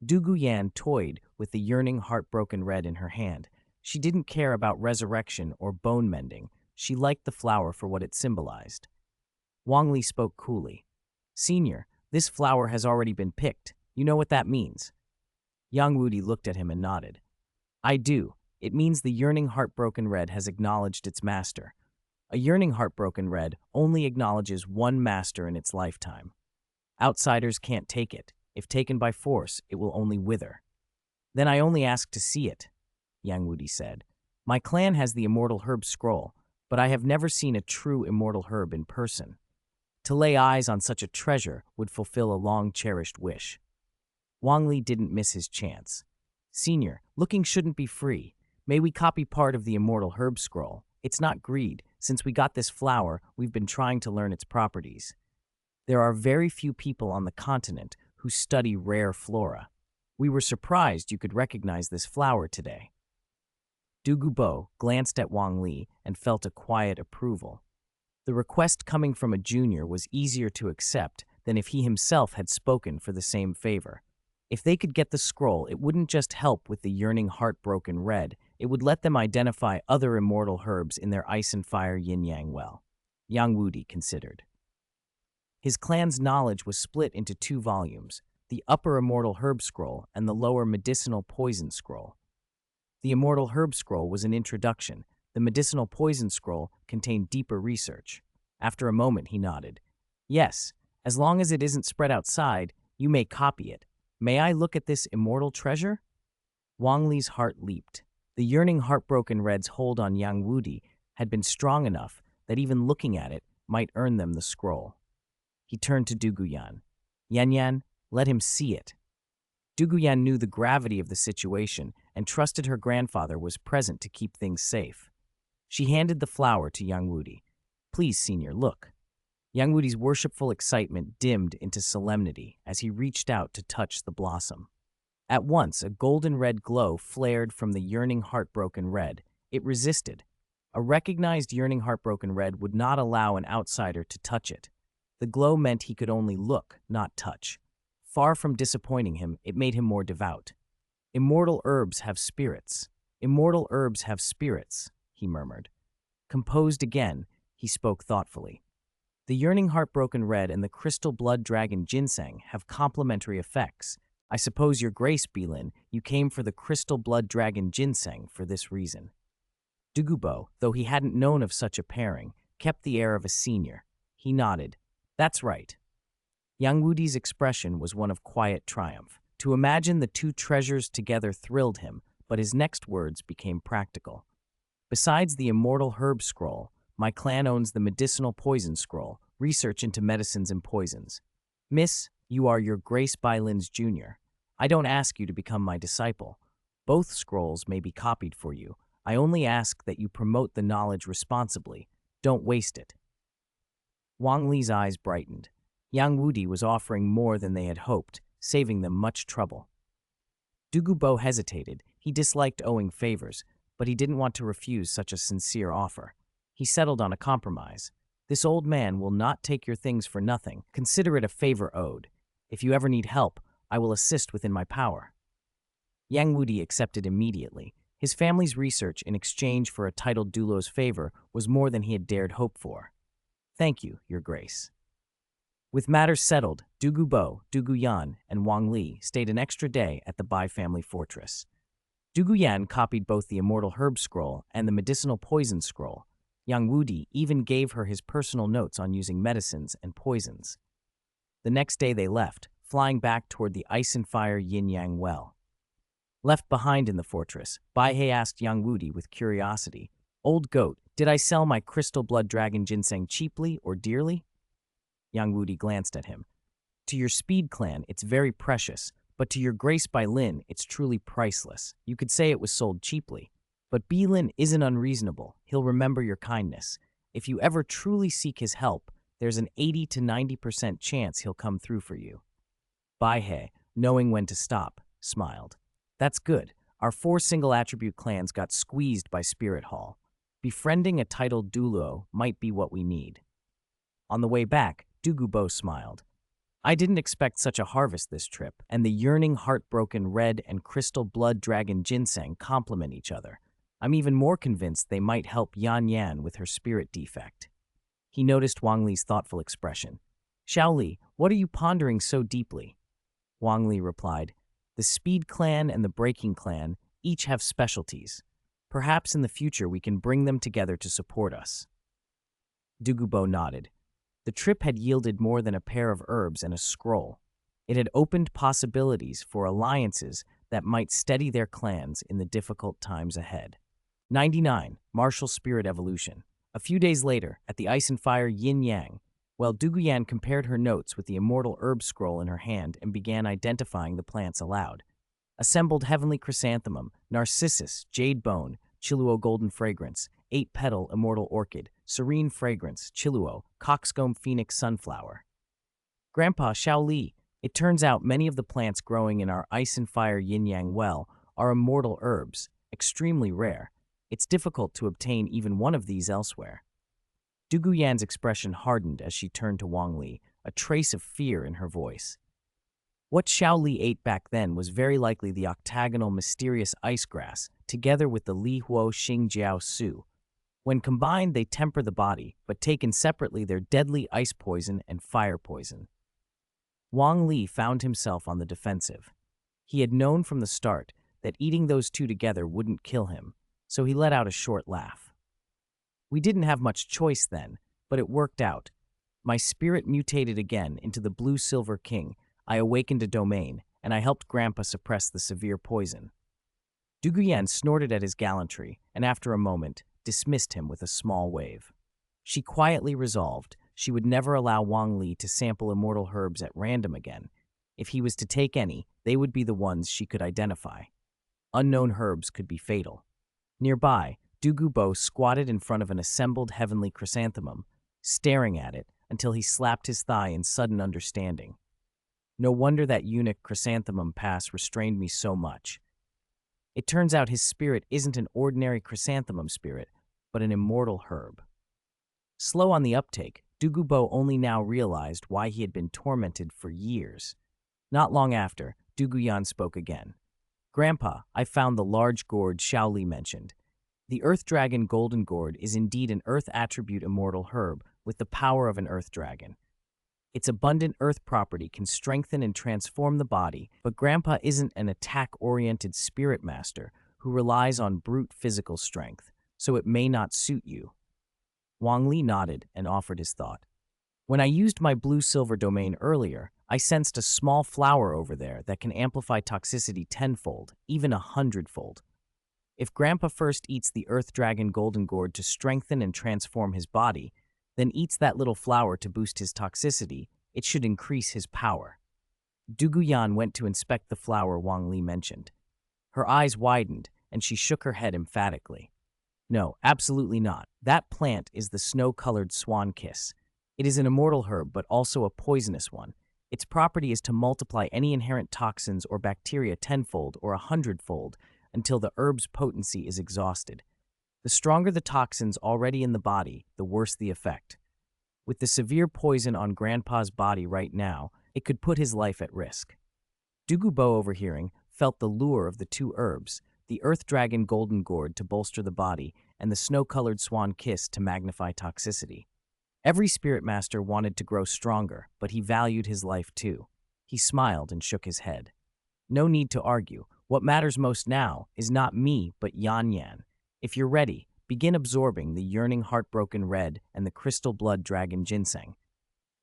Yan toyed with the yearning, heartbroken red in her hand. She didn't care about resurrection or bone mending. She liked the flower for what it symbolized. Wang Li spoke coolly. "Senior, this flower has already been picked. You know what that means?" Yang Wudi looked at him and nodded. "I do. It means the yearning, heartbroken red has acknowledged its master. A yearning, heartbroken red only acknowledges one master in its lifetime. Outsiders can't take it. If taken by force, it will only wither." "Then I only ask to see it," Yang Wudi said. "My clan has the immortal herb scroll, but I have never seen a true immortal herb in person. To lay eyes on such a treasure would fulfill a long-cherished wish." Wang Li didn't miss his chance. "Senior, looking shouldn't be free. May we copy part of the immortal herb scroll? It's not greed. Since we got this flower, we've been trying to learn its properties. There are very few people on the continent who study rare flora. We were surprised you could recognize this flower today." Douluo glanced at Wang Li and felt a quiet approval. The request coming from a junior was easier to accept than if he himself had spoken for the same favor. If they could get the scroll, it wouldn't just help with the yearning, heartbroken red, it would let them identify other immortal herbs in their ice and fire yin-yang well. Yang Wudi considered. His clan's knowledge was split into 2 volumes, the upper immortal herb scroll and the lower medicinal poison scroll. The immortal herb scroll was an introduction. The medicinal poison scroll contained deeper research. After a moment, he nodded. "Yes, as long as it isn't spread outside, you may copy it. May I look at this immortal treasure?" Wang Li's heart leaped. The yearning, heartbroken red's hold on Yang Wudi had been strong enough that even looking at it might earn them the scroll. He turned to Douluo. "Yan, let him see it." Douluo knew the gravity of the situation and trusted her grandfather was present to keep things safe. She handed the flower to Yang Wudi. "Please, senior, look." Yang Wudi's worshipful excitement dimmed into solemnity as he reached out to touch the blossom. At once, a golden red glow flared from the yearning, heartbroken red. It resisted. A recognized yearning, heartbroken red would not allow an outsider to touch it. The glow meant he could only look, not touch. Far from disappointing him, it made him more devout. "Immortal herbs have spirits. Immortal herbs have spirits," he murmured. Composed again, he spoke thoughtfully. "The yearning, heartbroken red and the crystal blood dragon ginseng have complementary effects. I suppose, Your Grace, Bilin, you came for the crystal blood dragon ginseng for this reason." Douluo, though he hadn't known of such a pairing, kept the air of a senior. He nodded. "That's right." Yang Wudi's expression was one of quiet triumph. To imagine the 2 treasures together thrilled him, but his next words became practical. "Besides the immortal herb scroll, my clan owns the medicinal poison scroll, research into medicines and poisons. Miss, you are Your Grace Bilin's junior. I don't ask you to become my disciple. Both scrolls may be copied for you. I only ask that you promote the knowledge responsibly. Don't waste it." Wang Li's eyes brightened. Yang Wudi was offering more than they had hoped, saving them much trouble. Douluo hesitated. He disliked owing favors, but he didn't want to refuse such a sincere offer. He settled on a compromise. "This old man will not take your things for nothing. Consider it a favor owed. If you ever need help, I will assist within my power." Yang Wudi accepted immediately. His family's research in exchange for a titled Douluo's favor was more than he had dared hope for. "Thank you, Your Grace." With matters settled, Douluo, and Wang Li stayed an extra day at the Bai family fortress. Douluo copied both the immortal herb scroll and the medicinal poison scroll. Yang Wudi even gave her his personal notes on using medicines and poisons. The next day they left, flying back toward the ice and fire yin-yang well. Left behind in the fortress, Baihe asked Yang Wudi with curiosity. Old goat, did I sell my crystal blood dragon ginseng cheaply or dearly? Yang Wudi glanced at him. To your speed clan, it's very precious, but to your Grace Bai Lin, it's truly priceless. You could say it was sold cheaply. But Bai Lin isn't unreasonable. He'll remember your kindness. If you ever truly seek his help, there's an 80 to 90% chance he'll come through for you. Baihe, knowing when to stop, smiled. That's good. Our 4 single-attribute clans got squeezed by Spirit Hall. Befriending a titled Douluo might be what we need. On the way back, Dugubo smiled. I didn't expect such a harvest this trip, and the yearning, heartbroken red and crystal blood dragon ginseng complement each other. I'm even more convinced they might help Yan Yan with her spirit defect. He noticed Wang Li's thoughtful expression. Xiao Li, what are you pondering so deeply? Wang Li replied, the Speed Clan and the Breaking Clan each have specialties. Perhaps in the future we can bring them together to support us. Dugubo nodded. The trip had yielded more than a pair of herbs and a scroll. It had opened possibilities for alliances that might steady their clans in the difficult times ahead. 99. Martial Spirit Evolution. A few days later, at the Ice and Fire Yin Yang, Duguyan compared her notes with the immortal herb scroll in her hand and began identifying the plants aloud. Assembled Heavenly Chrysanthemum, Narcissus, Jade Bone, Chiluo Golden Fragrance, 8-Petal Immortal Orchid, Serene Fragrance, Chiluo, Coxcomb Phoenix Sunflower. Grandpa Xiao Li, it turns out many of the plants growing in our Ice and Fire Yin Yang well are immortal herbs, extremely rare. It's difficult to obtain even one of these elsewhere. Duguyan's expression hardened as she turned to Wang Li, a trace of fear in her voice. What Xiao Li ate back then was very likely the octagonal mysterious ice grass, together with the Li Huo Xing Jiao Su. When combined, they temper the body, but taken separately, they're deadly ice poison and fire poison. Wang Li found himself on the defensive. He had known from the start that eating those two together wouldn't kill him, so he let out a short laugh. We didn't have much choice then, but it worked out. My spirit mutated again into the Blue-Silver King. I awakened a domain, and I helped Grandpa suppress the severe poison. Duguyan snorted at his gallantry, and after a moment, dismissed him with a small wave. She quietly resolved she would never allow Wang Li to sample immortal herbs at random again. If he was to take any, they would be the ones she could identify. Unknown herbs could be fatal. Nearby, Dugubo squatted in front of an assembled heavenly chrysanthemum, staring at it until he slapped his thigh in sudden understanding. No wonder that eunuch chrysanthemum pass restrained me so much. It turns out his spirit isn't an ordinary chrysanthemum spirit, but an immortal herb. Slow on the uptake, Dugubo only now realized why he had been tormented for years. Not long after, Duguyan spoke again. Grandpa, I found the large gourd Xiao Li mentioned. The Earth Dragon Golden Gourd is indeed an Earth attribute immortal herb with the power of an Earth Dragon. Its abundant Earth property can strengthen and transform the body, but Grandpa isn't an attack-oriented spirit master who relies on brute physical strength, so it may not suit you. Wang Li nodded and offered his thought. When I used my blue-silver domain earlier, I sensed a small flower over there that can amplify toxicity 10-fold, even 100-fold. If Grandpa first eats the Earth Dragon Golden Gourd to strengthen and transform his body, then eats that little flower to boost his toxicity, it should increase his power. Duguyan went to inspect the flower Wang Li mentioned. Her eyes widened, and she shook her head emphatically. No, absolutely not. That plant is the snow-colored swan kiss. It is an immortal herb, but also a poisonous one. Its property is to multiply any inherent toxins or bacteria 10-fold or 100-fold until the herb's potency is exhausted. The stronger the toxins already in the body, the worse the effect. With the severe poison on Grandpa's body right now, it could put his life at risk. Dugubo, overhearing, felt the lure of the two herbs, the Earth Dragon Golden Gourd to bolster the body, and the snow-colored swan kiss to magnify toxicity. Every spirit master wanted to grow stronger, but he valued his life too. He smiled and shook his head. No need to argue. What matters most now is not me, but Yan Yan. If you're ready, begin absorbing the yearning heartbroken red and the crystal blood dragon ginseng.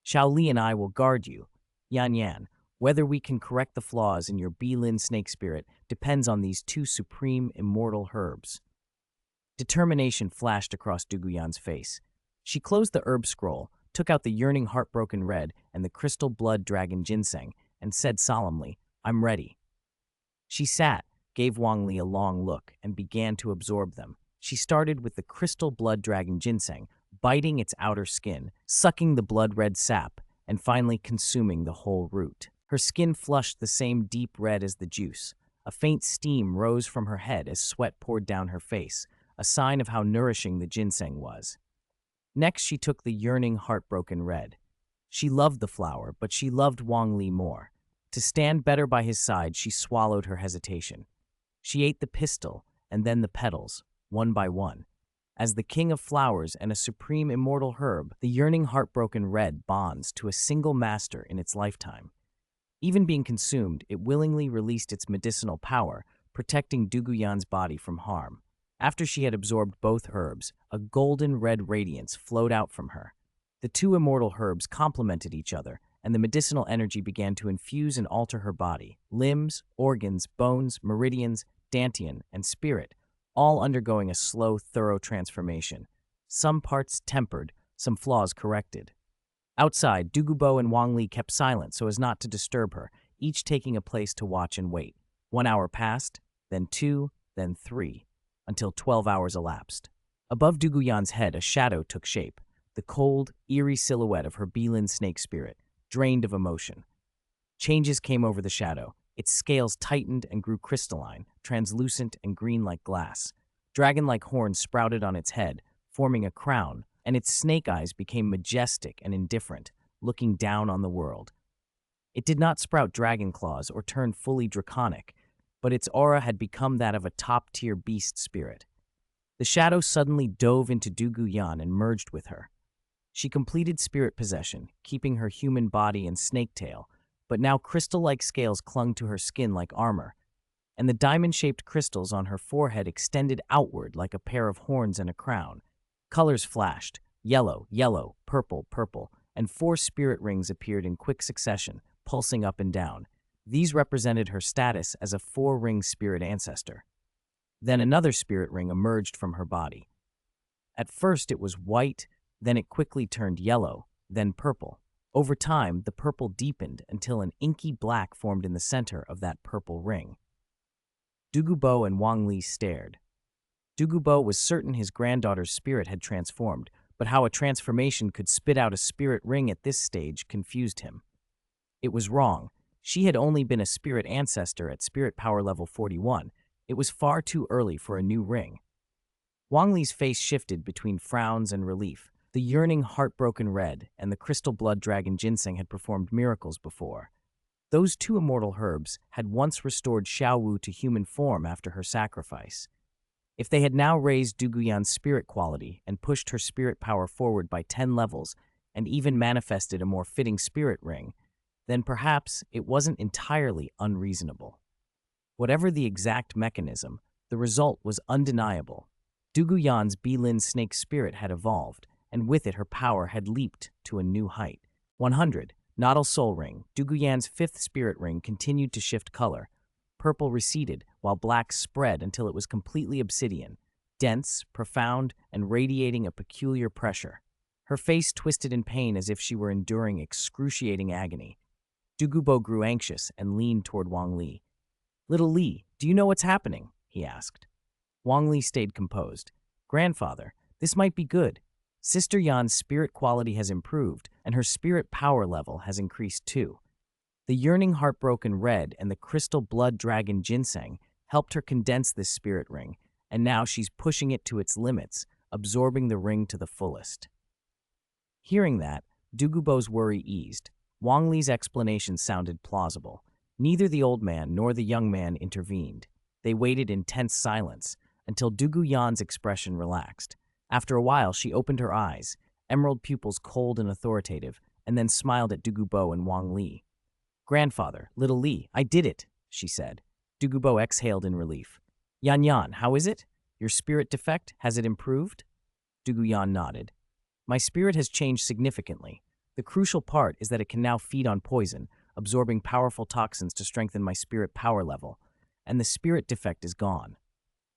Xiao Li and I will guard you. Yan Yan, Whether we can correct the flaws in your Lin snake spirit depends on these two supreme immortal herbs. Determination flashed across Duguyan's face. She closed the herb scroll, took out the yearning heartbroken red and the crystal blood dragon ginseng, and said solemnly, "I'm ready." She sat, gave Wang Li a long look, and began to absorb them. She started with the crystal blood dragon ginseng, biting its outer skin, sucking the blood-red sap, and finally consuming the whole root. Her skin flushed the same deep red as the juice. A faint steam rose from her head as sweat poured down her face, a sign of how nourishing the ginseng was. Next, she took the yearning, heartbroken red. She loved the flower, but she loved Wang Li more. To stand better by his side, she swallowed her hesitation. She ate the pistil, and then the petals, one by one. As the king of flowers and a supreme immortal herb, the yearning, heartbroken red bonds to a single master in its lifetime. Even being consumed, it willingly released its medicinal power, protecting Duguyan's body from harm. After she had absorbed both herbs, a golden red radiance flowed out from her. The two immortal herbs complemented each other, and the medicinal energy began to infuse and alter her body. Limbs, organs, bones, meridians, dantian, and spirit, all undergoing a slow, thorough transformation. Some parts tempered, some flaws corrected. Outside, Dugubo and Wang Li kept silent so as not to disturb her, each taking a place to watch and wait. 1 hour passed, then 2, then 3, until 12 hours elapsed. Above Duguyan's head, a shadow took shape, the cold, eerie silhouette of her Lin snake spirit, drained of emotion. Changes came over the shadow. Its scales tightened and grew crystalline, translucent and green like glass. Dragon-like horns sprouted on its head, forming a crown, and its snake eyes became majestic and indifferent, looking down on the world. It did not sprout dragon claws or turn fully draconic, but its aura had become that of a top-tier beast spirit. The shadow suddenly dove into Duguyan and merged with her. She completed spirit possession, keeping her human body and snake tail, but now crystal-like scales clung to her skin like armor, and the diamond-shaped crystals on her forehead extended outward like a pair of horns and a crown. Colors flashed, yellow, yellow, purple, purple, and 4 spirit rings appeared in quick succession, pulsing up and down. These represented her status as a 4-ring spirit ancestor. Then another spirit ring emerged from her body. At first it was white, then it quickly turned yellow, then purple. Over time, the purple deepened until an inky black formed in the center of that purple ring. Dugubo and Wang Li stared. Dugubo was certain his granddaughter's spirit had transformed, but how a transformation could spit out a spirit ring at this stage confused him. It was wrong. She had only been a spirit ancestor at spirit power level 41. It was far too early for a new ring. Wang Li's face shifted between frowns and relief. The yearning, heartbroken red and the crystal blood dragon ginseng had performed miracles before. Those 2 immortal herbs had once restored Xiaowu to human form after her sacrifice. If they had now raised Duguyan's spirit quality and pushed her spirit power forward by 10 levels and even manifested a more fitting spirit ring, then perhaps it wasn't entirely unreasonable. Whatever the exact mechanism, the result was undeniable. Duguyan's Lin snake spirit had evolved, and with it her power had leaped to a new height. 100. Natal Soul Ring. Duguyan's 5th spirit ring continued to shift color. Purple receded, while black spread until it was completely obsidian, dense, profound, and radiating a peculiar pressure. Her face twisted in pain as if she were enduring excruciating agony. Dugubo grew anxious and leaned toward Wang Li. "Little Li, do you know what's happening?" he asked. Wang Li stayed composed. "Grandfather, this might be good. Sister Yan's spirit quality has improved, and her spirit power level has increased too. The yearning, heartbroken red and the crystal blood dragon ginseng helped her condense this spirit ring, and now she's pushing it to its limits, absorbing the ring to the fullest." Hearing that, Dugubo's worry eased. Wang Li's explanation sounded plausible. Neither the old man nor the young man intervened. They waited in tense silence until Duguyan's expression relaxed. After a while, she opened her eyes, emerald pupils cold and authoritative, and then smiled at Dugubo and Wang Li. "Grandfather, little Li, I did it," she said. Dugubo exhaled in relief. "Yan Yan, how is it? Your spirit defect, has it improved?" Duguyan nodded. "My spirit has changed significantly. The crucial part is that it can now feed on poison, absorbing powerful toxins to strengthen my spirit power level, and the spirit defect is gone.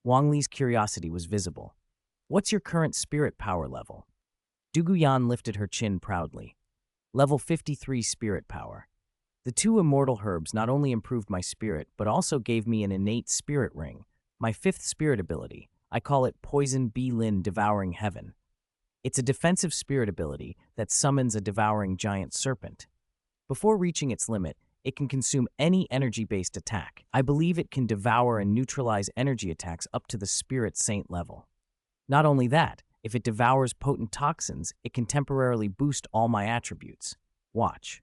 Wang Li's curiosity was visible. What's your current spirit power level? Duguyan lifted her chin proudly. Level 53 spirit power. The two immortal herbs not only improved my spirit, but also gave me an innate spirit ring, my fifth spirit ability. I call it Poison Bi Lin Devouring Heaven. It's a defensive spirit ability that summons a devouring giant serpent. Before reaching its limit, it can consume any energy-based attack. I believe it can devour and neutralize energy attacks up to the Spirit Saint level. Not only that, if it devours potent toxins, it can temporarily boost all my attributes. Watch.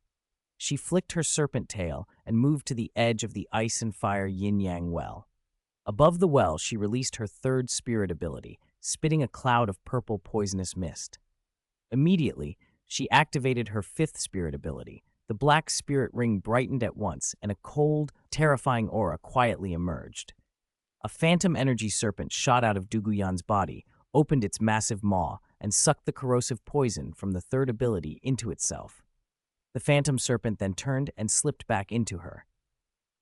She flicked her serpent tail and moved to the edge of the ice and fire yin-yang well. Above the well, she released her third spirit ability, spitting a cloud of purple poisonous mist. Immediately, she activated her fifth spirit ability. The black spirit ring brightened at once, and a cold, terrifying aura quietly emerged. A phantom energy serpent shot out of Duguyan's body, opened its massive maw, and sucked the corrosive poison from the third ability into itself. The phantom serpent then turned and slipped back into her.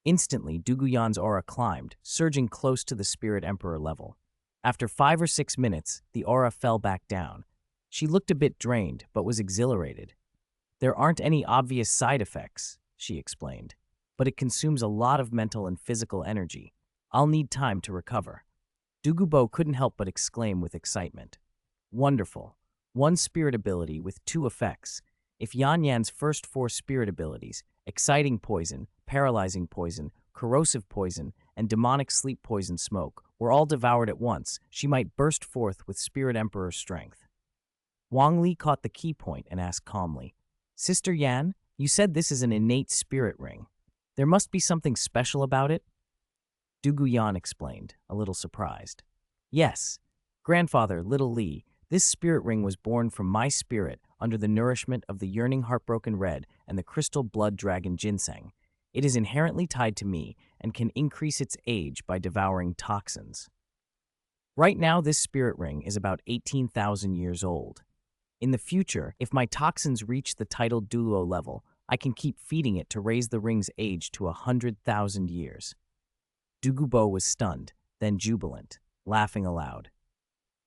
Instantly, Duguyan's aura climbed, surging close to the Spirit Emperor level. After 5 or 6 minutes, the aura fell back down. She looked a bit drained, but was exhilarated. There aren't any obvious side effects, she explained, but it consumes a lot of mental and physical energy. I'll need time to recover. Dugubo couldn't help but exclaim with excitement. Wonderful. One spirit ability with 2 effects. If Yan Yan's first 4 spirit abilities, exciting poison, paralyzing poison, corrosive poison, and demonic sleep poison smoke, were all devoured at once, she might burst forth with Spirit Emperor strength. Wang Li caught the key point and asked calmly, Sister Yan, you said this is an innate spirit ring. There must be something special about it? Duguyan explained, a little surprised. Yes, Grandfather, Little Li, this spirit ring was born from my spirit under the nourishment of the yearning heartbroken red and the crystal blood dragon ginseng. It is inherently tied to me and can increase its age by devouring toxins. Right now, this spirit ring is about 18,000 years old. In the future, if my toxins reach the titled Douluo level, I can keep feeding it to raise the ring's age to 100,000 years. Dugubo was stunned, then jubilant, laughing aloud.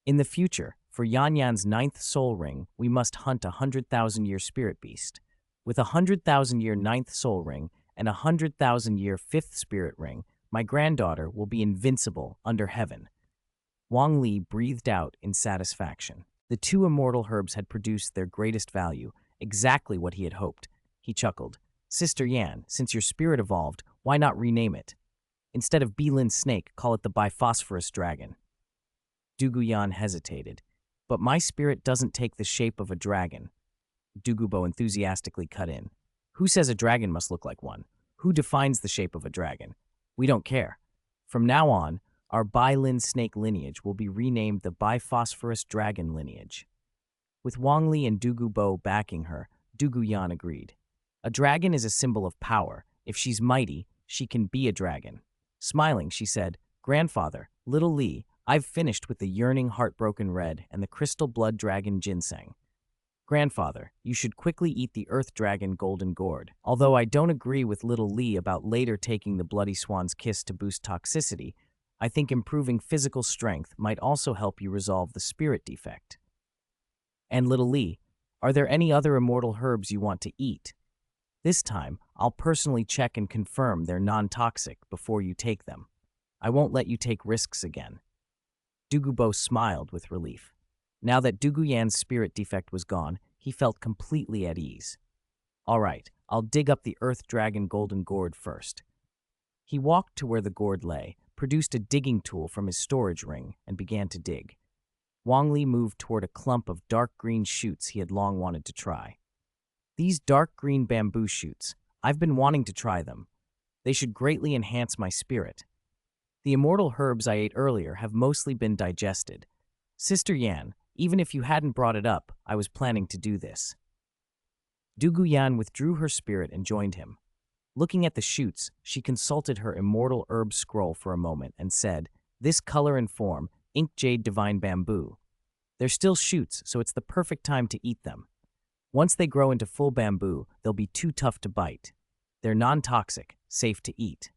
In the future, for Yan Yan's 9th soul ring, we must hunt a 100,000-year spirit beast. With a 100,000-year 9th soul ring and a 100,000-year 5th spirit ring, my granddaughter will be invincible under heaven. Wang Li breathed out in satisfaction. The 2 immortal herbs had produced their greatest value, exactly what he had hoped. He chuckled. Sister Yan, since your spirit evolved, why not rename it? Instead of Bilin Snake, call it the Biphosphorus Dragon. Duguyan hesitated. But my spirit doesn't take the shape of a dragon. Dugubo enthusiastically cut in. Who says a dragon must look like one? Who defines the shape of a dragon? We don't care. From now on, our Bilin Snake lineage will be renamed the Biphosphorus Dragon lineage. With Wang Li and Dugubo backing her, Duguyan agreed. A dragon is a symbol of power. If she's mighty, she can be a dragon. Smiling, she said, Grandfather, Little Li, I've finished with the yearning heartbroken red and the crystal blood dragon ginseng. Grandfather, you should quickly eat the earth dragon golden gourd. Although I don't agree with Little Li about later taking the bloody swan's kiss to boost toxicity, I think improving physical strength might also help you resolve the spirit defect. And Little Li, are there any other immortal herbs you want to eat? This time, I'll personally check and confirm they're non-toxic before you take them. I won't let you take risks again. Dugubo smiled with relief. Now that Duguyan's spirit defect was gone, he felt completely at ease. All right, I'll dig up the earth dragon golden gourd first. He walked to where the gourd lay, produced a digging tool from his storage ring, and began to dig. Wang Li moved toward a clump of dark green shoots he had long wanted to try. These dark green bamboo shoots, I've been wanting to try them. They should greatly enhance my spirit. The immortal herbs I ate earlier have mostly been digested. Sister Yan, even if you hadn't brought it up, I was planning to do this. Duguyan withdrew her spirit and joined him. Looking at the shoots, she consulted her immortal herb scroll for a moment and said, This color and form, ink jade divine bamboo. They're still shoots, so it's the perfect time to eat them. Once they grow into full bamboo, they'll be too tough to bite. They're non-toxic, safe to eat.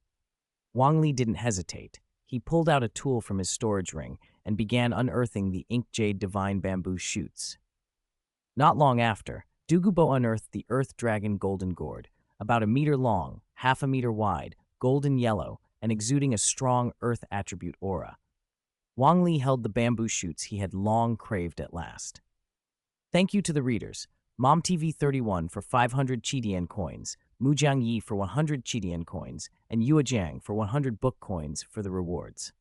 Wang Li didn't hesitate. He pulled out a tool from his storage ring and began unearthing the ink jade divine bamboo shoots. Not long after, Douluo unearthed the earth dragon golden gourd, about a meter long, half a meter wide, golden yellow, and exuding a strong earth attribute aura. Wang Li held the bamboo shoots he had long craved at last. Thank you to the readers. MomTV31 for 500 Qidian coins, Mujiang Yi for 100 Qidian coins, and Yuejiang for 100 book coins for the rewards.